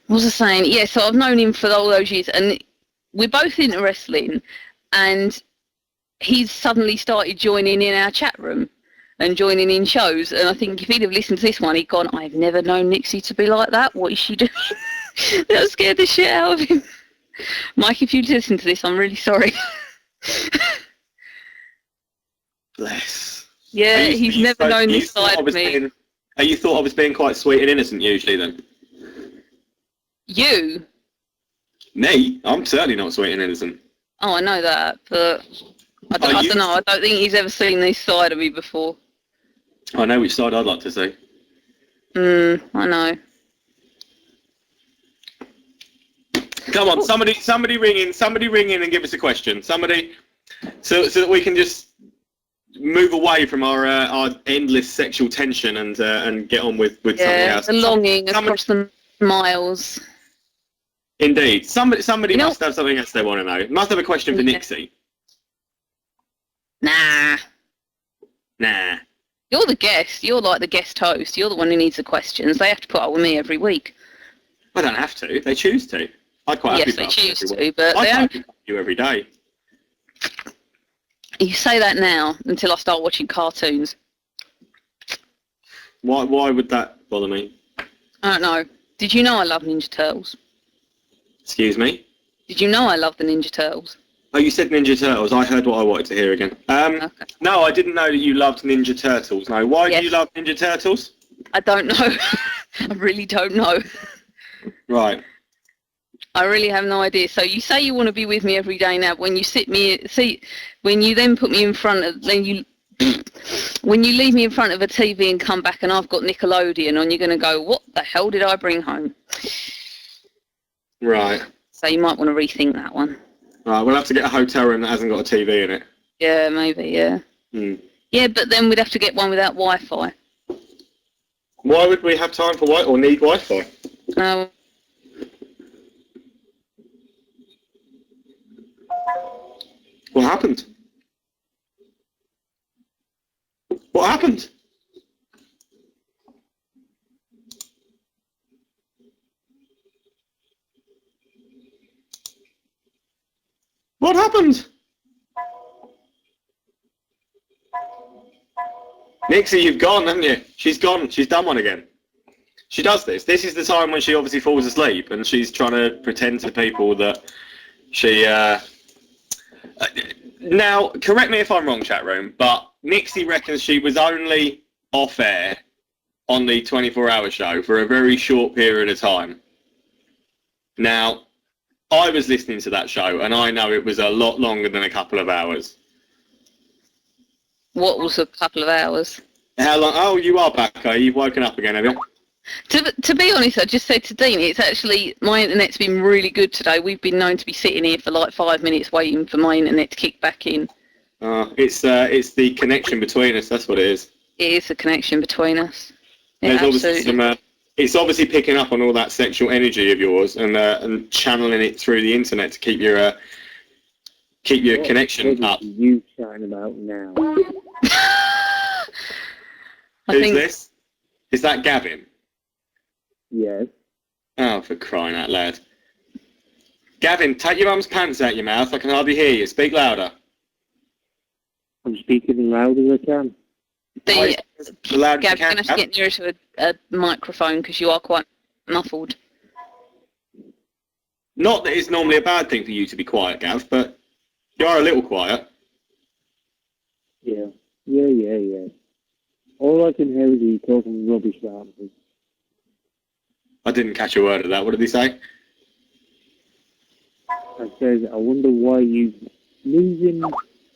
was I saying? Yeah, so I've known him for all those years, and we're both into wrestling, and he's suddenly started joining in our chat room and joining in shows. And I think if he'd have listened to this one, he'd gone, I've never known Nixy to be like that. What is she doing? That scared the shit out of him. Mike, if you listen to this, I'm really sorry. Bless. Yeah, he's never known this side of me. You thought I was being quite sweet and innocent usually then? You? Me? I'm certainly not sweet and innocent. Oh, I know that, but I don't know. I don't think he's ever seen this side of me before. I know which side I'd like to see. I know. Come on, somebody ring in and give us a question. Somebody, so that we can just move away from our endless sexual tension and get on with something else. The longing across the miles. Indeed. Somebody must have something else they want to know. Must have a question for Nixy. Nah. You're You're the guest. You're like the guest host. You're the one who needs the questions. They have to put up with me every week. I don't have to. They choose to. I'd quite happy Yes, they choose to, but I'd they happy don't. to you every day. You say that now until I start watching cartoons. Why would that bother me? I don't know. Did you know I love Ninja Turtles? Excuse me? Did you know I love the Ninja Turtles? Oh, you said Ninja Turtles. I heard what I wanted to hear again. Okay. No, I didn't know that you loved Ninja Turtles. No, why Yes. do you love Ninja Turtles? I don't know. I really don't know. Right. I really have no idea. So you say you want to be with me every day now. When you when you then put me in front of, when you leave me in front of a TV and come back and I've got Nickelodeon on, you're going to go, what the hell did I bring home? Right. So you might want to rethink that one. Right, we'll have to get a hotel room that hasn't got a TV in it. Yeah, maybe, yeah. Yeah, but then we'd have to get one without Wi-Fi. Why would we have time for or need Wi-Fi? What happened? What happened? What happened? Nixy, you've gone, haven't you? She's gone. She's done one again. She does this. This is the time when she obviously falls asleep and she's trying to pretend to people that she... Now, correct me if I'm wrong, chat room, but Nixy reckons she was only off air on the 24-hour show for a very short period of time. Now, I was listening to that show and I know it was a lot longer than a couple of hours. What was a couple of hours? How long? Oh, you are back, okay? You've woken up again, have you? To be honest, I just said to Dean, it's actually, my internet's been really good today. We've been known to be sitting here for like 5 minutes waiting for my internet to kick back in. It's the connection between us, that's what it is. It is the connection between us. Yeah, There's obviously absolutely. it's obviously picking up on all that sexual energy of yours and channeling it through the internet to keep your connection up. What are you chatting about now? Who's this? Is that Gavin? Yes. Oh, for crying out loud. Gavin, take your mum's pants out your mouth. I can hardly hear you. Speak louder. I'm speaking as loud as I can. The loud Gav, you you're can. going to have to get nearer to a microphone because you are quite muffled. Not that it's normally a bad thing for you to be quiet, Gav, but you are a little quiet. Yeah. All I can hear is you talking rubbish about me. I didn't catch a word of that. What did he say? I says, I wonder why you losing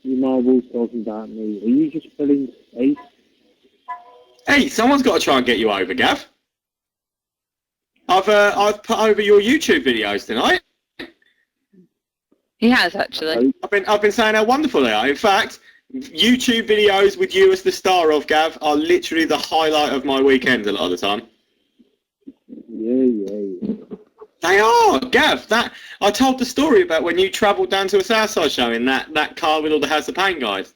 your marbles talking about me. Are you just filling space? Hey, someone's got to try and get you over, Gav. I've put over your YouTube videos tonight. He has, actually. I've been saying how wonderful they are. In fact, YouTube videos with you as the star of, Gav, are literally the highlight of my weekend a lot of the time. Yeah. They are, Gav. I told the story about when you travelled down to a Southside show in that car with all the House of Pain guys.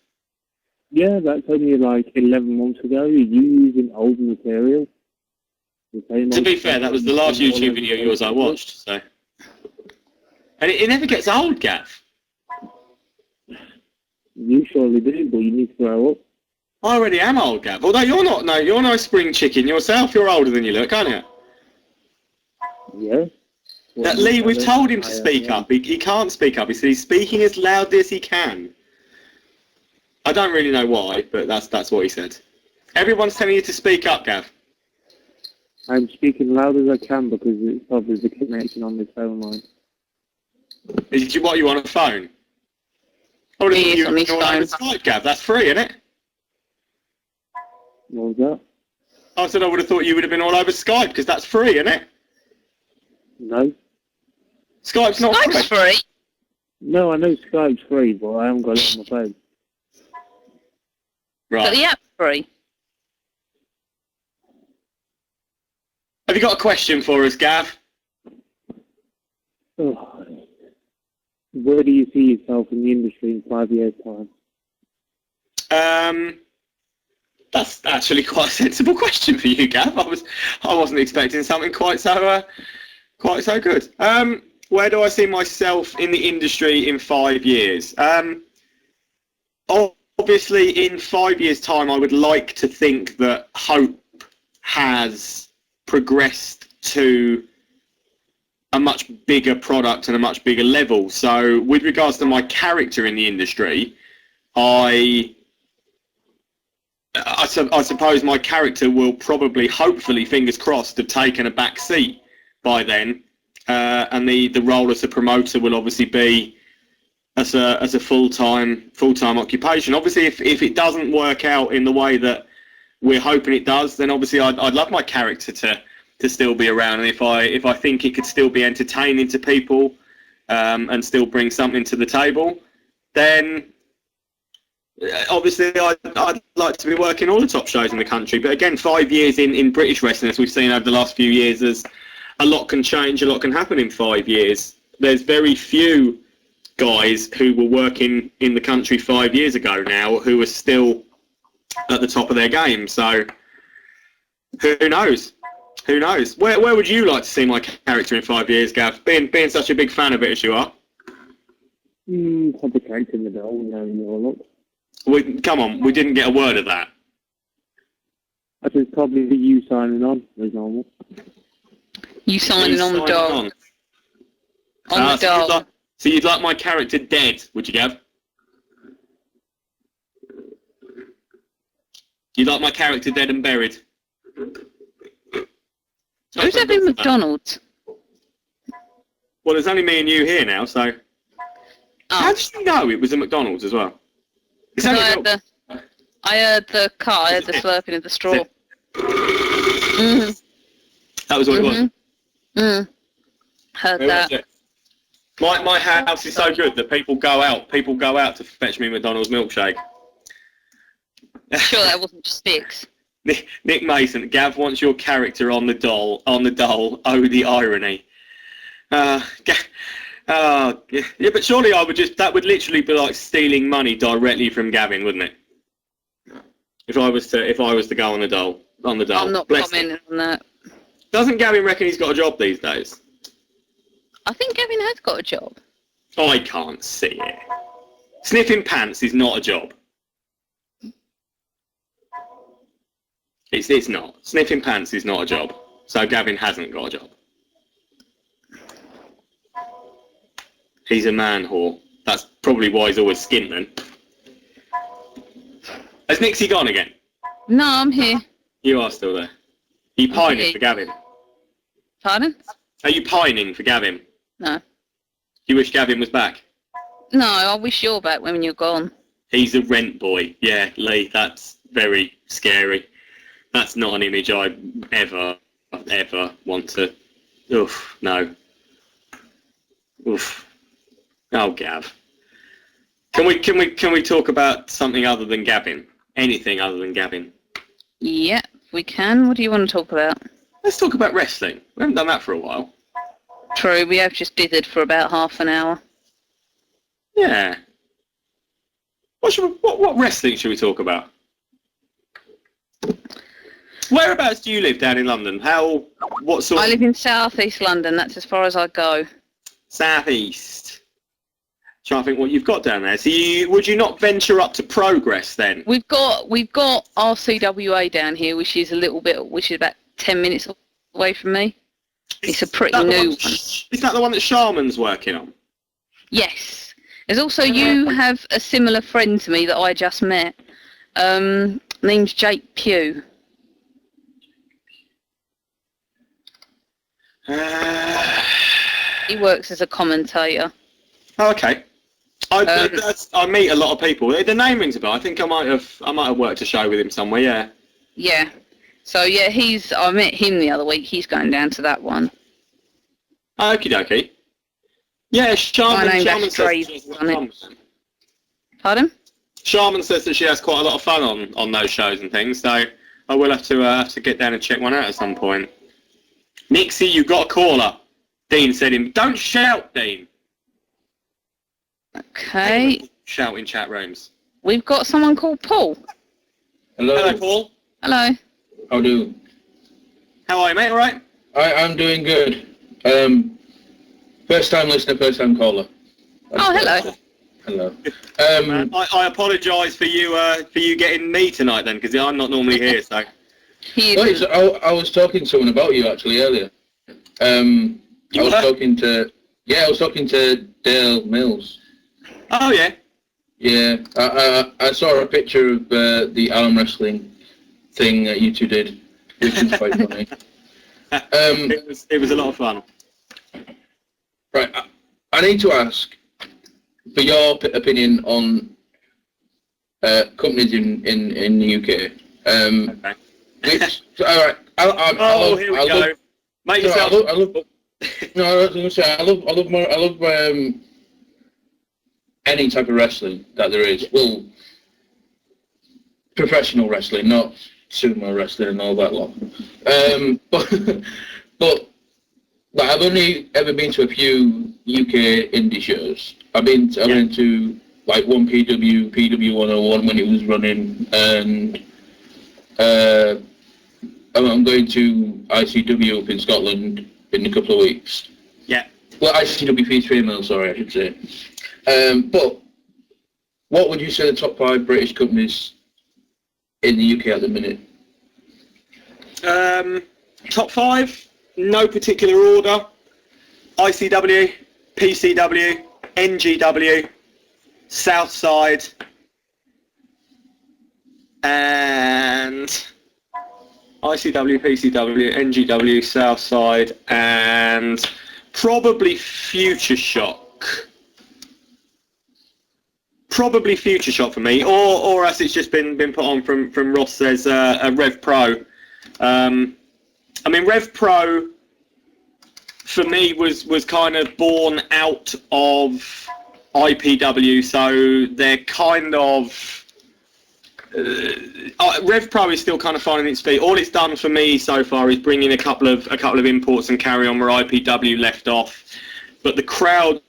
Yeah, that's only like 11 months ago. You're using old material. To be fair, that was the last YouTube video of yours I watched. So, and it never gets old, Gav. You surely do, but you need to grow up. I already am old, Gav. Although you're not. No, you're no spring chicken yourself. You're older than you look, aren't you? Yeah. That Lee, we've told him to speak up. He can't speak up. He said he's speaking as loudly as he can. I don't really know why, but that's what he said. Everyone's telling you to speak up, Gav. I'm speaking loud as I can because it's probably the connection on the phone line. What, you on a phone? I would have thought you on his were on phone. Skype, Gav. That's free, isn't it? What was that? I said I would have thought you would have been all over Skype because that's free, isn't it? No. Skype's not Skype's free. free. No, I know Skype's free, but I haven't got it on my phone. Right. But the app's free. Have you got a question for us, Gav? Oh. Where do you see yourself in the industry in 5 years' time? That's actually quite a sensible question for you, Gav. I wasn't expecting something quite so good. Where do I see myself in the industry in 5 years? Obviously, in 5 years' time, I would like to think that Hope has progressed to a much bigger product and a much bigger level. So, with regards to my character in the industry, I suppose my character will probably, hopefully, fingers crossed, have taken a back seat by then, and the role as a promoter will obviously be as a full-time occupation. Obviously, if it doesn't work out in the way that we're hoping it does, then obviously I'd love my character to still be around, and if I think it could still be entertaining to people and still bring something to the table, then obviously I'd like to be working all the top shows in the country. But again, 5 years in British wrestling, as we've seen over the last few years, as a lot can change, a lot can happen in 5 years. There's very few guys who were working in the country 5 years ago now who are still at the top of their game. So who knows? Who knows? Where would you like to see my character in 5 years, Gav? Being such a big fan of it as you are. Probably character in the doll, Come on, we didn't get a word of that. I think probably you signing on, for example. You signing on the doll. On the doll. So you'd like my character dead, would you, Gav? You'd like my character dead and buried? Who's having McDonald's? Well, there's only me and you here now, so... Oh. How did you know it was a McDonald's as well? I heard the car, I heard the slurping of the straw. Mm-hmm. That was what it was? Mm. Heard that. My house is so good that people go out to fetch me McDonald's milkshake. Sure that wasn't just sticks. Nick Mason, Gav wants your character on the doll. Oh, the irony. Yeah, but surely that would literally be like stealing money directly from Gavin, wouldn't it? If I was to go on the doll. I'm not commenting on that. Doesn't Gavin reckon he's got a job these days? I think Gavin has got a job. I can't see it. Sniffing pants is not a job. It's not. Sniffing pants is not a job. So Gavin hasn't got a job. He's a man whore. That's probably why he's always skint then. Has Nixy gone again? No, I'm here. You are still there. Are you pining for Gavin? Pardon? Are you pining for Gavin? No. You wish Gavin was back? No, I wish you're back when you're gone. He's a rent boy. Yeah, Lee, that's very scary. That's not an image I ever want to... Oof, no. Oof. Oh, Gav. Can we talk about something other than Gavin? Anything other than Gavin? Yeah, we can. What do you want to talk about? Let's talk about wrestling. We haven't done that for a while. True, we have just dithered for about half an hour. Yeah. What wrestling should we talk about? Whereabouts do you live down in London? What sort? I live in South East London. That's as far as I go. South East. Trying to think what you've got down there. So would you not venture up to Progress then? We've got RCWA down here, which is about 10 minutes away from me. It's a pretty new one. Is that the one that Sharman's working on? Yes. There's also, you have a similar friend to me that I just met. Name's Jake Pugh. He works as a commentator. Oh, okay. I meet a lot of people. The name rings a bell. I think I might have worked a show with him somewhere. Yeah. Yeah. So yeah, I met him the other week. He's going down to that one. Okie dokie. Yeah, Sharman says Pardon? Sharman says that she has quite a lot of fun on those shows and things. So I will have to get down and check one out at some point. Nixy, you got a caller. Dean said him. Don't shout, Dean. Okay. Shout in chat rooms. We've got someone called Paul. Hello. Hello, Paul. Hello. How do? How are you, mate? All right? I'm doing good. First time listener, first time caller. Hello. Hello. I apologise for you getting me tonight then, because I'm not normally here. So. I was talking to someone about you actually earlier. I was talking to Dale Mills. Oh yeah. Yeah, I saw a picture of the arm wrestling thing that you two did, which was quite funny. It was a lot of fun. Right, I need to ask for your opinion on companies in the UK. Okay. All right, here we go. Make yourself. I love. No, I was going to say I love any type of wrestling that there is. Well, professional wrestling, not sumo wrestling and all that lot. But I've only ever been to a few UK indie shows. I've been to like one PW 101 when it was running, and I'm going to ICW up in Scotland in a couple of weeks. Yeah. Well, ICW female, sorry, I should say. But what would you say the top 5 British companies in the UK at the minute? Top 5, no particular order. ICW, PCW, NGW, Southside, and ICW, PCW, NGW, Southside, and probably Future Shock. Probably Future Shock for me, or as it's just been put on from Ross says, a Rev Pro. I mean, Rev Pro for me was kind of born out of IPW, so they're kind of Rev Pro is still kind of finding its feet. All it's done for me so far is bring in a couple of imports and carry on where IPW left off, but the crowd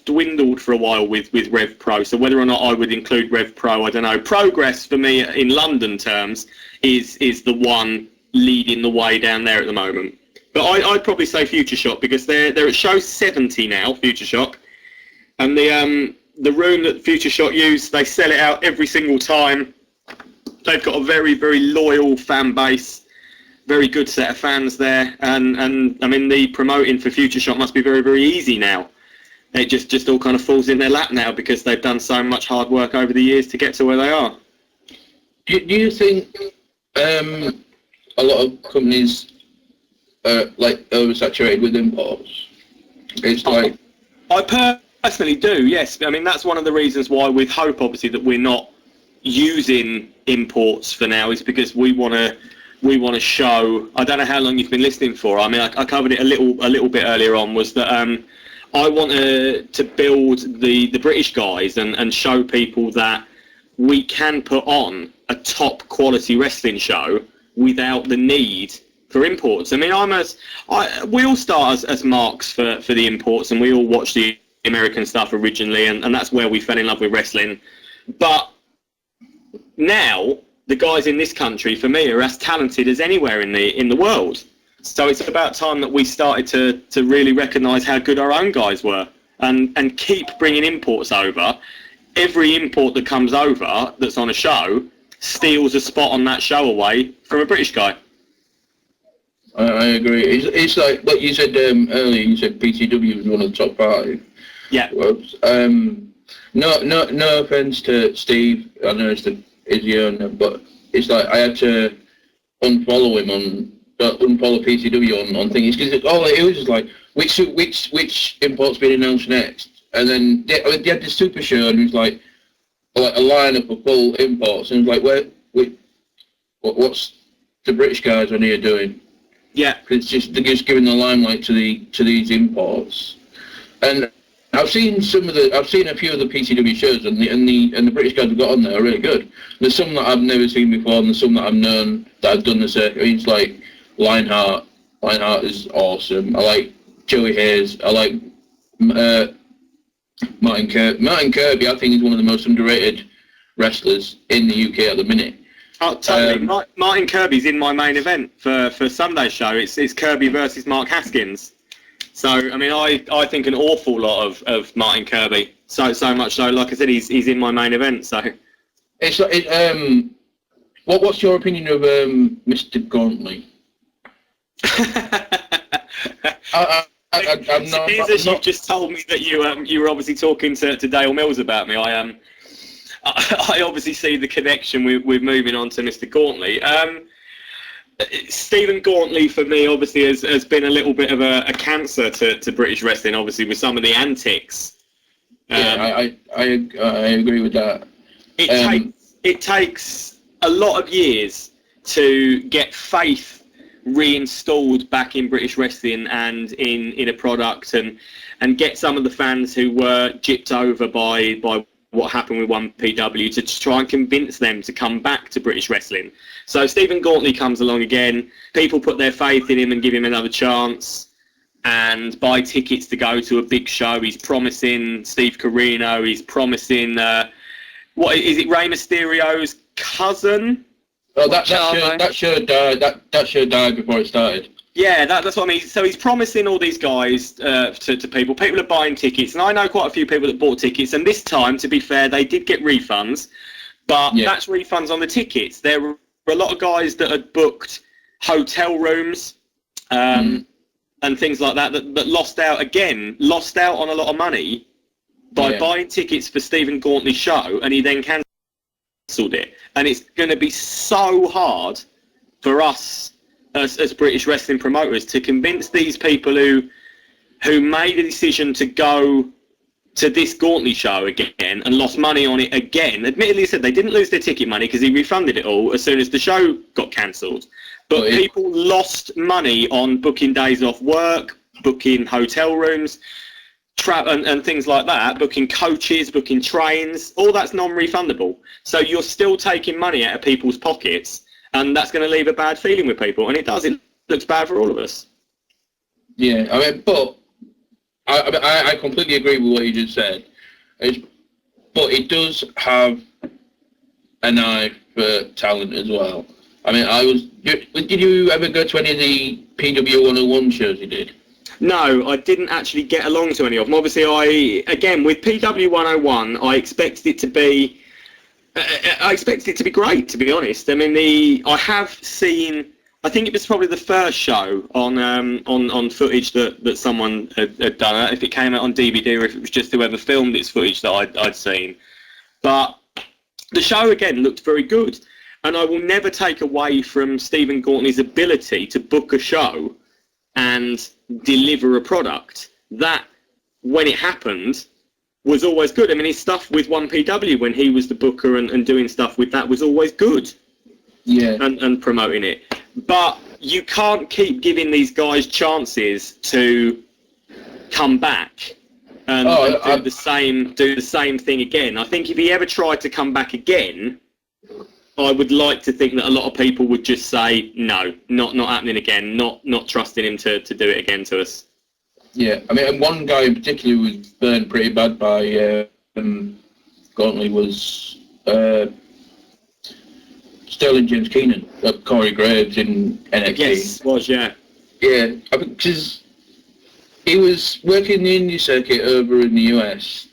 dwindled for a while with Rev Pro, so whether or not I would include Rev Pro, I don't know. Progress for me in London terms is the one leading the way down there at the moment. But I'd probably say Future Shock, because they're at show 70 now, Future Shock, and the room that Future Shock use, they sell it out every single time. They've got a very, very loyal fan base, very good set of fans there, and I mean the promoting for Future Shock must be very, very easy now. It just all kind of falls in their lap now because they've done so much hard work over the years to get to where they are. Do you think a lot of companies are like oversaturated with imports? It's like I personally do, yes. I mean, that's one of the reasons why, with Hope, obviously, that we're not using imports for now, is because we want to show. I don't know how long you've been listening for. I mean, I covered it a little bit earlier on. Was that I want to build the British guys and show people that we can put on a top quality wrestling show without the need for imports. I mean, we all start as marks for the imports, and we all watch the American stuff originally, and that's where we fell in love with wrestling. But now the guys in this country, for me, are as talented as anywhere in the world. So it's about time that we started to really recognise how good our own guys were, and keep bringing imports over. Every import that comes over that's on a show steals a spot on that show away from a British guy. I agree. It's like what you said earlier. You said PCW was one of the top 5. Yeah. No offense to Steve. I know it's the owner, but it's like I had to unfollow PCW on things because it was just like which import's been announced next, and then they had this super show and it was like a lineup of full imports, and it was like what's the British guys on here doing? Yeah, they're just giving the limelight to these imports, and I've seen a few of the PCW shows, and the British guys have got on there are really good. There's some that I've never seen before, and there's some that I've known that have done the circuit. It's like Lionheart. Lionheart is awesome. I like Joey Hayes. I like Martin Kirby. Martin Kirby, I think, is one of the most underrated wrestlers in the UK at the minute. Oh, totally. Martin Kirby's in my main event for Sunday's show. It's Kirby versus Mark Haskins. So, I mean, I think an awful lot of Martin Kirby. So much so, like I said, he's in my main event. So, what's your opinion of Mr. Gauntly? You've just told me that you were obviously talking to Dale Mills about me. I obviously see the connection with moving on to Mr. Gauntly. Stephen Gauntly for me obviously has been a little bit of a cancer to British wrestling, obviously with some of the antics. I agree with that. It takes a lot of years to get faith reinstalled back in British wrestling and in a product and get some of the fans who were gypped over by what happened with 1PW to try and convince them to come back to British wrestling. So Stephen Gauntly comes along again, people put their faith in him and give him another chance and buy tickets to go to a big show. He's promising Steve Corino, he's promising, what is it, Rey Mysterio's cousin? Oh, that show died before it started. Yeah, that's what I mean. So he's promising all these guys to people. People are buying tickets, and I know quite a few people that bought tickets. And this time, to be fair, they did get refunds, but that's refunds on the tickets. There were a lot of guys that had booked hotel rooms and things like that lost out on a lot of money by buying tickets for Stephen Gauntly's show, and he then cancelled it. And it's going to be so hard for us as British wrestling promoters to convince these people who made a decision to go to this Gauntly show again and lost money on it again. Admittedly, said they didn't lose their ticket money because he refunded it all as soon as the show got cancelled. But people lost money on booking days off work, booking hotel rooms, and things like that, booking coaches, booking trains. All that's non-refundable. So you're still taking money out of people's pockets, and that's going to leave a bad feeling with people. And it does. It looks bad for all of us. Yeah, I mean, but I completely agree with what you just said. But it does have an eye for talent as well. I mean, did you ever go to any of the PW 101 shows you did? No, I didn't actually get along to any of them. Obviously, with PW 101, I expected it to be great, to be honest. I mean, I have seen, I think it was probably the first show on footage that someone had done, if it came out on DVD or if it was just whoever filmed its footage that I'd seen. But the show, again, looked very good. And I will never take away from Stephen Gauntly's ability to book a show and deliver a product. That, when it happened, was always good. I mean, his stuff with 1PW when he was the booker and doing stuff with that was always good. Yeah. And promoting it. But you can't keep giving these guys chances to come back and do the same thing again. I think if he ever tried to come back again, I would like to think that a lot of people would just say, no, not happening again, not trusting him to do it again to us. Yeah, I mean, and one guy in particular who was burned pretty bad by Gauntly was Sterling James Keenan, Corey Graves in NXT. Yes, was, yeah. Yeah, because he was working the indie circuit over in the US,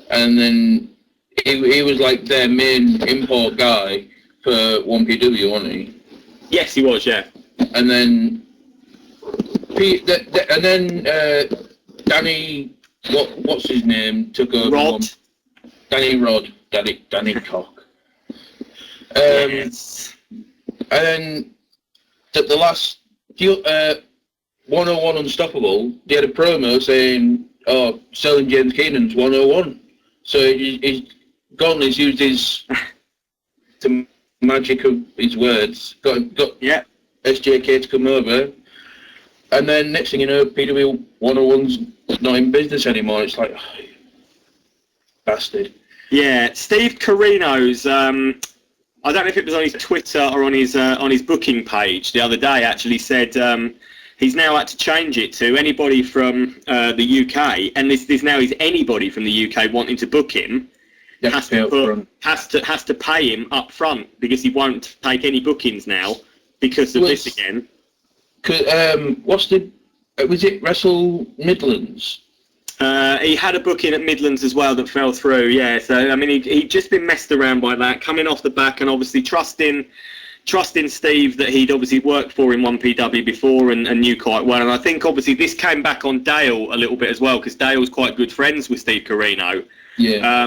and then he was like their main import guy for 1PW, wasn't he? Yes, he was, yeah. And then Danny, what's his name, took over. Rod. Danny Cock. Yes. And then the last 101 Unstoppable, they had a promo saying, "Oh, Sterling James Keenan's 101." So Gauntly's used the magic of his words, got SJK to come over, and then next thing you know, PW 101's not in business anymore. It's like, oh, bastard. Yeah, Steve Corino's, I don't know if it was on his Twitter or on his booking page the other day, actually said he's now had to change it to anybody from the UK, and this now is anybody from the UK wanting to book him. has to pay him up front because he won't take any bookings now because of this again. Was it Wrestle Midlands? He had a booking at Midlands as well that fell through. Yeah, so I mean he'd just been messed around by that, coming off the back, and obviously trusting Steve that he'd obviously worked for in 1PW before and knew quite well. And I think obviously this came back on Dale a little bit as well because Dale's quite good friends with Steve Carino. Yeah.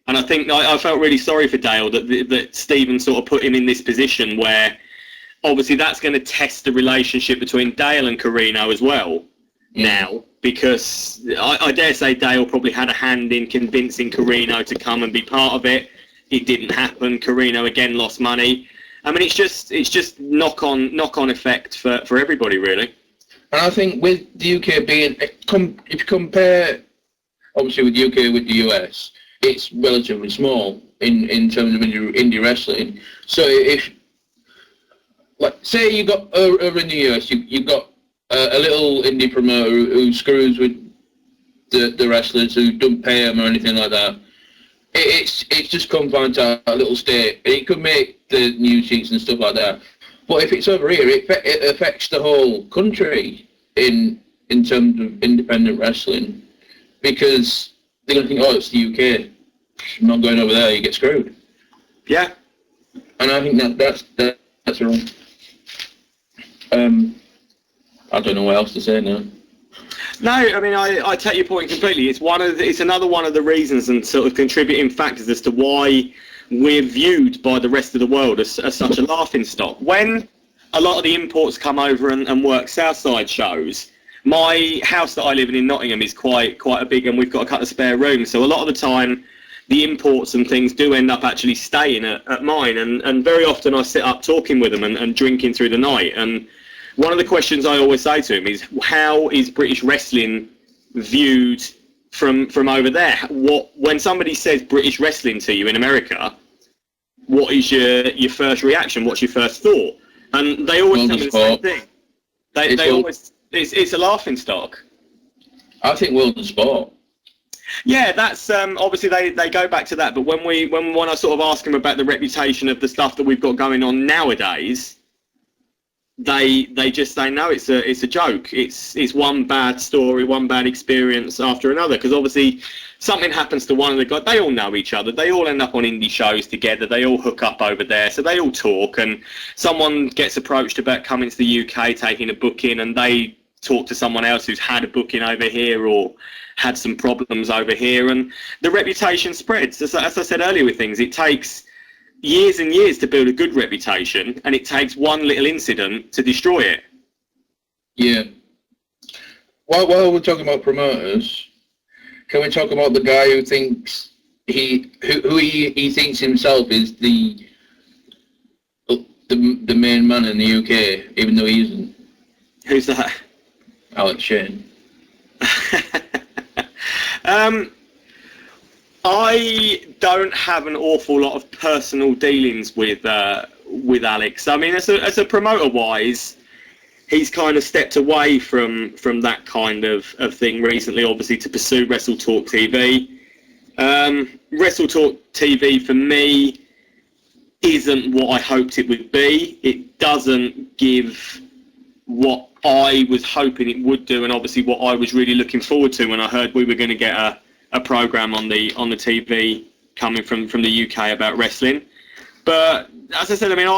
And I think I felt really sorry for Dale that Stephen sort of put him in this position where obviously that's going to test the relationship between Dale and Carino as well now, because I dare say Dale probably had a hand in convincing Carino to come and be part of it. It didn't happen. Carino again lost money. I mean, it's just knock-on effect for everybody, really. And I think with the UK being, if you compare, obviously with the UK with the US, it's relatively small in terms of indie wrestling. So if, like, say you got over in the US, you've got a little indie promoter who screws with the wrestlers who don't pay them or anything like that. It's just confined to a little state. It could make the news sheets and stuff like that. But if it's over here, it affects the whole country in terms of independent wrestling, because they're going to think, oh, it's the UK. I'm not going over there. You get screwed. Yeah. And I think that's wrong. I don't know what else to say now. No, I mean, I take your point completely. It's another one of the reasons and sort of contributing factors as to why we're viewed by the rest of the world as such a laughing stock. When a lot of the imports come over and work Southside shows, my house that I live in Nottingham is quite a big, and we've got a couple of spare rooms. So a lot of the time, the imports and things do end up actually staying at mine, and very often I sit up talking with them and drinking through the night. And one of the questions I always say to him is, how is British wrestling viewed from over there? When somebody says British wrestling to you in America, what is your first reaction? What's your first thought? And they always tell me the same thing. It's a laughing stock. I think world of sport. Yeah, that's obviously they go back to that. But when I sort of ask them about the reputation of the stuff that we've got going on nowadays, they just say no, it's a joke. It's one bad story, one bad experience after another. Because obviously something happens to one of the guys. They all know each other. They all end up on indie shows together. They all hook up over there, so they all talk. And someone gets approached about coming to the UK, taking a booking, and they talk to someone else who's had a booking over here or had some problems over here, and the reputation spreads. As I said earlier with things, it takes years and years to build a good reputation, and it takes one little incident to destroy it. Yeah. While we're talking about promoters, can we talk about the guy who thinks he thinks himself is the main man in the UK, even though he isn't? Who's that? Alex Shane. I don't have an awful lot of personal dealings with Alex. I mean, as a promoter wise, he's kind of stepped away from that kind of thing recently, obviously, to pursue Wrestle Talk TV. Wrestle Talk TV for me isn't what I hoped it would be. It doesn't give what I was hoping it would do, and obviously what I was really looking forward to when I heard we were going to get a program on the TV coming from the UK about wrestling. But as I said, I mean,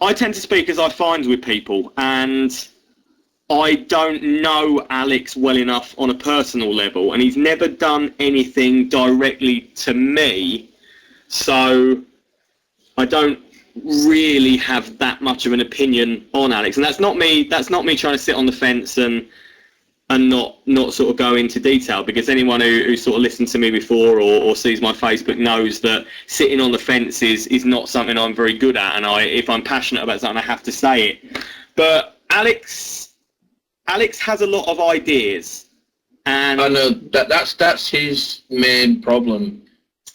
I tend to speak as I find with people, and I don't know Alex well enough on a personal level, and he's never done anything directly to me, so I don't really have that much of an opinion on Alex. And that's not me trying to sit on the fence and not sort of go into detail, because anyone who sort of listened to me before or sees my Facebook knows that sitting on the fence is not something I'm very good at, and if I'm passionate about something, I have to say it. But Alex has a lot of ideas, and I know that's his main problem.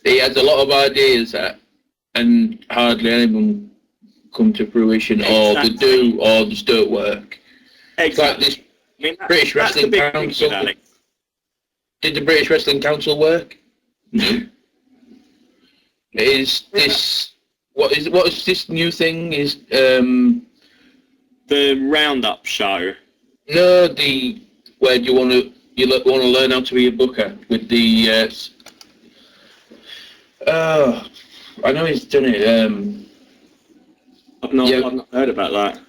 He has a lot of ideas and hardly any of them come to fruition, or they do, or just don't work. Exactly. Like this British Wrestling Council. Did the British Wrestling Council work? No. is this what is this new thing? Is the Roundup show? No, the where you want to learn how to be a booker with the. I know he's done it. I've not heard about that.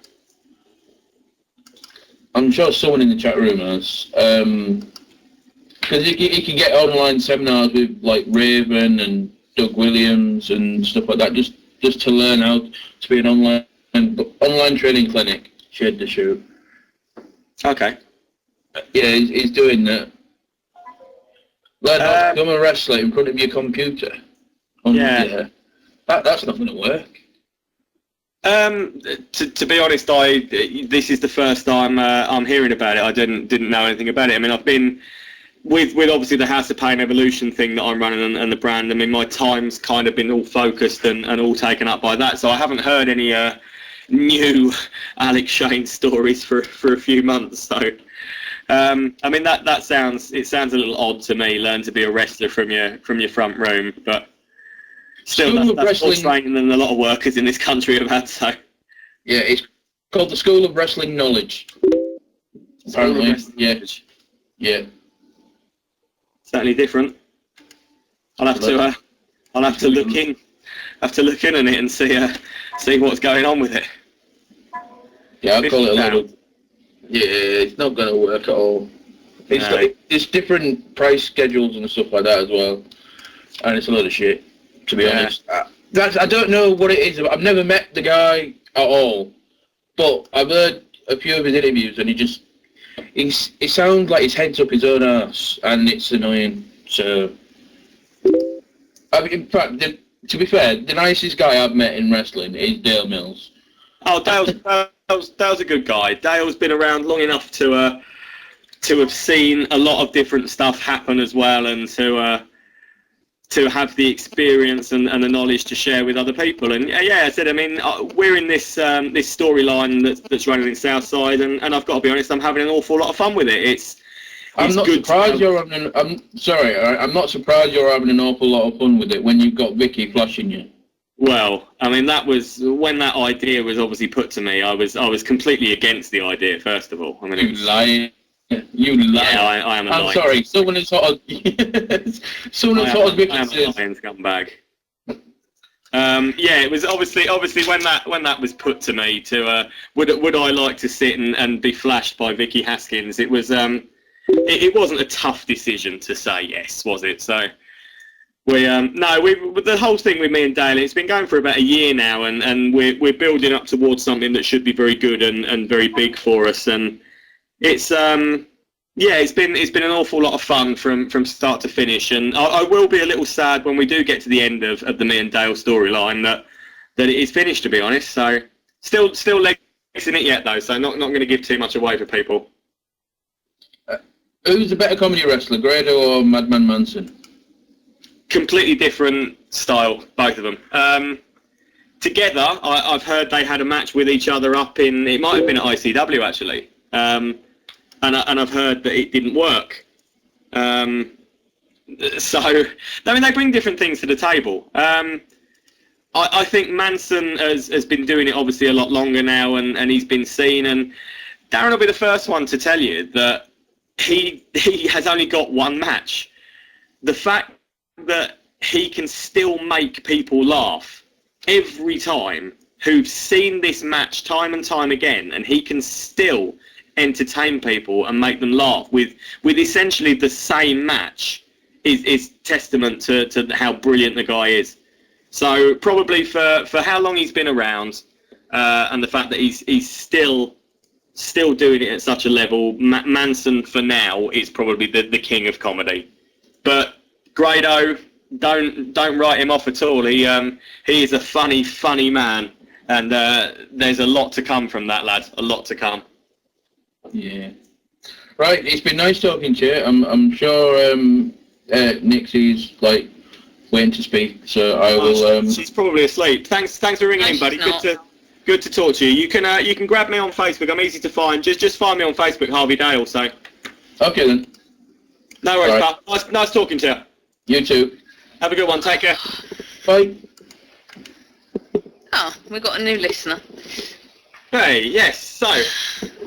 I'm sure someone in the chat room has. Because you can get online seminars with like Raven and Doug Williams and stuff like that, just to learn how to be an online training clinic. Shed the shoe. Okay. Yeah, he's doing that. Learn how to become a wrestler in front of your computer. Yeah. That's not going to work. To be honest, this is the first time I'm hearing about it. I didn't know anything about it. I mean, I've been with obviously the House of Pain Evolution thing that I'm running and the brand. I mean, my time's kind of been all focused and all taken up by that. So I haven't heard any new Alex Shane stories for a few months. So I mean, that sounds a little odd to me. Learn to be a wrestler from your front room, but. Still, that's more training than a lot of workers in this country have had, so... Yeah, it's called the School of Wrestling Knowledge. Apparently, yeah. Certainly different. I'll have to look in on it and see what's going on with it. Yeah, I'll call it a little... Yeah, it's not going to work at all. It's different price schedules and stuff like that as well, and it's a lot of shit. To be honest, I don't know what it is. I've never met the guy at all, but I've heard a few of his interviews, and he sounds like his head's up his own ass, and it's annoying. So, I mean, in fact, to be fair, the nicest guy I've met in wrestling is Dale Mills. Oh, Dale's a good guy. Dale's been around long enough to have seen a lot of different stuff happen as well, and to have the experience and the knowledge to share with other people. And yeah, I said, I mean, we're in this storyline that's running in Southside, and I've got to be honest, I'm having an awful lot of fun with it. I'm not surprised you're having an awful lot of fun with it when you've got Vicky flashing you. Well, I mean, that was when that idea was obviously put to me. I was completely against the idea. First of all, I mean, You lie. Yeah, I am a lion. I'm sorry. Someone has sort of Vicky says. Lion's scumbag. Yeah, it was obviously when that was put to me to would I like to sit and be flashed by Vicky Haskins? It was it wasn't a tough decision to say yes, was it? So the whole thing with me and Dale, it's been going for about a year now, and we're building up towards something that should be very good and very big for us, and it's it's been an awful lot of fun from start to finish, and I will be a little sad when we do get to the end of the me and Dale storyline that it is finished, to be honest. So still legs in it yet though, so not going to give too much away for people. Who's the better comedy wrestler, Grado or Madman Manson? Completely different style, both of them. Together, I've heard they had a match with each other up in, it might have been at ICW actually. And I've heard that it didn't work. So, I mean, they bring different things to the table. I think Manson has been doing it obviously a lot longer now, and he's been seen. And Darren will be the first one to tell you that he has only got one match. The fact that he can still make people laugh every time who've seen this match time and time again, and he can still entertain people and make them laugh with essentially the same match is testament to how brilliant the guy is. So probably for how long he's been around, and the fact that he's still doing it at such a level, Manson for now is probably the king of comedy. But Grado, don't write him off at all. He is a funny man, and there's a lot to come from that lad. A lot to come. Yeah. Right. It's been nice talking to you. I'm sure Nixy's like waiting to speak, so I will. She's probably asleep. Thanks for ringing in, buddy. Good to talk to you. You can grab me on Facebook. I'm easy to find. Just find me on Facebook, Harvey Dale. So. Okay then. No worries, pal. Nice talking to you. You too. Have a good one. Take care. Bye. Oh, we've got a new listener. Hey, yes.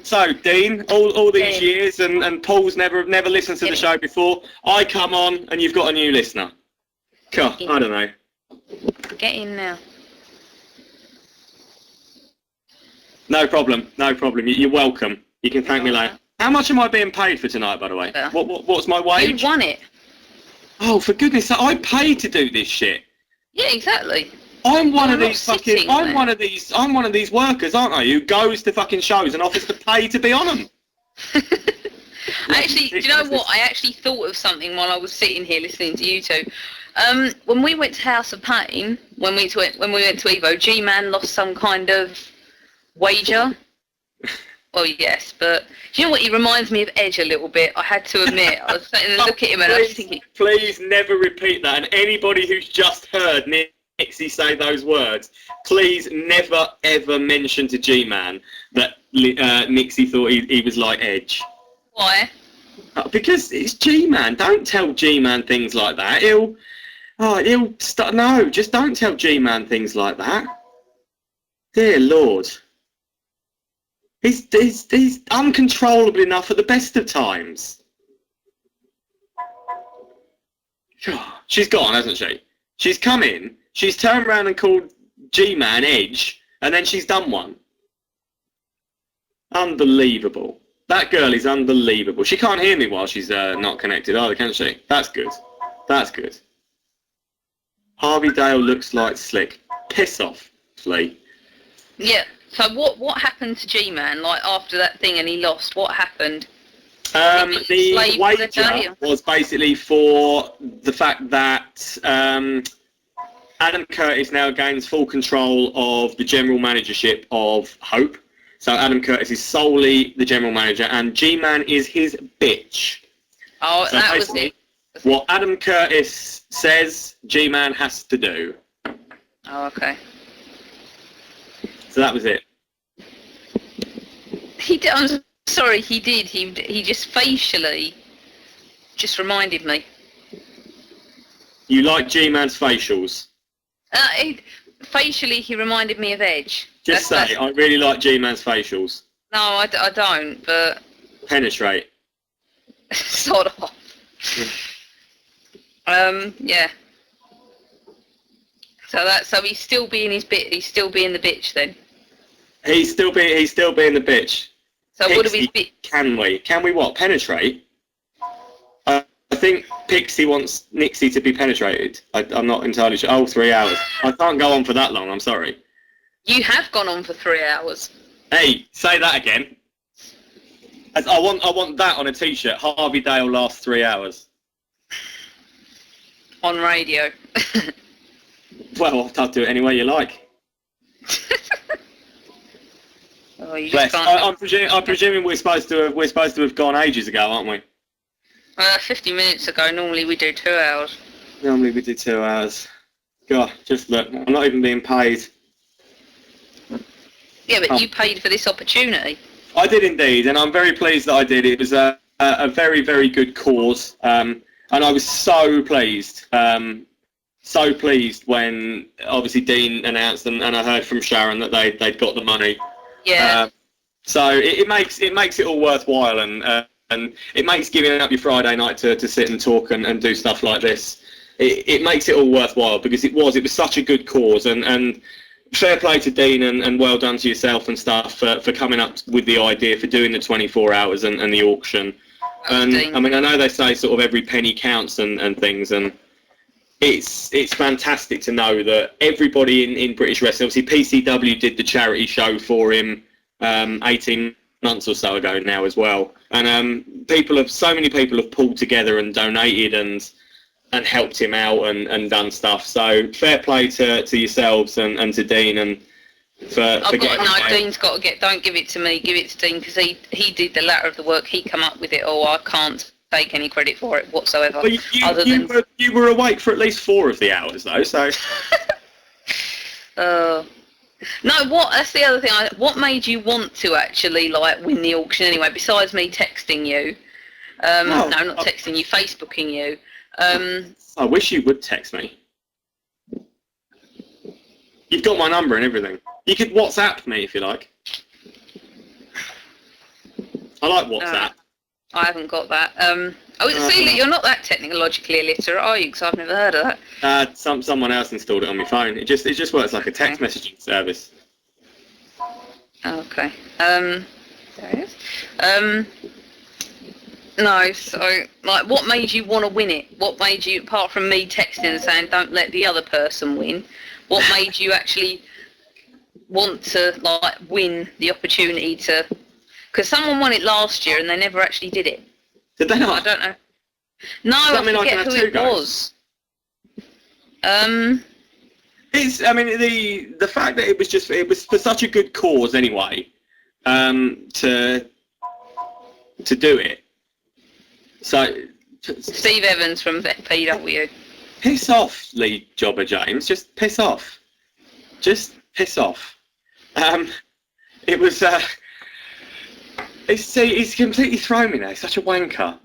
So Dean, all these years, and Paul's never listened to the show before. I come on, and you've got a new listener. God, I don't know. Get in now. No problem. You're welcome. You can thank me later. How much am I being paid for tonight, by the way? What's my wage? You won it. Oh, for goodness sake! I paid to do this shit. Yeah, exactly. I'm one of these workers, aren't I? Who goes to fucking shows and offers to pay to be on them. Actually, do you know what? I actually thought of something while I was sitting here listening to you two. When we went to House of Pain, when we went to Evo, G-Man lost some kind of wager. Well, yes, but do you know what? He reminds me of Edge a little bit. I had to admit. I was sitting and looking at him and I was thinking... Please never repeat that. And anybody who's just heard Nixy say those words, please never, ever mention to G-Man that Nixy thought he was like Edge. Why? Because it's G-Man. Don't tell G-Man things like that. Just don't tell G-Man things like that. Dear Lord. He's uncontrollable enough at the best of times. She's gone, hasn't she? She's come in, she's turned around and called G-Man Edge, and then she's done one. Unbelievable. That girl is unbelievable. She can't hear me while she's not connected either, can she? That's good. That's good. Harvey Dale looks like Slick. Piss off, Flea. Yeah. So what happened to G-Man, like, after that thing and he lost? What happened? The wager was basically for the fact that Adam Curtis now gains full control of the general managership of Hope. So Adam Curtis is solely the general manager and G-Man is his bitch. Oh, so that was it. What Adam Curtis says, G-Man has to do. Oh, okay. So that was it. I'm sorry, he did. He just facially just reminded me. You like G-Man's facials? Facially, he reminded me of Edge. Just I really like G-Man's facials. No, I don't, but... Penetrate. Sort of. Yeah. So he's still being his bit. He's still being the bitch then. He's still being the bitch. So Pixie, what do we? Can we what? Penetrate? I think Pixie wants Nixy to be penetrated. I'm not entirely sure. Oh, 3 hours. I can't go on for that long. I'm sorry. You have gone on for 3 hours. Hey, say that again. I want that on a T-shirt. Harvey Dale lasts 3 hours. On radio. Well, I'll do it any way you like. Oh, you Bless. I'm presuming we're supposed to have gone ages ago, aren't we? 50 minutes ago. Normally we do 2 hours. Normally we do 2 hours. God, just look. I'm not even being paid. Yeah, but you paid for this opportunity. I did indeed, and I'm very pleased that I did. It was a very, very good cause, and I was so pleased. So pleased when obviously Dean announced and I heard from Sharon that they'd got the money. Yeah. So it makes it all worthwhile, and it makes giving up your Friday night to sit and talk and do stuff like this. It makes it all worthwhile because it was such a good cause, and fair play to Dean and well done to yourself and stuff for coming up with the idea for doing the 24 hours and the auction. And I mean, I know they say sort of every penny counts and things, and it's fantastic to know that everybody in British wrestling, obviously PCW did the charity show for him 18 months or so ago now as well, and so many people have pulled together and donated and helped him out and done stuff. So fair play to yourselves and to Dean and for getting. No, Dean's got to get. Don't give it to me. Give it to Dean because he did the latter of the work. He come up with it all. I can't take any credit for it whatsoever. Well, you were awake for at least 4 of the hours though, so. No, that's the other thing. What made you want to actually like win the auction anyway? Besides me texting you. No, not texting you. Facebooking you. I wish you would text me. You've got my number and everything. You could WhatsApp me if you like. I like WhatsApp. I haven't got that. See, you're not that technologically illiterate, are you? Because I've never heard of that. Someone else installed it on my phone. It just works like a text messaging service. Okay. There it is. No, so, like, what made you want to win it? What made you, apart from me texting and saying, don't let the other person win, what made you actually want to, like, win the opportunity to... Because someone won it last year and they never actually did it. Did they not? I don't know. No, I forget who it was. It's, I mean, the fact that it was for such a good cause anyway, to do it. So, Steve Evans from PW. Piss off, Lee Jobber James. Just piss off. Just piss off. It was. He's completely thrown me there. He's such a wanker.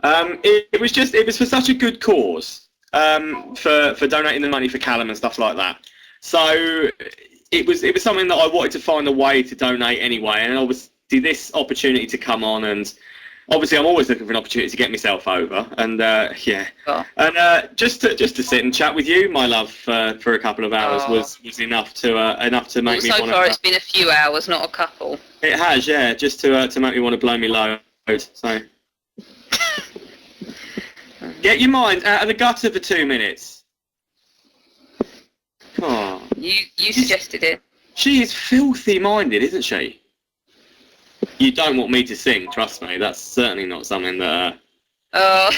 It was for such a good cause. For donating the money for Callum and stuff like that. So it was something that I wanted to find a way to donate anyway, and obviously this opportunity to come on, and obviously I'm always looking for an opportunity to get myself over, and yeah, and just to sit and chat with you, my love, for a couple of hours was enough to make me want to. So far it's been a few hours, not a couple. It has, yeah, just to make me want to blow me load. So get your mind out of the gutter for 2 minutes. Come on. You suggested it. She is filthy minded, isn't she? You don't want me to sing, trust me. That's certainly not something that... No,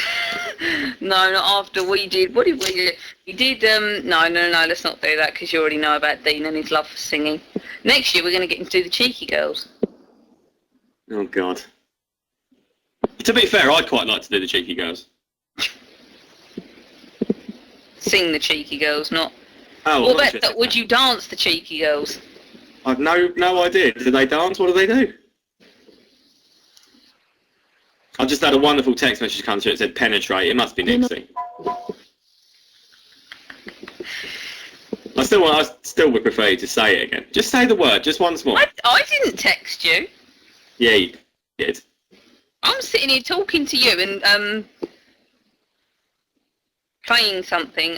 not after we did... What did we do? We did... No, let's not do that, because you already know about Dean and his love for singing. Next year, we're going to get him to do the Cheeky Girls. Oh, God. To be fair, I'd quite like to do the Cheeky Girls. Sing the Cheeky Girls, not... Oh, well, would you dance the Cheeky Girls? I've no idea. Do they dance? What do they do? I've just had a wonderful text message come through. It said penetrate. It must be Nixy. I still would prefer you to say it again. Just say the word, just once more. I didn't text you. Yeah, you did. I'm sitting here talking to you and playing something.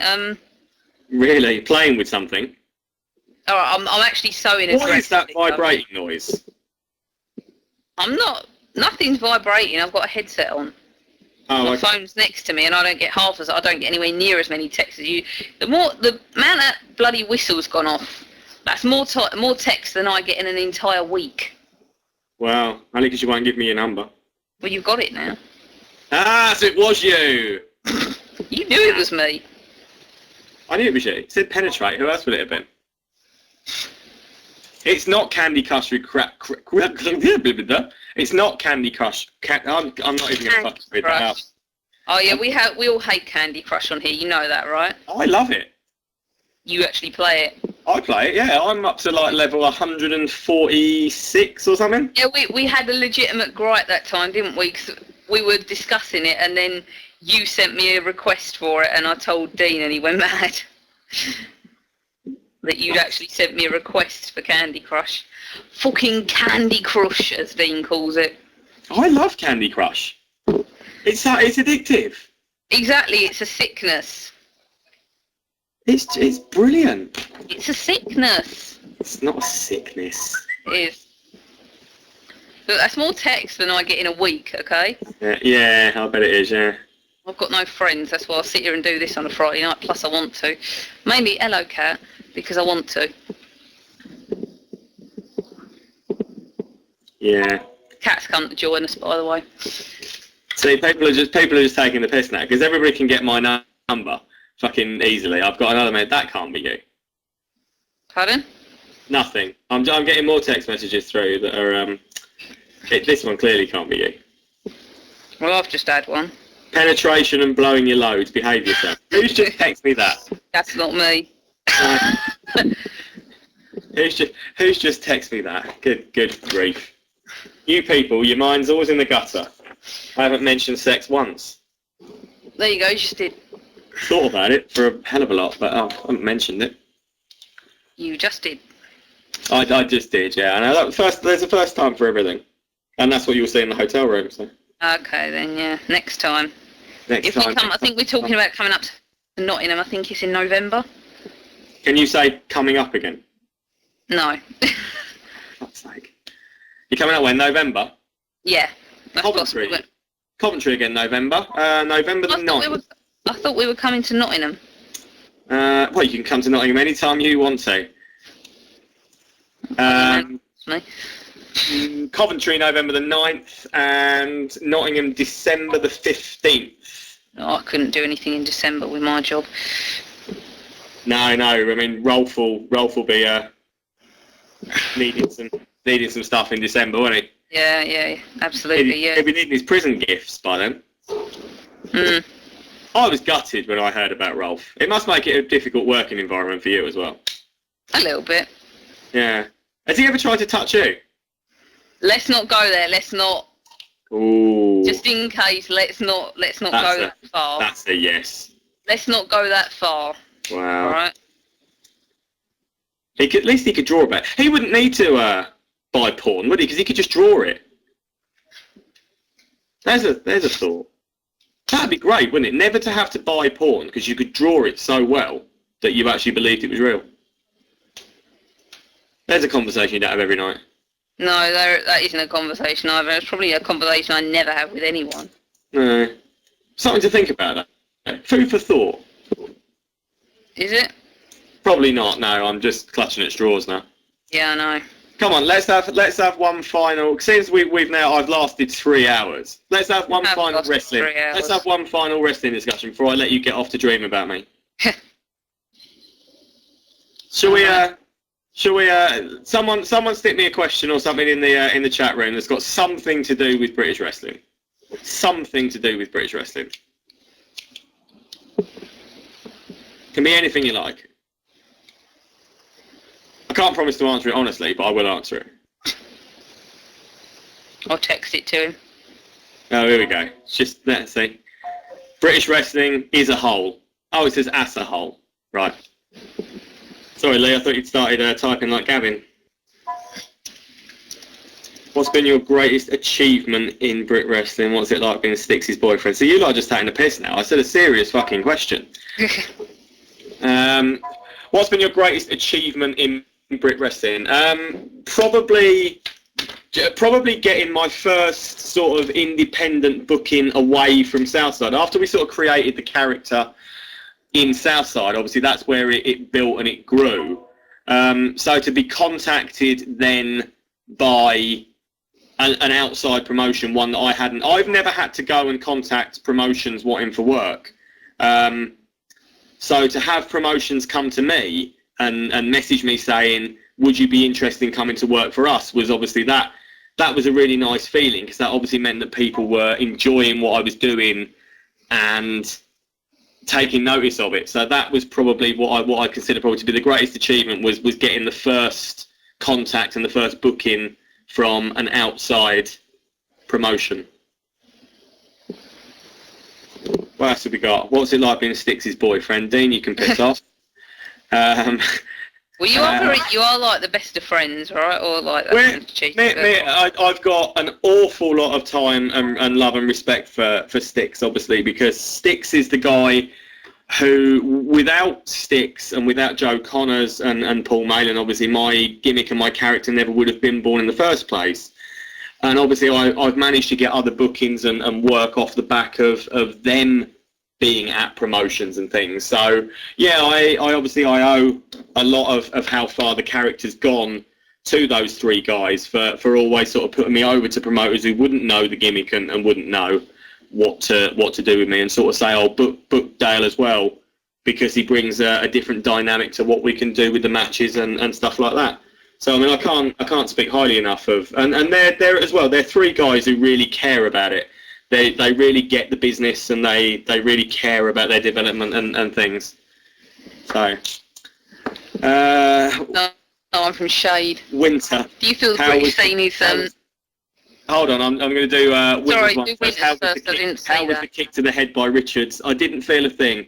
Really? Playing with something? Alright, I'm actually sewing. What is that vibrating noise? I'm not. Nothing's vibrating. I've got a headset on. Oh, My okay. phone's next to me, and I don't get I don't get anywhere near as many texts as you. The amount that bloody whistle's gone off. That's more text than I get in an entire week. Wow, only because you won't give me your number. Well, you've got it now. Ah, so it was you. You knew it was me. I knew it was you. It said penetrate. Who else would it have been? It's not Candy Crush. It's not Candy Crush. I'm not even going to fucking read that out. Oh yeah, we all hate Candy Crush on here. You know that, right? I love it. You actually play it? I play it. Yeah, I'm up to like level 146 or something. Yeah, we had a legitimate gripe that time, didn't we? 'Cause we were discussing it, and then you sent me a request for it, and I told Dean, and he went mad. That you'd actually sent me a request for Candy Crush. Fucking Candy Crush, as Dean calls it. I love Candy Crush. It's addictive. Exactly, it's a sickness. It's brilliant. It's a sickness. It's not a sickness. It is. Look, that's more text than I get in a week, okay? Yeah, I bet it is, yeah. I've got no friends, that's why I sit here and do this on a Friday night, plus I want to. Mainly hello, Cat, because I want to. Yeah. Cat's come to join us, by the way. See, people are just taking the piss now, because everybody can get my number fucking easily. I've got another mate. That can't be you. Pardon? Nothing. I'm getting more text messages through that are this one clearly can't be you. Well, I've just had one. Penetration and blowing your loads. Behave yourself. Who's just text me that? That's not me. Who's just text me that? Good grief. You people, your mind's always in the gutter. I haven't mentioned sex once. There you go, you just did. Thought about it for a hell of a lot, but I haven't mentioned it. You just did. I just did, yeah. And there's a first time for everything. And that's what you'll see in the hotel room, so. Okay, then, yeah. Next time. Next time. I think we're talking about coming up to Nottingham. I think it's in November. Can you say coming up again? No. Fuck's sake. You're coming up when? November? Yeah. That's Coventry. possible. Coventry again, November. November the 9th. I thought we were coming to Nottingham. Well, you can come to Nottingham anytime you want to. Coventry, November the 9th, and Nottingham, December the 15th. Oh, I couldn't do anything in December with my job. No. I mean, Rolf will be needing some stuff in December, won't he? Yeah, absolutely, yeah. He'll be needing his prison gifts by then. I was gutted when I heard about Rolf. It must make it a difficult working environment for you as well. A little bit. Yeah. Has he ever tried to touch you? Let's not go there. Let's not. Ooh. Just in case, let's not go that far. That's a yes. Let's not go that far. Wow. All right. At least he could draw a bit. He wouldn't need to buy porn, would he? Because he could just draw it. There's a thought. That'd be great, wouldn't it? Never to have to buy porn because you could draw it so well that you actually believed it was real. There's a conversation you don't have every night. No, that isn't a conversation either. It's probably a conversation I never have with anyone. No. Something to think about. Food for thought. Is it? Probably not. No, I'm just clutching at straws now. Yeah, I know. Come on, let's have one final. Since I've lasted 3 hours. Let's have one final wrestling. Let's have one final wrestling discussion before I let you get off to dream about me. Shall we? Someone stick me a question or something in the chat room that's got something to do with British wrestling. Something to do with British wrestling. Can be anything you like. I can't promise to answer it honestly, but I will answer it. I'll text it to him. Oh, here we go. It's just, let's see. British wrestling is a whole. Oh, it says as a whole. Right. Sorry, Lee, I thought you'd started typing like Gavin. What's been your greatest achievement in Brit wrestling? What's it like being Stix's boyfriend? So you lot are just taking a piss now. I said a serious fucking question. What's been your greatest achievement in Brit wrestling? Probably getting my first sort of independent booking away from Southside. After we sort of created the character in Southside, obviously that's where it built and it grew. So to be contacted then by an outside promotion, one that I've never had to go and contact promotions wanting for work. So to have promotions come to me and message me saying, would you be interested in coming to work for us, was obviously that was a really nice feeling, because that obviously meant that people were enjoying what I was doing and taking notice of it. So that was probably what I consider probably to be the greatest achievement, was getting the first contact and the first booking from an outside promotion. What else have we got? What's it like being Stix's boyfriend? Dean, you can piss off. Well, you are like the best of friends, right? Or like I've got an awful lot of time and love and respect for Stix, obviously, because Stix is the guy who, without Stix and without Joe Connors and Paul Malin, obviously my gimmick and my character never would have been born in the first place. And obviously I've managed to get other bookings and work off the back of them being at promotions and things. So yeah, I owe a lot of how far the character's gone to those three guys for always sort of putting me over to promoters who wouldn't know the gimmick and wouldn't know what to do with me, and sort of say, oh, book Dale as well, because he brings a different dynamic to what we can do with the matches and stuff like that. So I mean, I can't speak highly enough of, and they're as well. They're three guys who really care about it. They really get the business, and they really care about their development and things. So, no, I'm from Shade. Winter. Do you feel the British scene is? Hold on, I'm going to do Winter's one first. I didn't say how was the kick to the head by Richards? I didn't feel a thing.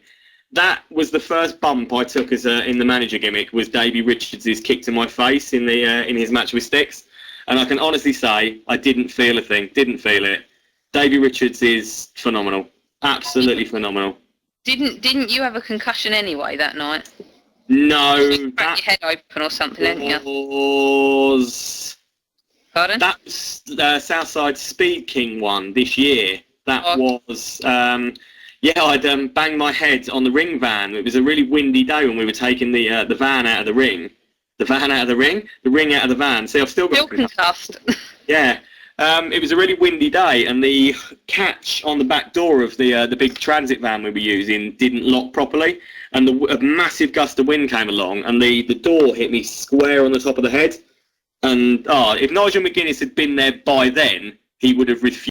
that was the first bump I took as in the manager gimmick. Was Davey Richards' kick to my face in his match with Styx, and I can honestly say I didn't feel a thing. Didn't feel it. Davey Richards is phenomenal. Absolutely phenomenal. Didn't you have a concussion anyway that night? No, You cracked your head open or something, didn't you? Was... Pardon? That's Southside Speed King one this year. That was... I'd banged my head on the ring van. It was a really windy day when we were taking the van out of the ring. The van out of the ring? The ring out of the van. See, I've still got... Still concussed. Yeah. It was a really windy day, and the catch on the back door of the big transit van we were using didn't lock properly, and a massive gust of wind came along, and the door hit me square on the top of the head. And if Nigel McGuinness had been there by then, he would have refused